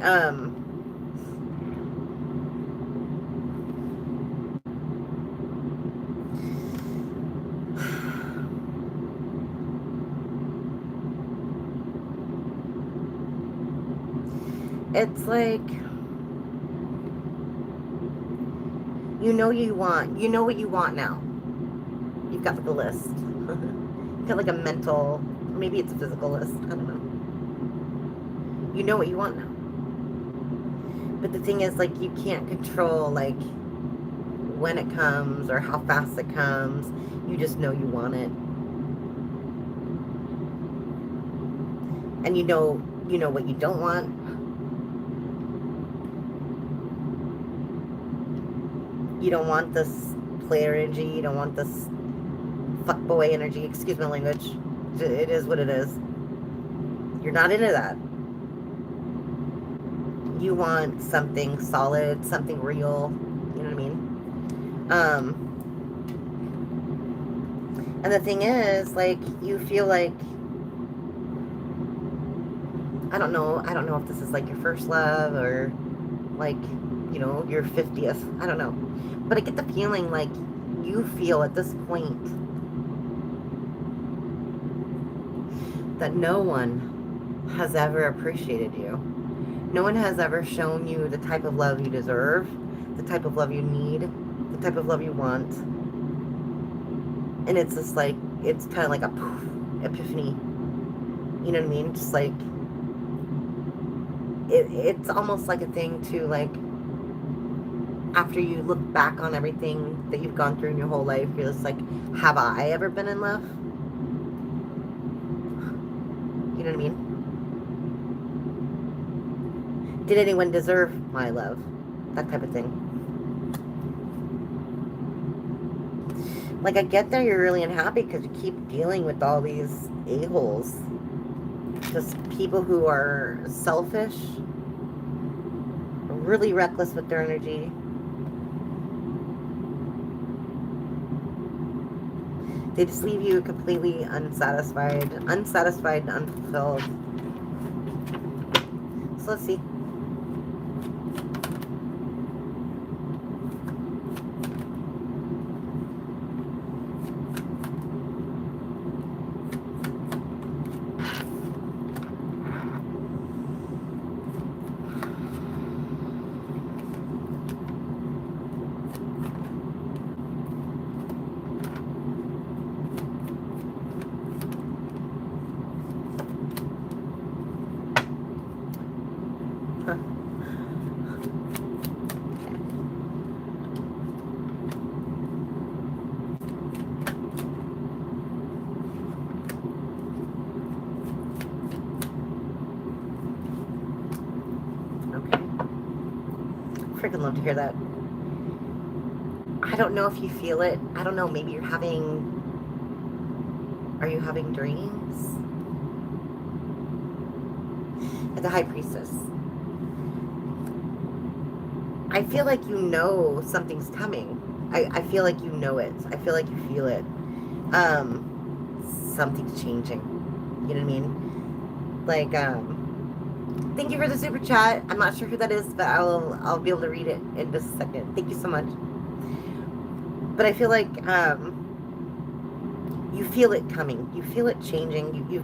it's like, you know what you want now. You've got like a list. You've got like a mental, maybe it's a physical list. I don't know. You know what you want now. But the thing is, like, you can't control, like, when it comes or how fast it comes. You just know you want it. And you know what you don't want. You don't want this player energy. You don't want this fuckboy energy. Excuse my language. It is what it is. You're not into that. You want something solid, something real. You know what I mean? And the thing is, like, you feel like, I don't know if this is like your first love or like, you know, your 50th. I don't know. But I get the feeling like you feel at this point that no one has ever appreciated you. No one has ever shown you the type of love you deserve, the type of love you need, the type of love you want. And it's just like, it's kind of like a poof, epiphany. You know what I mean? Just like, it's almost like a thing to like, after you look back on everything that you've gone through in your whole life, you're just like, have I ever been in love? You know what I mean? Did anyone deserve my love? That type of thing. Like, I get that you're really unhappy because you keep dealing with all these a-holes. Just people who are selfish, really reckless with their energy. They just leave you completely unsatisfied and unfulfilled. So let's see. Freaking love to hear that. I don't know if you feel it. I don't know. Maybe you're having... Are you having dreams? The High Priestess. I feel like you know something's coming. I feel like you know it. I feel like you feel it. Something's changing. You know what I mean? Like, thank you for the super chat. I'm not sure who that is, but I'll be able to read it in just a second. Thank you so much. But I feel like you feel it coming. You feel it changing. You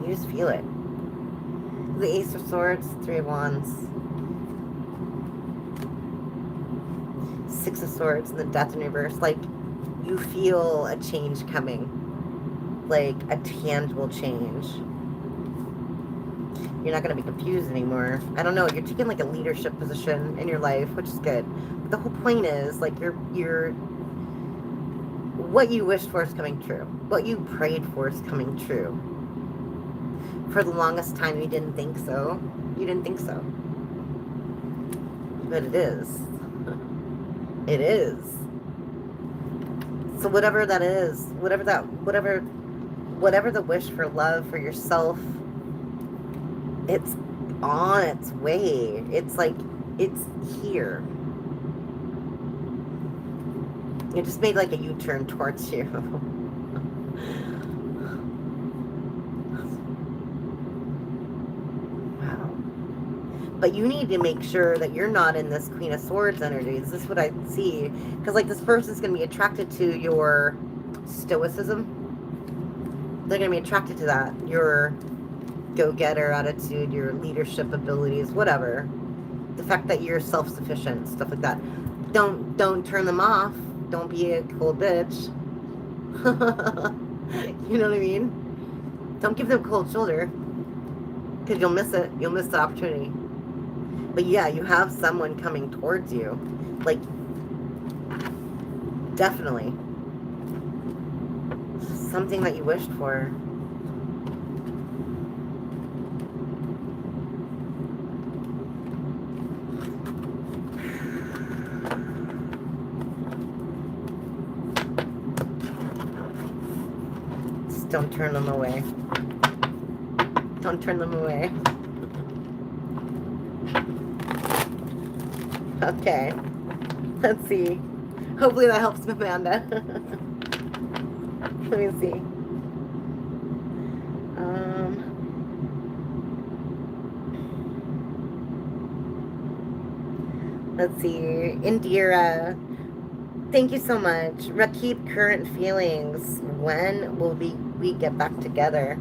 just feel it. The Ace of Swords, Three of Wands, Six of Swords, and the Death in reverse. Like, you feel a change coming. Like a tangible change. You're not going to be confused anymore. I don't know. You're taking like a leadership position in your life, which is good. But the whole point is, like, you're what you wished for is coming true. What you prayed for is coming true. For the longest time, you didn't think so. You didn't think so. But it is. It is. So whatever that is, whatever the wish for love for yourself, it's on its way. It's like, it's here. It just made like a U-turn towards you. Wow. But you need to make sure that you're not in this Queen of Swords energy. This is what I see. Because like this person's going to be attracted to your stoicism. They're going to be attracted to that. Your go-getter attitude, your leadership abilities, whatever. The fact that you're self-sufficient, stuff like that. Don't turn them off. Don't be a cold bitch. You know what I mean? Don't give them a cold shoulder. Because you'll miss it. You'll miss the opportunity. But yeah, you have someone coming towards you. Like, definitely. Something that you wished for. Just don't turn them away. Don't turn them away. Okay. Let's see. Hopefully that helps Amanda. Let me see. Let's see. Indira. Thank you so much. Rakib, current feelings. When will we get back together?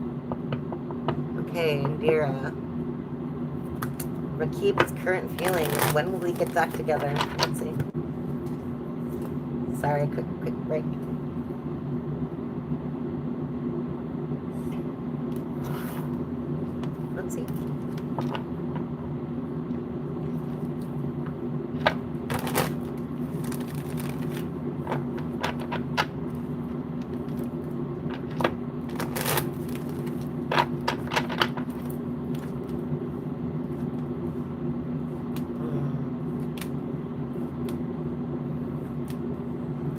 Okay, Indira. Rakib's current feelings. When will we get back together? Let's see. Sorry, quick break. Let's see.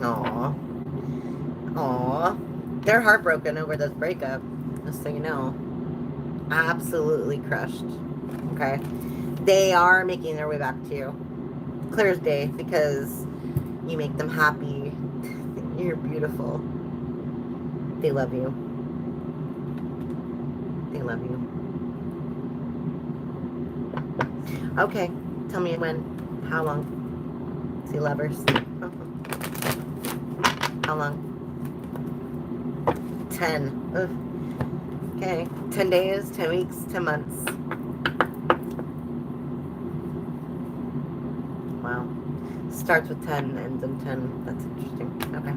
Aw. Aw. They're heartbroken over this breakup, just so you know. Absolutely crushed. Okay? They are making their way back to you. Clear as day, because you make them happy. You're beautiful. They love you. They love you. Okay. Tell me when. How long? See lovers. How long? 10. Ugh. Okay. 10 days, 10 weeks, 10 months. Wow. Starts with 10, ends in 10. That's interesting. Okay.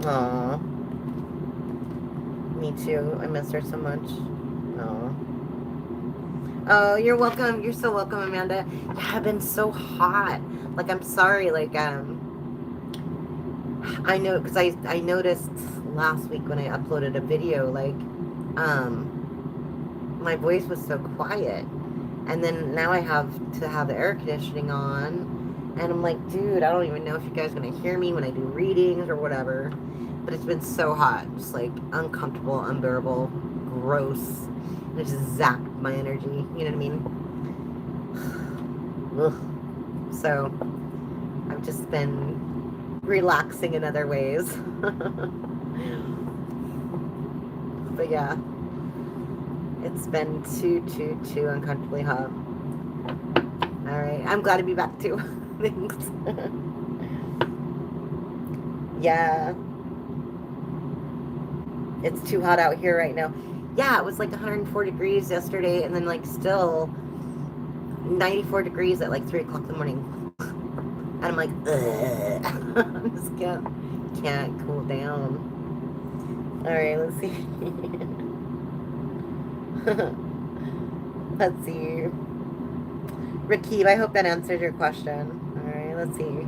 Aww. Me too. I miss her so much. Aww. Oh, you're welcome. You're so welcome, Amanda. Yeah, I've been so hot. Like, I'm sorry. Like, I know, because I noticed last week when I uploaded a video, like, my voice was so quiet. And then now I have to have the air conditioning on. And I'm like, dude, I don't even know if you guys are going to hear me when I do readings or whatever. But it's been so hot. Just, like, uncomfortable, unbearable, gross. And it just zapped my energy. You know what I mean? Ugh. So, I've just been relaxing in other ways. But yeah, it's been too uncomfortably hot. All right, I'm glad to be back too. Thanks. Yeah, it's too hot out here right now. Yeah, it was like 104 degrees yesterday, and then like still 94 degrees at like 3 o'clock in the morning. And I'm like, ugh. I just can't cool down. All right, let's see. Let's see. Rakib, I hope that answered your question. All right, let's see.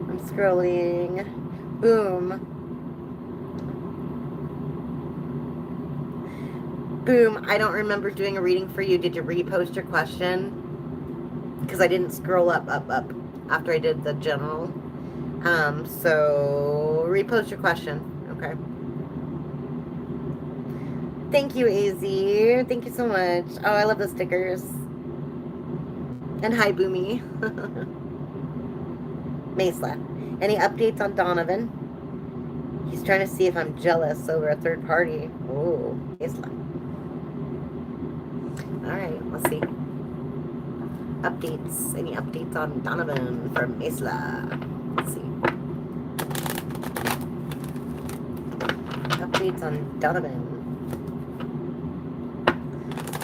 I'm scrolling. Boom. Boom, I don't remember doing a reading for you. Did you repost your question? Because I didn't scroll up after I did the general. So repost your question. Okay. Thank you, AZ. Thank you so much. Oh, I love the stickers. And hi, Boomy. Mesla. Any updates on Donovan? He's trying to see if I'm jealous over a third party. Oh, Mesla. Alright, let's see. Updates. Any updates on Donovan from Isla? Let's see. Updates on Donovan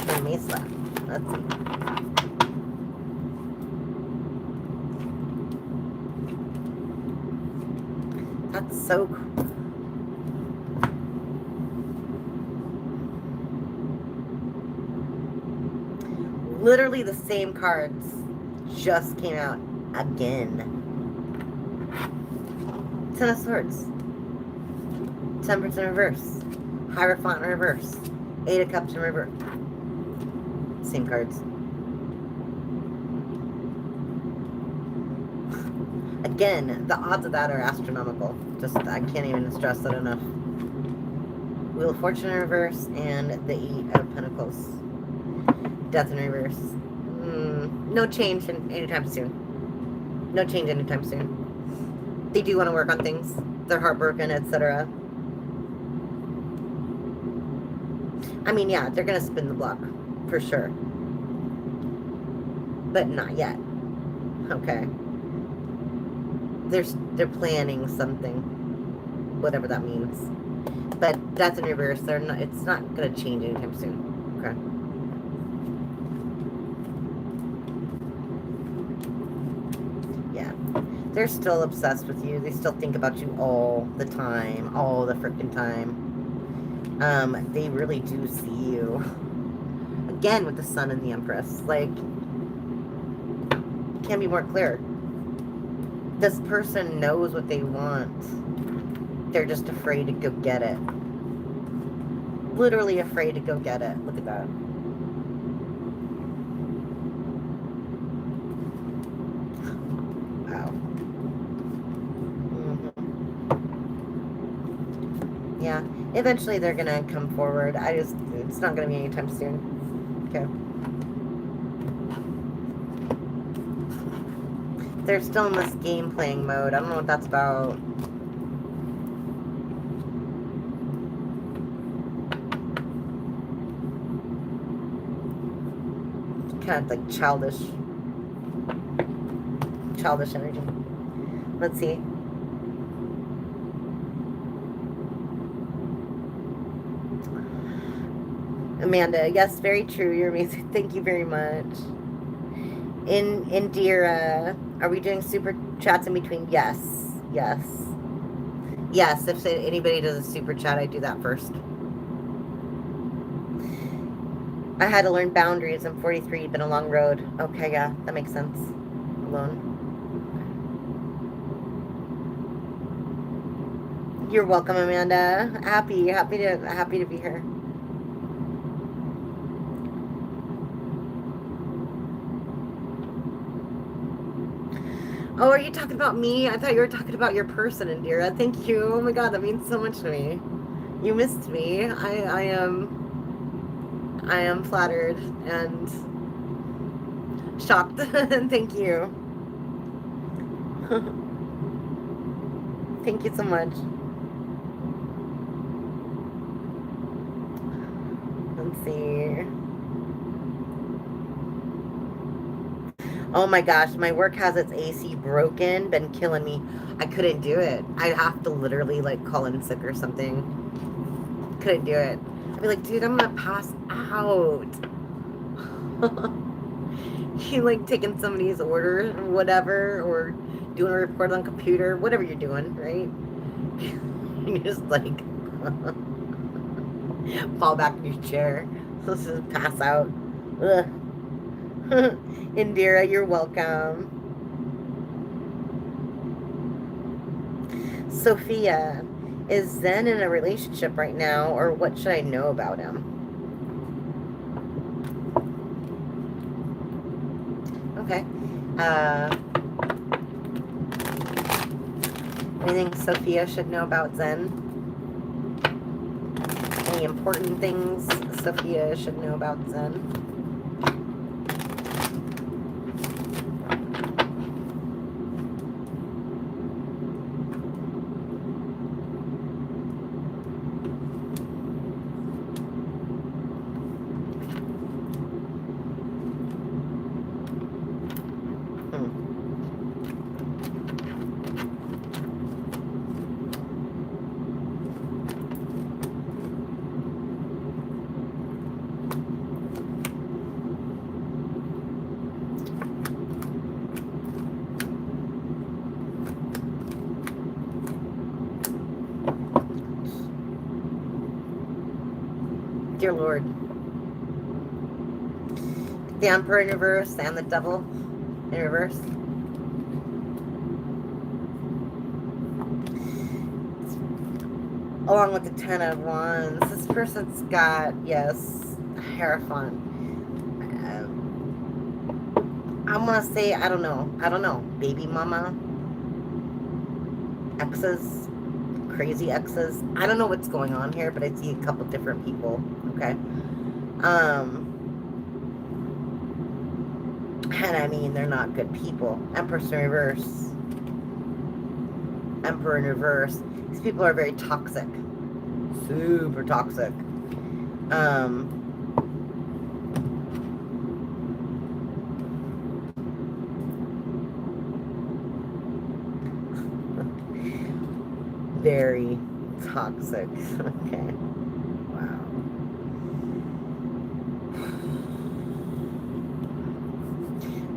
from Isla. Let's see. That's so cool. Literally the same cards just came out again. 10 of Swords. Temperance in reverse. Hierophant in reverse. 8 of Cups in reverse. Same cards. Again, the odds of that are astronomical. Just, I can't even stress that enough. Wheel of Fortune in reverse and the 8 of Pentacles. Death in reverse. No change anytime soon. No change anytime soon. They do want to work on things. They're heartbroken, etc. I mean, yeah, they're going to spin the block. For sure. But not yet. Okay. They're planning something. Whatever that means. But Death in reverse, it's not going to change anytime soon. Okay. They're still obsessed with you. They still think about you all the time. All the freaking time. They really do see you. Again, with the Sun and the Empress. Like, can't be more clear. This person knows what they want. They're just afraid to go get it. Literally afraid to go get it. Look at that. Wow. Yeah. Eventually they're gonna come forward. It's not gonna be anytime soon. Okay. They're still in this game playing mode. I don't know what that's about. Kind of like childish energy. Let's see. Amanda, yes, very true. You're amazing. Thank you very much. Indira, are we doing super chats in between? Yes. If anybody does a super chat, I do that first. I had to learn boundaries. I'm 43, been a long road. Okay, yeah, that makes sense. Alone. You're welcome, Amanda. Happy to be here. Oh, are you talking about me? I thought you were talking about your person, Indira. Thank you. Oh my god, that means so much to me. You missed me. I am flattered and shocked. Thank you. Thank you so much. Let's see. Oh my gosh, my work has its AC broken, been killing me. I couldn't do it. I'd have to literally like call in sick or something. Couldn't do it. I'd be like, dude, I'm gonna pass out. You like taking somebody's order or whatever, or doing a report on computer, whatever you're doing, right? You just like fall back in your chair. Let's just pass out. Ugh. Indira, you're welcome. Sophia, is Zen in a relationship right now, or what should I know about him? Okay. Anything Sophia should know about Zen? Any important things Sophia should know about Zen? Dear Lord. The Emperor in reverse and the Devil in reverse. Along with the Ten of Wands. This person's got, yes, Hierophant. I'm going to say, I don't know. Baby mama. Exes. Crazy exes. I don't know what's going on here, but I see a couple different people. Okay. And I mean, they're not good people. Empress in reverse. Emperor in reverse. These people are very toxic. Super toxic. Very toxic. Okay. Wow.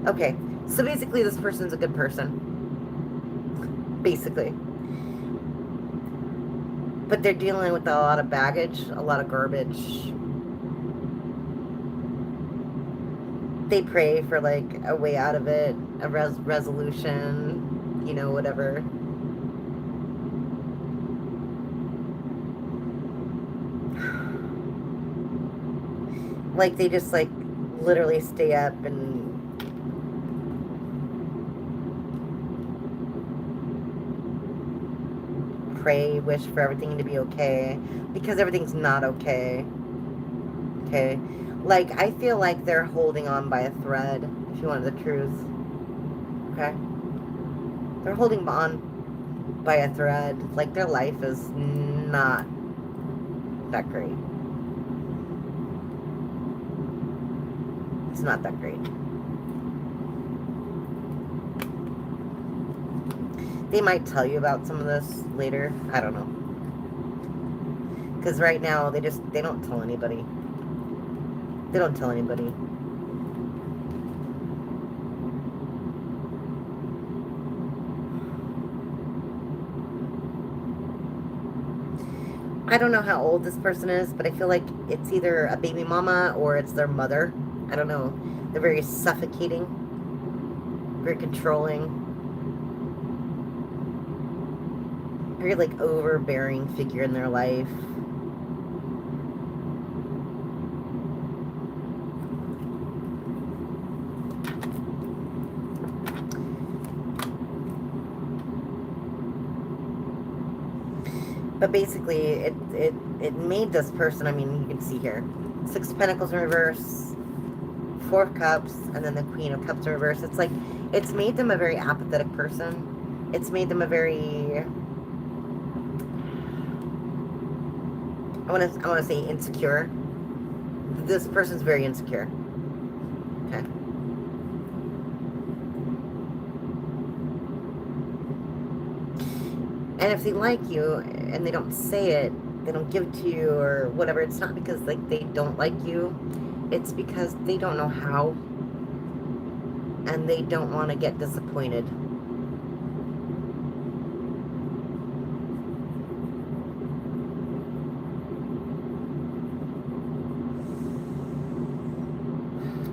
Okay. So basically this person's a good person. basically. But they're dealing with a lot of baggage, a lot of garbage. They pray for like a way out of it, a resolution, you know, whatever. Like they just like literally stay up and pray, wish for everything to be okay, because everything's not okay. Okay? Like, I feel like they're holding on by a thread, if you want the truth. Okay? They're holding on by a thread. Like, their life is not that great. It's not that great. They might tell you about some of this later. I don't know. Because right now, they don't tell anybody. They don't tell anybody. I don't know how old this person is, but I feel like it's either a baby mama or it's their mother. I don't know. They're very suffocating, very controlling, very like overbearing figure in their life. But basically, it made this person, I mean, you can see here, 6 of Pentacles in reverse, 4 of Cups, and then the Queen of Cups in reverse. It's like, it's made them a very apathetic person. It's made them a very, I want to say insecure. This person's very insecure. Okay. And if they like you and they don't say it, they don't give it to you or whatever, it's not because like they don't like you. It's because they don't know how. And they don't want to get disappointed.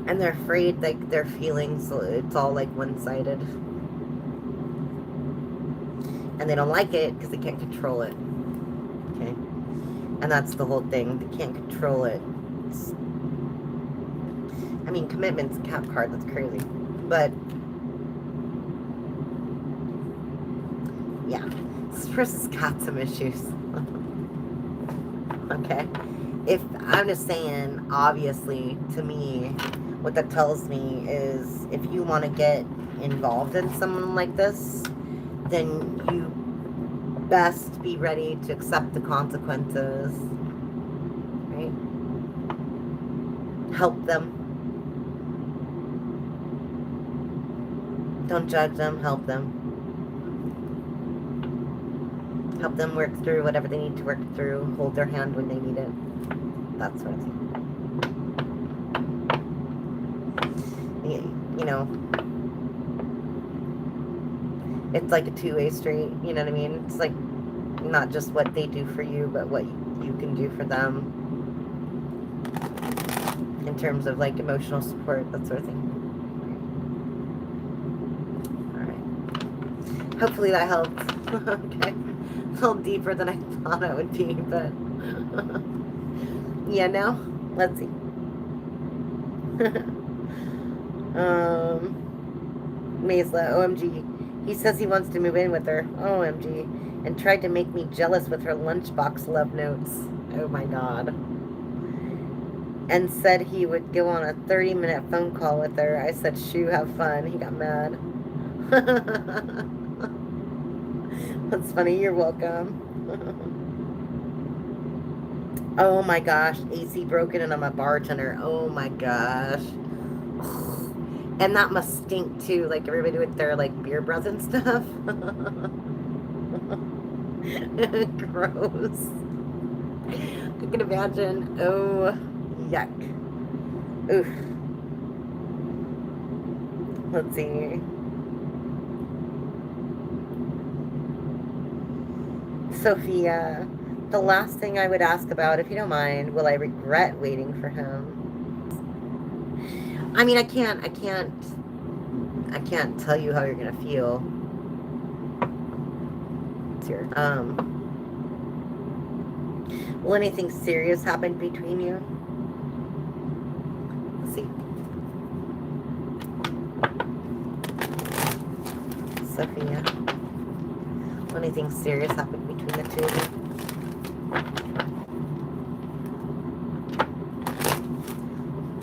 And they're afraid like their feelings, it's all like one-sided. And they don't like it because they can't control it. Okay? And that's the whole thing. They can't control it. I mean, commitment's a Cap card. That's crazy. But, yeah. This person's got some issues. Okay? If, I'm just saying, obviously, to me, what that tells me is if you want to get involved in someone like this, then you best be ready to accept the consequences, right? Help them. Don't judge them, help them. Help them work through whatever they need to work through. Hold their hand when they need it. That sort of thing. You know, it's like a two-way street, you know what I mean? It's like not just what they do for you, but what you can do for them in terms of like emotional support, that sort of thing. All right. Hopefully that helped. Okay. A little deeper than I thought it would be, but yeah, no? Let's see. Maisla, OMG. He says he wants to move in with her. OMG. And tried to make me jealous with her lunchbox love notes. Oh my god. And said he would go on a 30-minute phone call with her. I said, shoo, have fun. He got mad. That's funny. You're welcome. Oh my gosh. AC broken and I'm a bartender. Oh my gosh. And that must stink too, like everybody with their like beer breath and stuff. Gross. I can imagine. Oh, yuck. Oof. Let's see. Sophia, the last thing I would ask about, if you don't mind, will I regret waiting for him? I mean, I can't tell you how you're gonna feel. It's here. Will anything serious happen between you? Let's see. Sophia. Will anything serious happen between the two of you?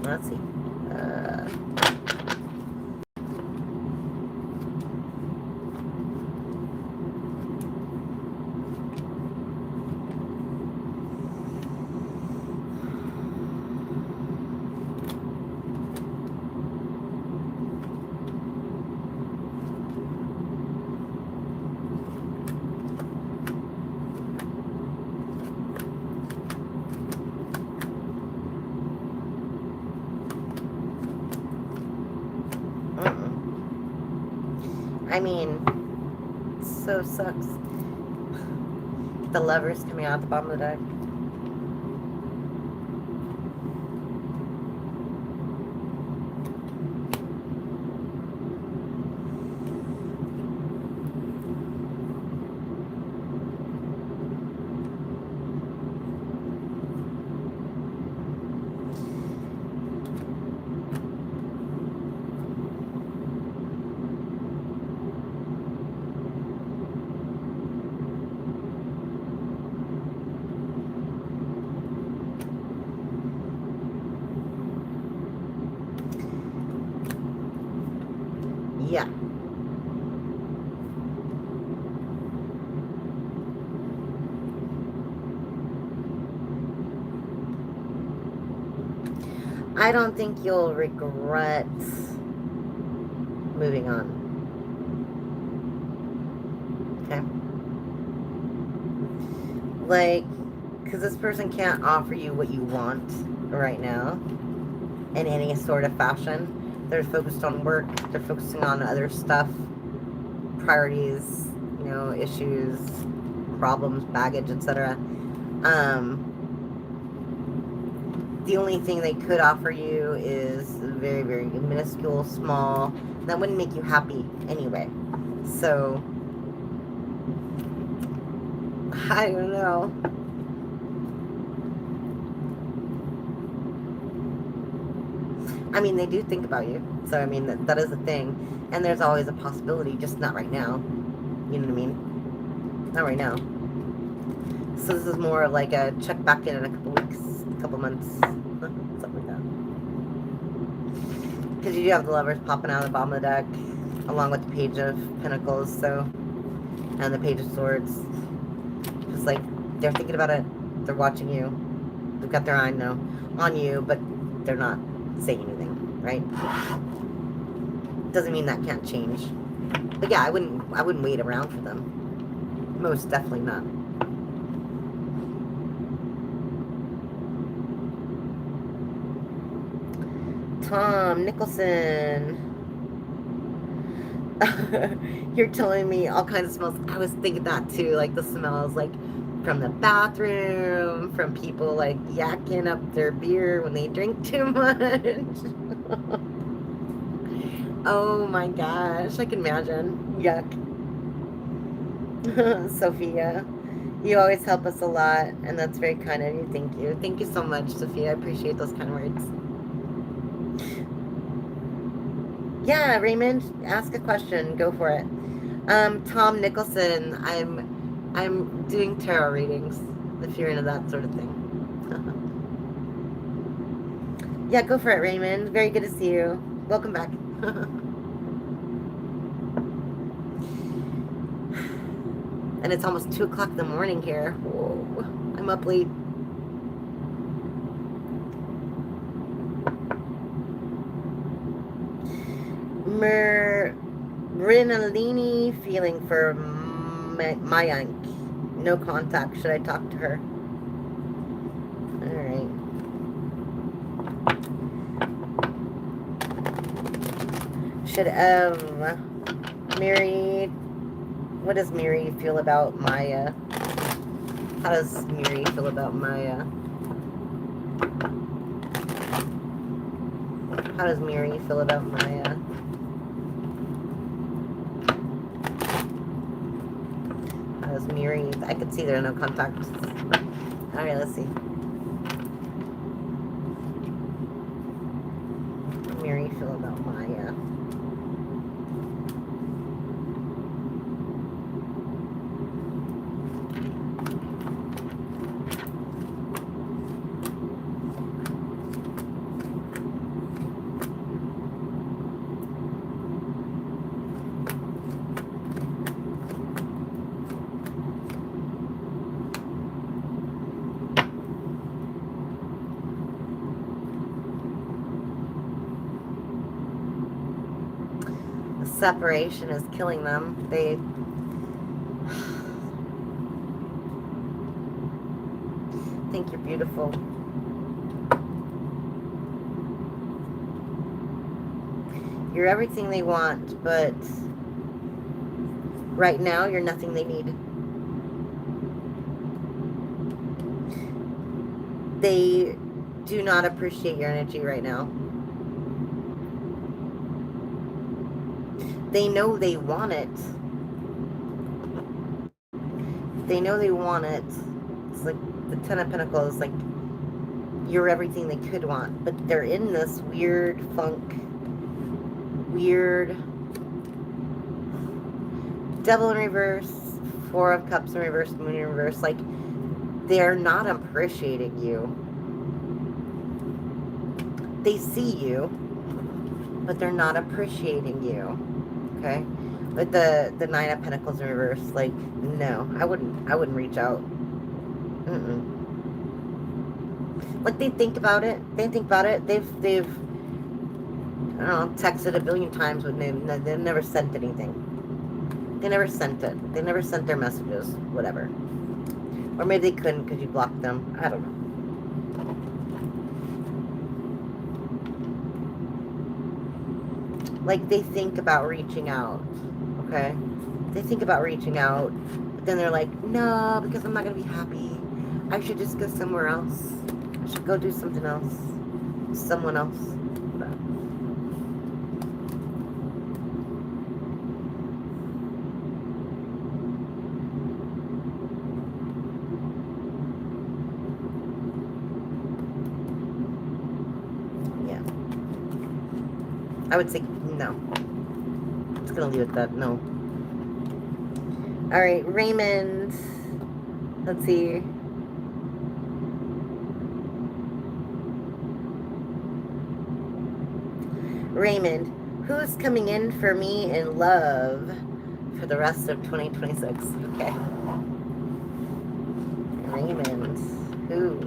Let's see. I mean, so sucks. The Lovers coming out at the bottom of the deck. Yeah. I don't think you'll regret moving on. Okay? Like, because this person can't offer you what you want right now in any sort of fashion. They're focused on work. They're focusing on other stuff, priorities, you know, issues, problems, baggage, etc. The only thing they could offer you is very, very minuscule, small. That wouldn't make you happy anyway. So, I don't know. I mean, they do think about you. So, I mean, that is a thing. And there's always a possibility, just not right now. You know what I mean? Not right now. So this is more like a check back in a couple weeks, a couple months, something like that. Because you do have the Lovers popping out of the bottom of the deck, along with the Page of Pentacles, so, and the Page of Swords. Just like, they're thinking about it, they're watching you, they've got their eye now on you, but they're not saying anything, right? Doesn't mean that can't change. But yeah, I wouldn't wait around for them. Most definitely not. Tom Nicholson. You're telling me all kinds of smells. I was thinking that too, like the smells like from the bathroom, from people like yakking up their beer when they drink too much. Oh my gosh, I can imagine. Yuck. Sophia, you always help us a lot, and that's very kind of you. Thank you. Thank you so much, Sophia. I appreciate those kind words. Yeah, Raymond, ask a question. Go for it. Tom Nicholson, I'm doing tarot readings, if you're into that sort of thing. Yeah, go for it, Raymond. Very good to see you. Welcome back. And it's almost 2 o'clock in the morning here. Whoa, I'm up late. Brinalini feeling for Mayank. No contact. Should I talk to her? Alright. Should Mary, what does Mary feel about Maya? How does Miri feel about Maya? How does Miri feel about Maya? How does Miri... I can see there are no contacts. Alright, let's see. How does Miri feel about Maya? Separation is killing them. They think you're beautiful. You're everything they want, but right now you're nothing they need. They do not appreciate your energy right now. They know they want it. They know they want it. It's like the Ten of Pentacles, like you're everything they could want, but they're in this weird funk, weird Devil in reverse, Four of Cups in reverse, Moon in reverse. Like they're not appreciating you. They see you, but they're not appreciating you. Okay, but the Nine of Pentacles in reverse, like no, I wouldn't reach out. Like they think about it. They've I don't know, texted a billion times with me. They've never sent anything. They never sent it. They never sent their messages. Whatever. Or maybe they couldn't because you blocked them. I don't know. Like they think about reaching out. Okay? They think about reaching out. But then they're like, no, because I'm not going to be happy. I should just go somewhere else. I should go do something else. Someone else. Yeah. I would say no. I'm just going to leave it at that. No. All right, Raymond. Let's see. Raymond, who's coming in for me in love for the rest of 2026? Okay. Raymond, who?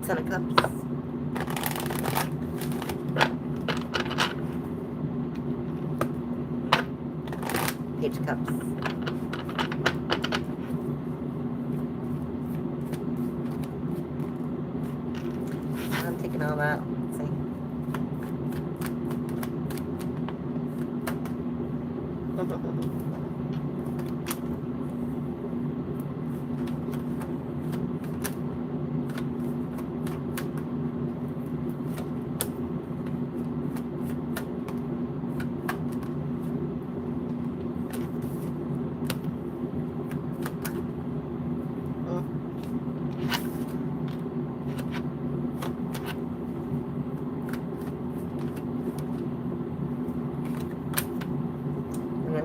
Ten of Cups. Page of Cups. I'm taking all that. Let's see.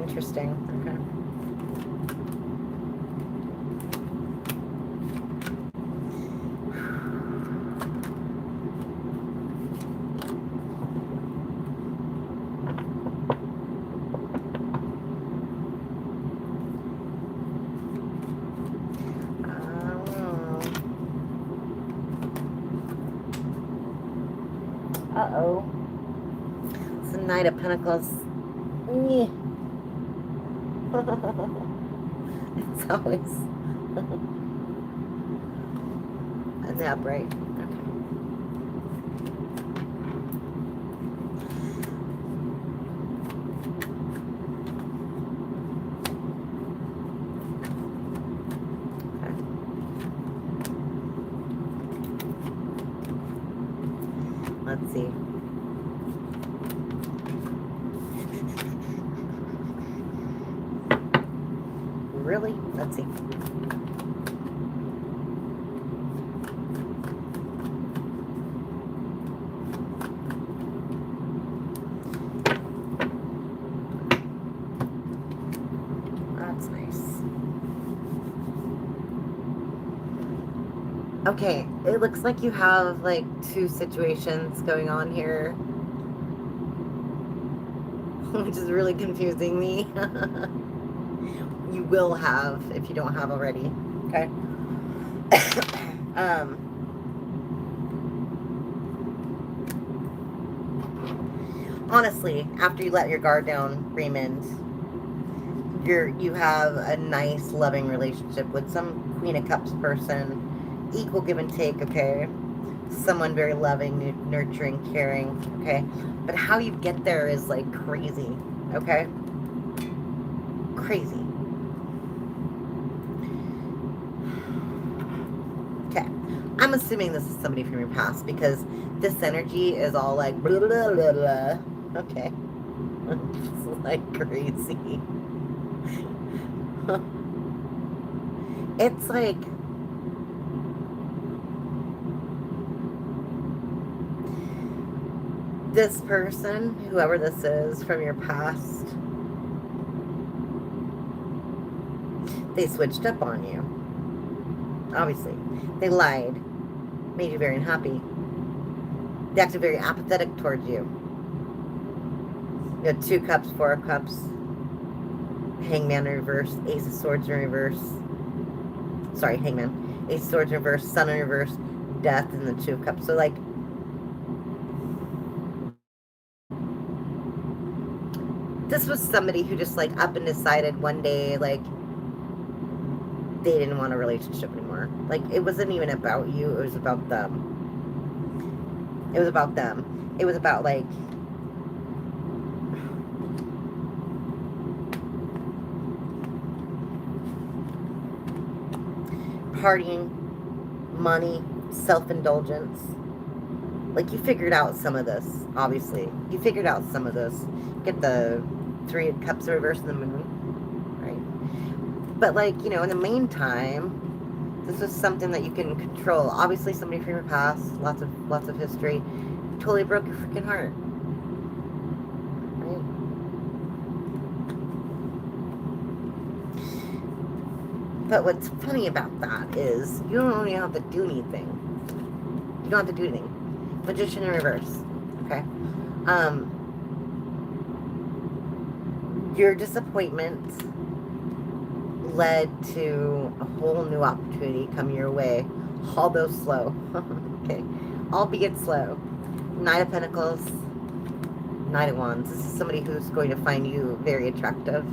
Interesting. Okay. Uh-oh. It's the Knight of Pentacles. It's always And the upright. Okay. Let's see. Really? Let's see. That's nice. Okay, it looks like you have like two situations going on here, which is really confusing me. You will have, if you don't have already. Okay. Honestly, after you let your guard down, Raymond, you have a nice, loving relationship with some Queen of Cups person, equal give and take. Okay, someone very loving, nurturing, caring. Okay, but how you get there is like crazy. Okay, crazy. Okay, I'm assuming this is somebody from your past because this energy is all like blah, blah, blah, blah. Okay, it's like crazy. It's like this person, whoever this is from your past, they switched up on you. Obviously, they lied, made you very unhappy. They acted very apathetic towards you. You had 2 cups, 4 of cups, Hangman in reverse, Ace of Swords in reverse. Sorry, Hangman. Ace of Swords in reverse, Sun in reverse, Death, and the 2 of Cups. So, like, this was somebody who just, like, up and decided one day, like, they didn't want a relationship anymore. Like, it wasn't even about you. It was about them. It was about them. It was about, like, partying, money, self-indulgence. Like, you figured out some of this, obviously. You figured out some of this. Get the 3 of Cups reversed in the moon, right? But, like, you know, in the meantime, this was something that you can control. Obviously, somebody from your past, lots of history, totally broke your freaking heart. Right? But what's funny about that is you don't really have to do anything. You don't have to do anything. Magician in reverse. Okay? Your disappointment led to a whole new opportunity come your way, although slow. Okay? Albeit slow. Knight of Pentacles, Knight of Wands. This is somebody who's going to find you very attractive.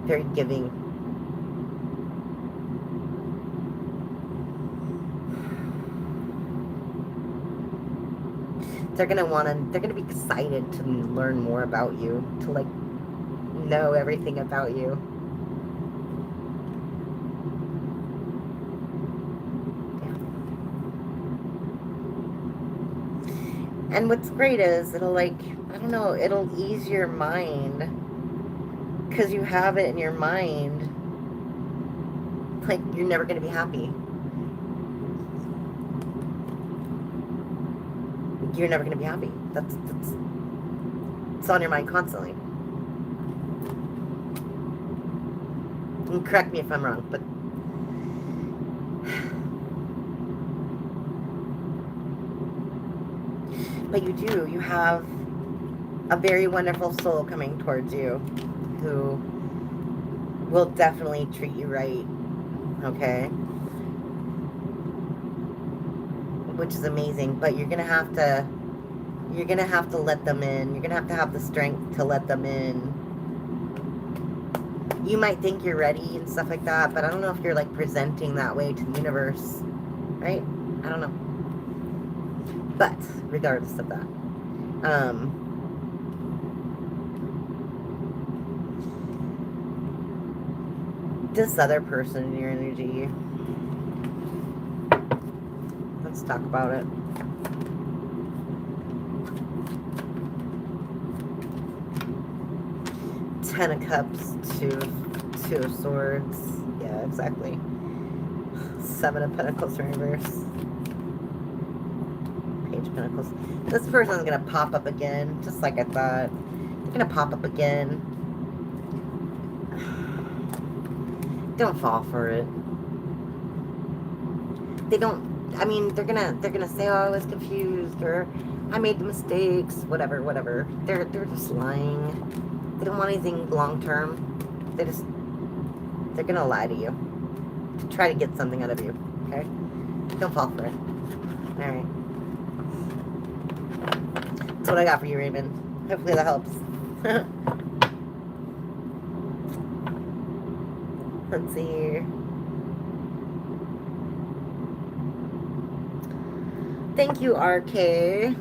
Very giving. They're gonna be excited to learn more about you, to like know everything about you. Yeah. And what's great is it'll, like, I don't know, it'll ease your mind because you have it in your mind like you're never gonna be happy. You're never going to be happy. That's it's on your mind constantly. And correct me if I'm wrong, but you do. You have a very wonderful soul coming towards you who will definitely treat you right. Okay? Which is amazing, but you're gonna have to let them in. You're gonna have to have the strength to let them in. You might think you're ready and stuff like that, but I don't know if you're like presenting that way to the universe, right? I don't know. But regardless of that, this other person in your energy, let's talk about it. Ten of Cups, Two of Swords. Yeah, exactly. Seven of Pentacles in reverse. Page of Pentacles. This person's gonna pop up again, just like I thought. They're gonna pop up again. Don't fall for it. They don't. I mean, they're gonna say, "Oh, I was confused," or "I made the mistakes." Whatever. They're just lying. They don't want anything long term. They're gonna lie to you to try to get something out of you. Okay? Don't fall for it. All right. That's what I got for you, Raven. Hopefully that helps. Let's see here. Thank you, RK.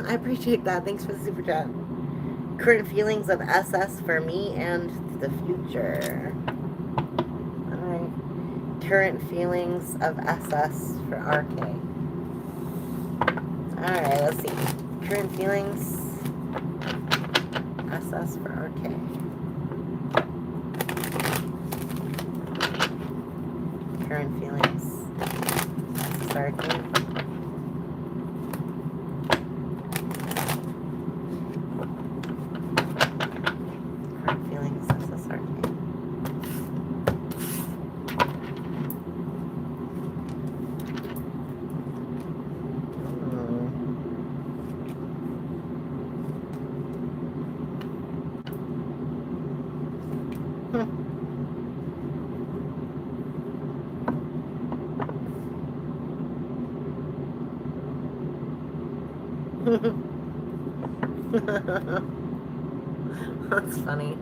I appreciate that. Thanks for the super chat. Current feelings of SS for me and the future. Alright. Current feelings of SS for RK. Alright, let's see. Current feelings SS for RK. Current feelings SS RK. That's funny.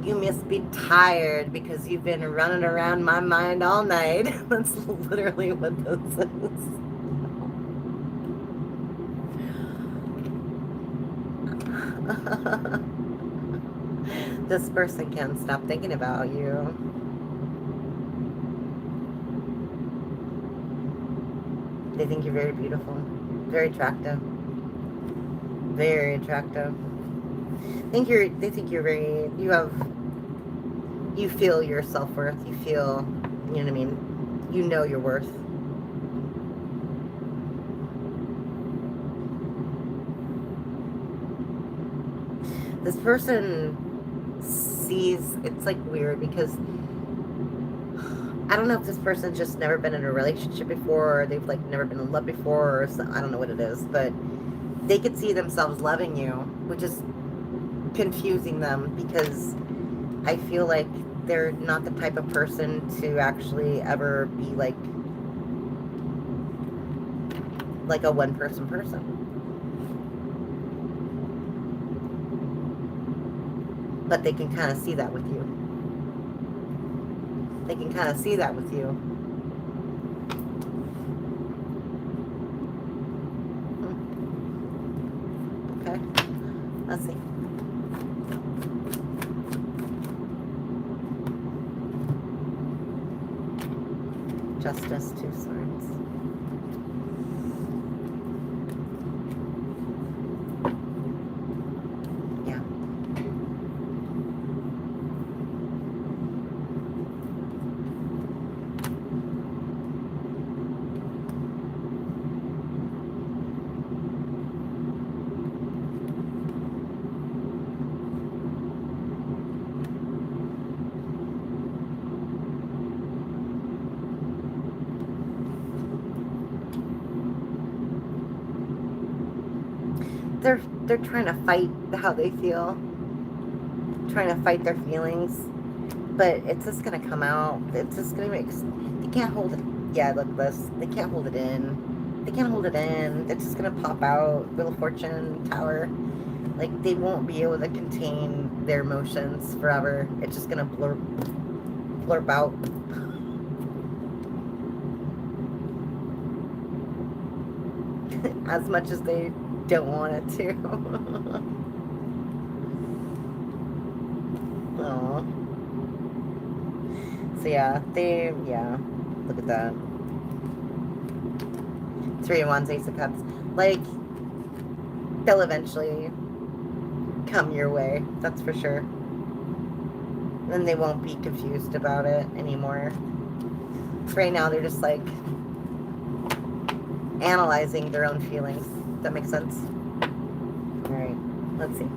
You must be tired because you've been running around my mind all night. That's literally what this is. This person can't stop thinking about you. They think you're very beautiful, very attractive, very attractive. They think you're very, you feel your self-worth, you feel, you know what I mean, you know your worth. This person sees, it's like weird because I don't know if this person's just never been in a relationship before, or they've like never been in love before, or I don't know what it is, but they could see themselves loving you, which is confusing them because I feel like they're not the type of person to actually ever be like a one-person person. But they can kind of see that with you. They can kind of see that with you. Okay. Let's see. Justice, Two Swords. Yeah. They're trying to fight how they feel, trying to fight their feelings, but it's just gonna come out. It's just gonna make, they can't hold it. Yeah, look at this. They can't hold it in. They can't hold it in. It's just gonna pop out. Wheel of Fortune, Tower. Like, they won't be able to contain their emotions forever. It's just gonna blurp out. As much as they don't want it to. Aww. So yeah, look at that. 3 of Wands, Ace of Cups. Like, they'll eventually come your way, that's for sure. Then they won't be confused about it anymore. Right now, they're just like analyzing their own feelings. Does that make sense? Alright, let's see.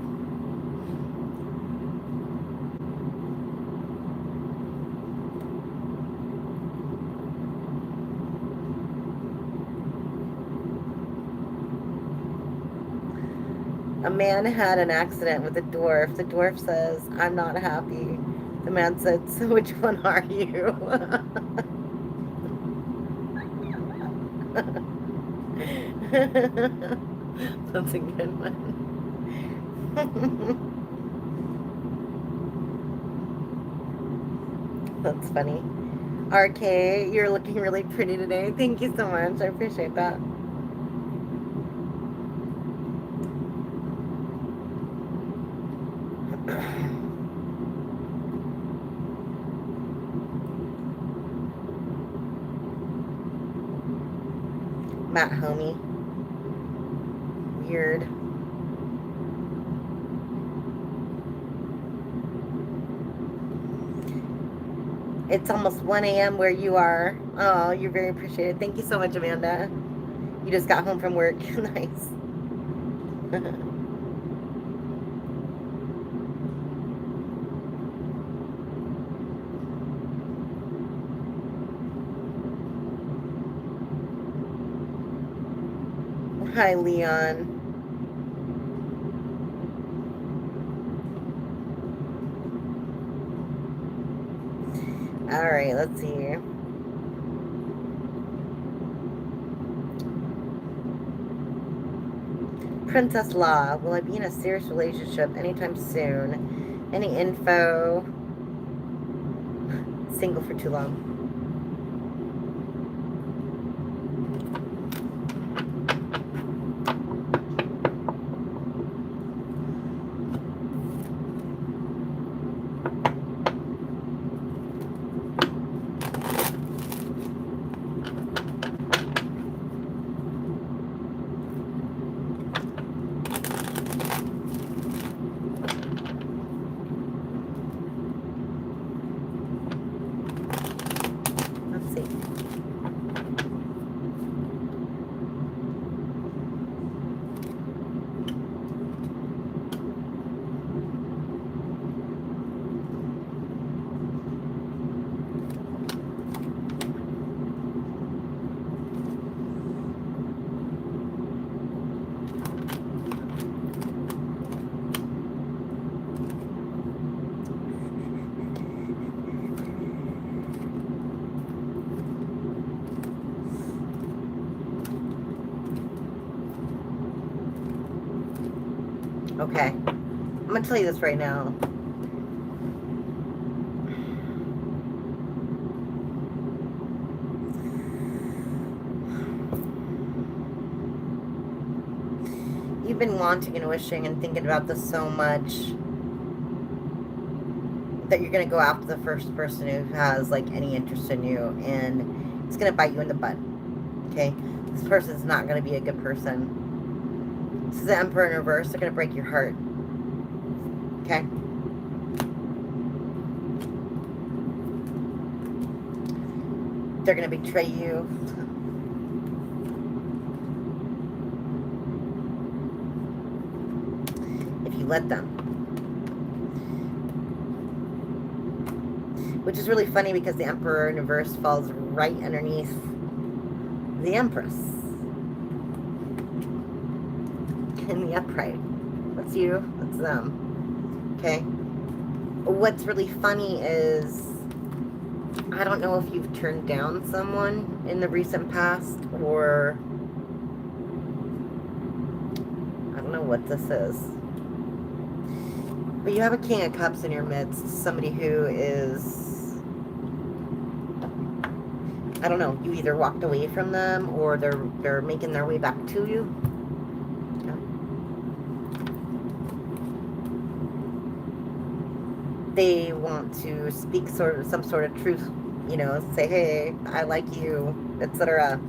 A man had an accident with a dwarf. The dwarf says, I'm not happy. The man said, so which one are you? That's a good one. That's funny. RK, you're looking really pretty today. Thank you so much. I appreciate that. Matt Homie. Weird. It's almost 1 a.m. where you are. Oh, you're very appreciated. Thank you so much, Amanda. You just got home from work. Nice. Hi, Leon. All right, let's see. Princess Law, will I be in a serious relationship anytime soon? Any info? Single for too long. Okay, I'm gonna tell you this right now. You've been wanting and wishing and thinking about this so much that you're gonna go after the first person who has like any interest in you, and it's gonna bite you in the butt. Okay, this person's not gonna be a good person. This is the Emperor in reverse. They're going to break your heart. Okay? They're going to betray you. If you let them. Which is really funny because the Emperor in reverse falls right underneath the Empress. In the upright. That's you. That's them. Okay. What's really funny is I don't know if you've turned down someone in the recent past or don't know what this is. But you have a King of Cups in your midst. Somebody who is, I don't know, you either walked away from them or they're making their way back to you. Yeah. They want to speak some sort of truth, you know, say, hey, I like you, etc.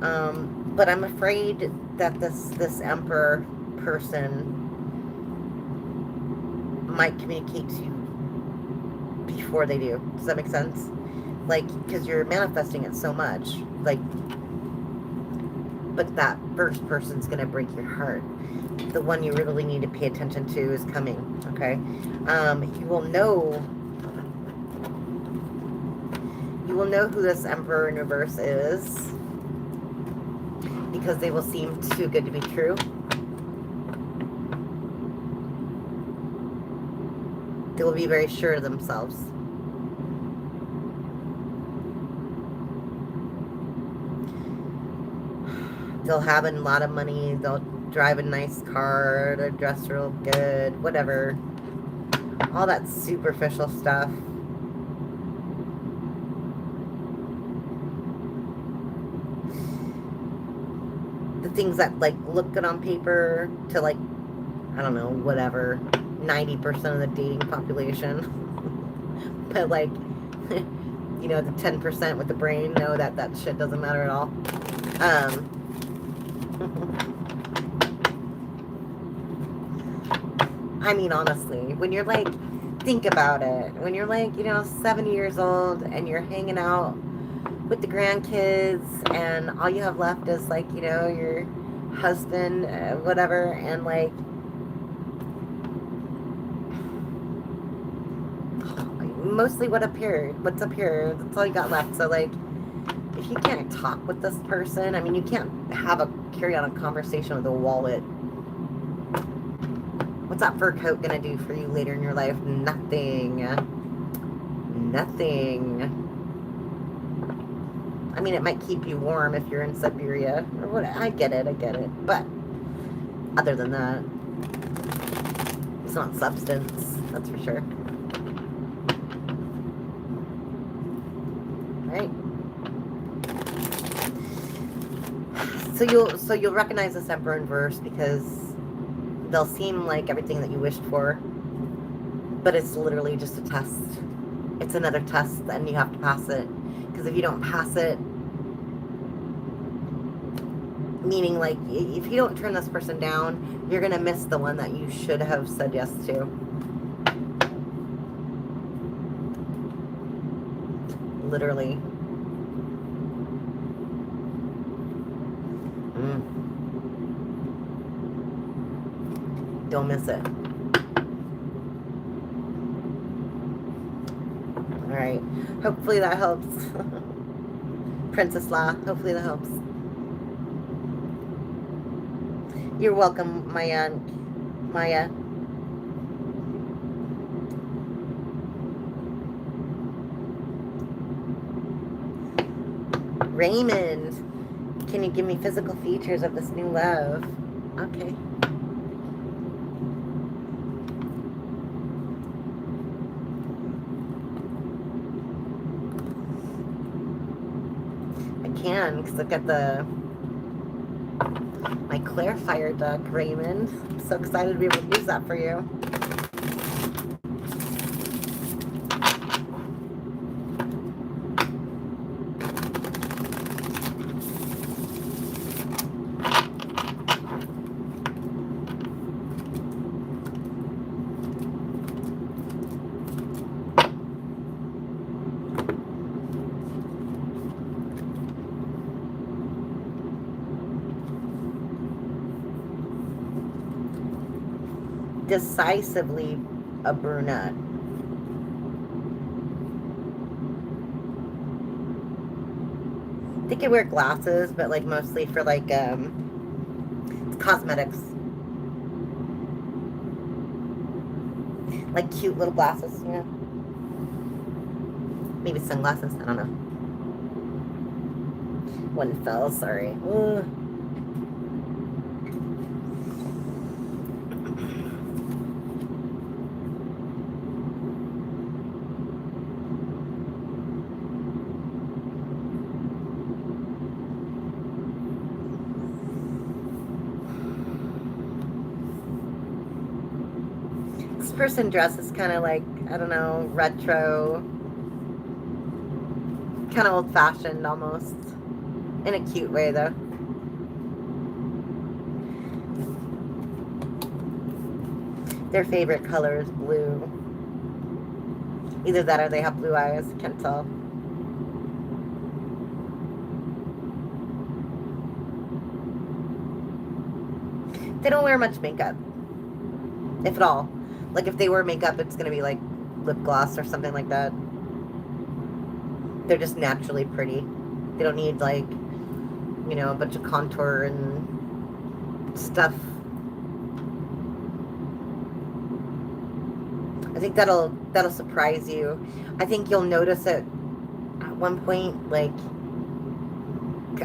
But I'm afraid that this Emperor person might communicate to you before they do. Does that make sense? Like, because you're manifesting it so much, like, but that first person's gonna break your heart. The one you really need to pay attention to is coming. Okay, you will know who this Emperor in reverse is, because they will seem too good to be true. They will be very sure of themselves. They'll have a lot of money. They'll drive a nice car. They'll dress real good. Whatever. All that superficial stuff. The things that, like, look good on paper to, like, I don't know, whatever, 90% of the dating population. But, like, you know, the 10% with the brain know that that shit doesn't matter at all. I mean, honestly, when you're like, think about it. When you're like, you know, 70 years old and you're hanging out with the grandkids and all you have left is, like, you know, your husband, whatever, and, like, mostly what's up here, that's all you got left. So, like, if you can't talk with this person, I mean, you can't carry on a conversation with a wallet. What's that fur coat gonna do for you later in your life? Nothing. Nothing. I mean, it might keep you warm if you're in Siberia or what. I get it. But other than that, it's not substance. That's for sure. Right. So you'll recognize this Emperor in verse because they'll seem like everything that you wished for, but it's literally just a test. It's another test, and you have to pass it. Because if you don't pass it, meaning, like, if you don't turn this person down, you're gonna miss the one that you should have said yes to. Literally. Don't miss it. Alright. Hopefully that helps. Princess La, hopefully that helps. You're welcome, Maya. Raymond, can you give me physical features of this new love? Okay. Because I've got my clarifier deck, Raymond. I'm so excited to be able to use that for you. Decisively a brunette. They could wear glasses, but, like, mostly for, like, cosmetics. Like cute little glasses, you know? Maybe sunglasses, I don't know. One fell, sorry. Ugh. person dresses kind of like, I don't know, retro, kind of old-fashioned almost, in a cute way though. Their favorite color is blue. Either that or they have blue eyes, can't tell. They don't wear much makeup, if at all. Like if they wear makeup, it's gonna be like lip gloss or something like that. They're just naturally pretty. They don't need like, you know, a bunch of contour and stuff. I think that'll surprise you. I think you'll notice it at one point, like,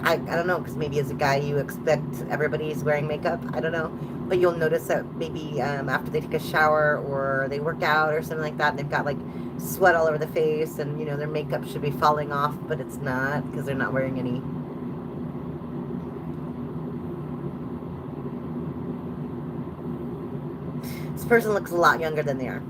I don't know, because maybe as a guy you expect everybody's wearing makeup. I don't know. But you'll notice that maybe after they take a shower or they work out or something like that, and they've got like sweat all over the face and, you know, their makeup should be falling off, but it's not because they're not wearing any. This person looks a lot younger than they are.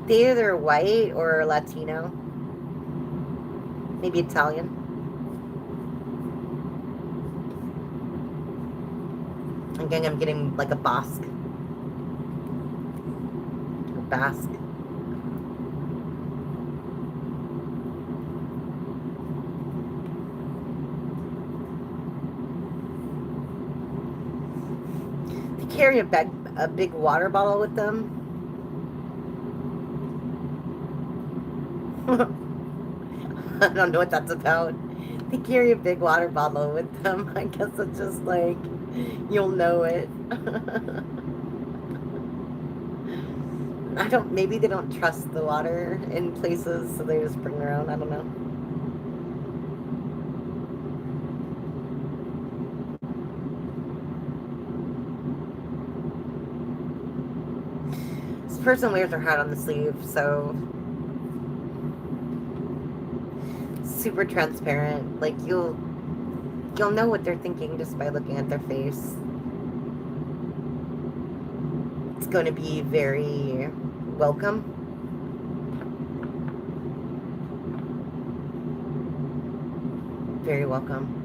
They're either white or Latino. Maybe Italian. Again, I'm getting like a Basque. A Basque. They carry a big water bottle with them. I don't know what that's about. They carry a big water bottle with them. I guess it's just like, you'll know it. Maybe they don't trust the water in places, so they just bring their own. I don't know. This person wears their hat on the sleeve, so super transparent. Like you'll know what they're thinking just by looking at their face. It's going to be very welcome. Very welcome.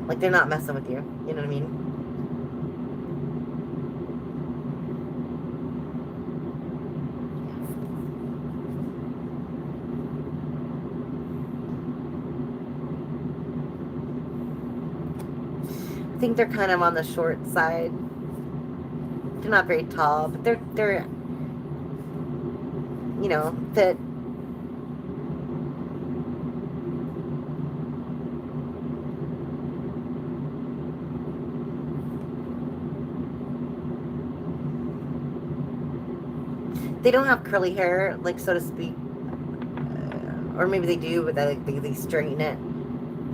Like they're not messing with you. You know what I mean? I think they're kind of on the short side. They're not very tall, but they're you know, fit. They don't have curly hair, like, so to speak, or maybe they do, but they straighten it.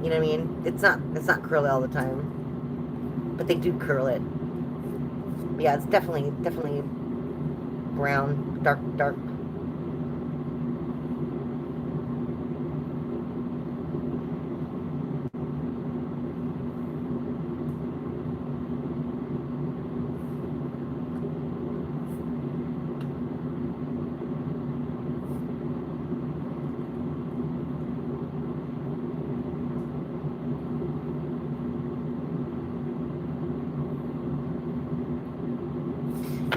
You know what I mean? It's not curly all the time. But they do curl it. Yeah, it's definitely brown, dark.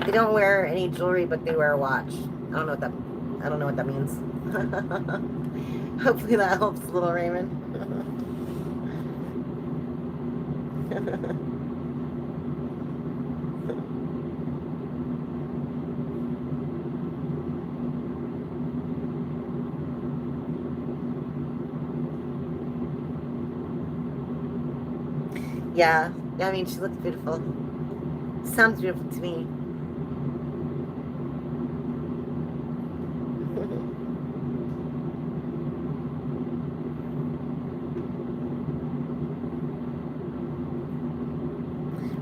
They don't wear any jewelry, but they wear a watch. I don't know what that means. Hopefully that helps, little Raymond. Yeah, I mean, she looks beautiful. Sounds beautiful to me.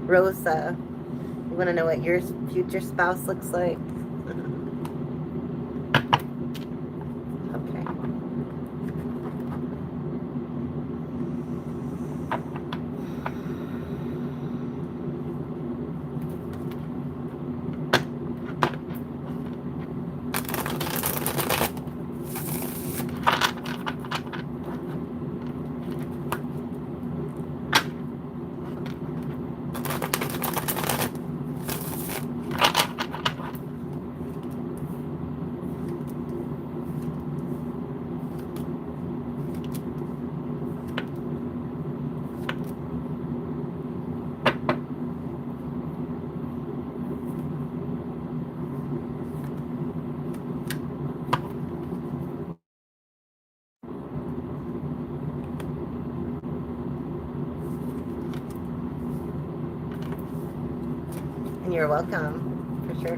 Rosa, you want to know what your future spouse looks like? You're welcome, for sure.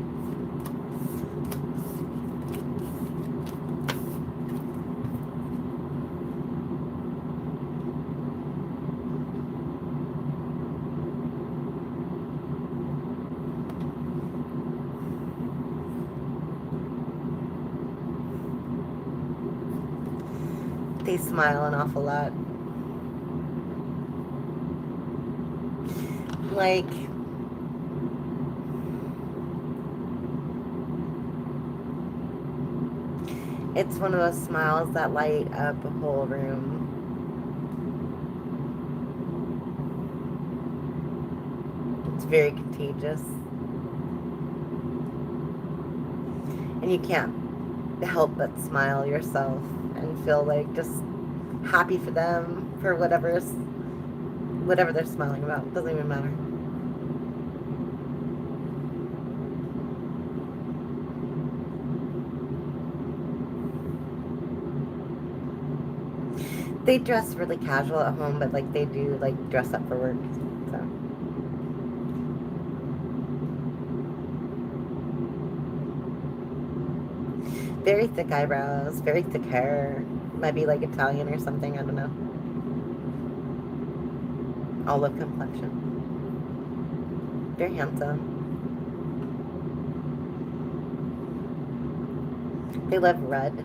They smile an awful lot. Like, it's one of those smiles that light up a whole room. It's very contagious. And you can't help but smile yourself and feel like just happy for them, for whatever they're smiling about. It doesn't even matter. They dress really casual at home, but like they do like dress up for work. So very thick eyebrows, very thick hair. Might be like Italian or something, I don't know. Olive complexion. Very handsome. They love red.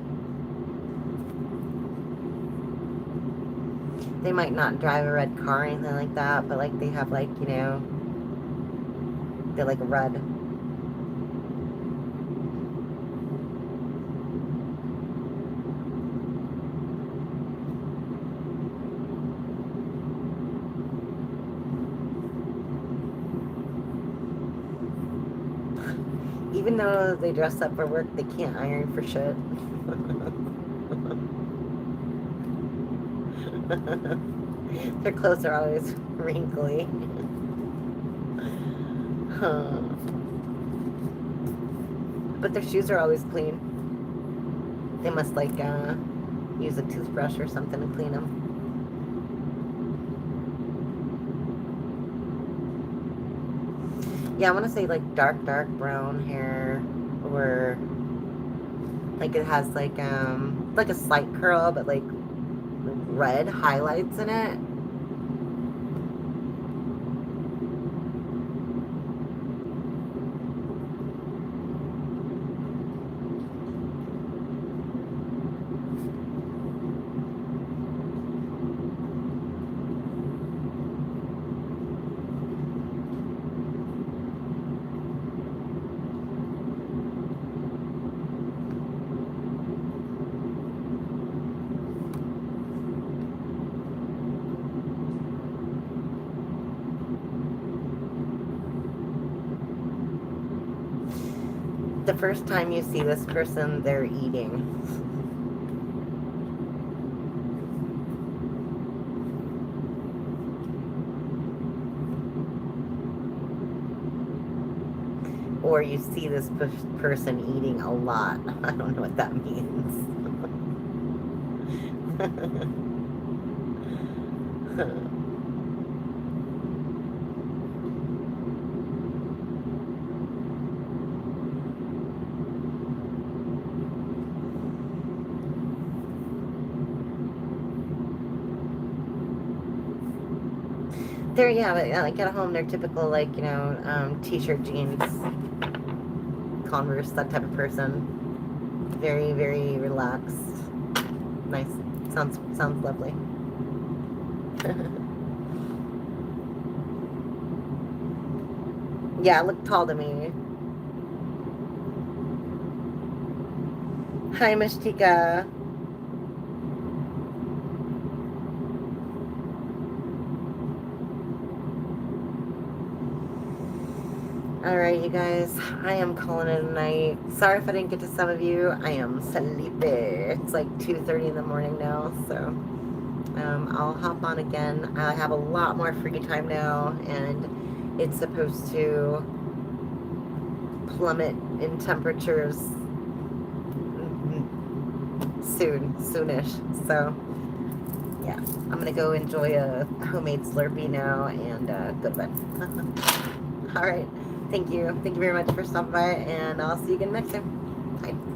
They might not drive a red car or anything like that, but like they have like, you know, they like red. Even though they dress up for work, they can't iron for shit. Their clothes are always wrinkly. But their shoes are always clean. They must like use a toothbrush or something to clean them. Yeah, I want to say like dark brown hair, or like it has like a slight curl, but like red highlights in it. The first time you see this person, they're eating. Or you see this person eating a lot. I don't know what that means. They're, yeah, like at home, they're typical, like, you know, t-shirt, jeans, Converse, that type of person. Very, very relaxed. Nice. Sounds lovely. Yeah, look tall to me. Hi, Mishtika. Alright, you guys, I am calling it a night. Sorry if I didn't get to some of you. I am sleepy. It's like 2:30 in the morning now, so I'll hop on again. I have a lot more free time now, and it's supposed to plummet in temperatures soonish. So, yeah, I'm going to go enjoy a homemade Slurpee now and go to bed. Alright. Thank you. Thank you very much for stopping by, and I'll see you again next time. Bye.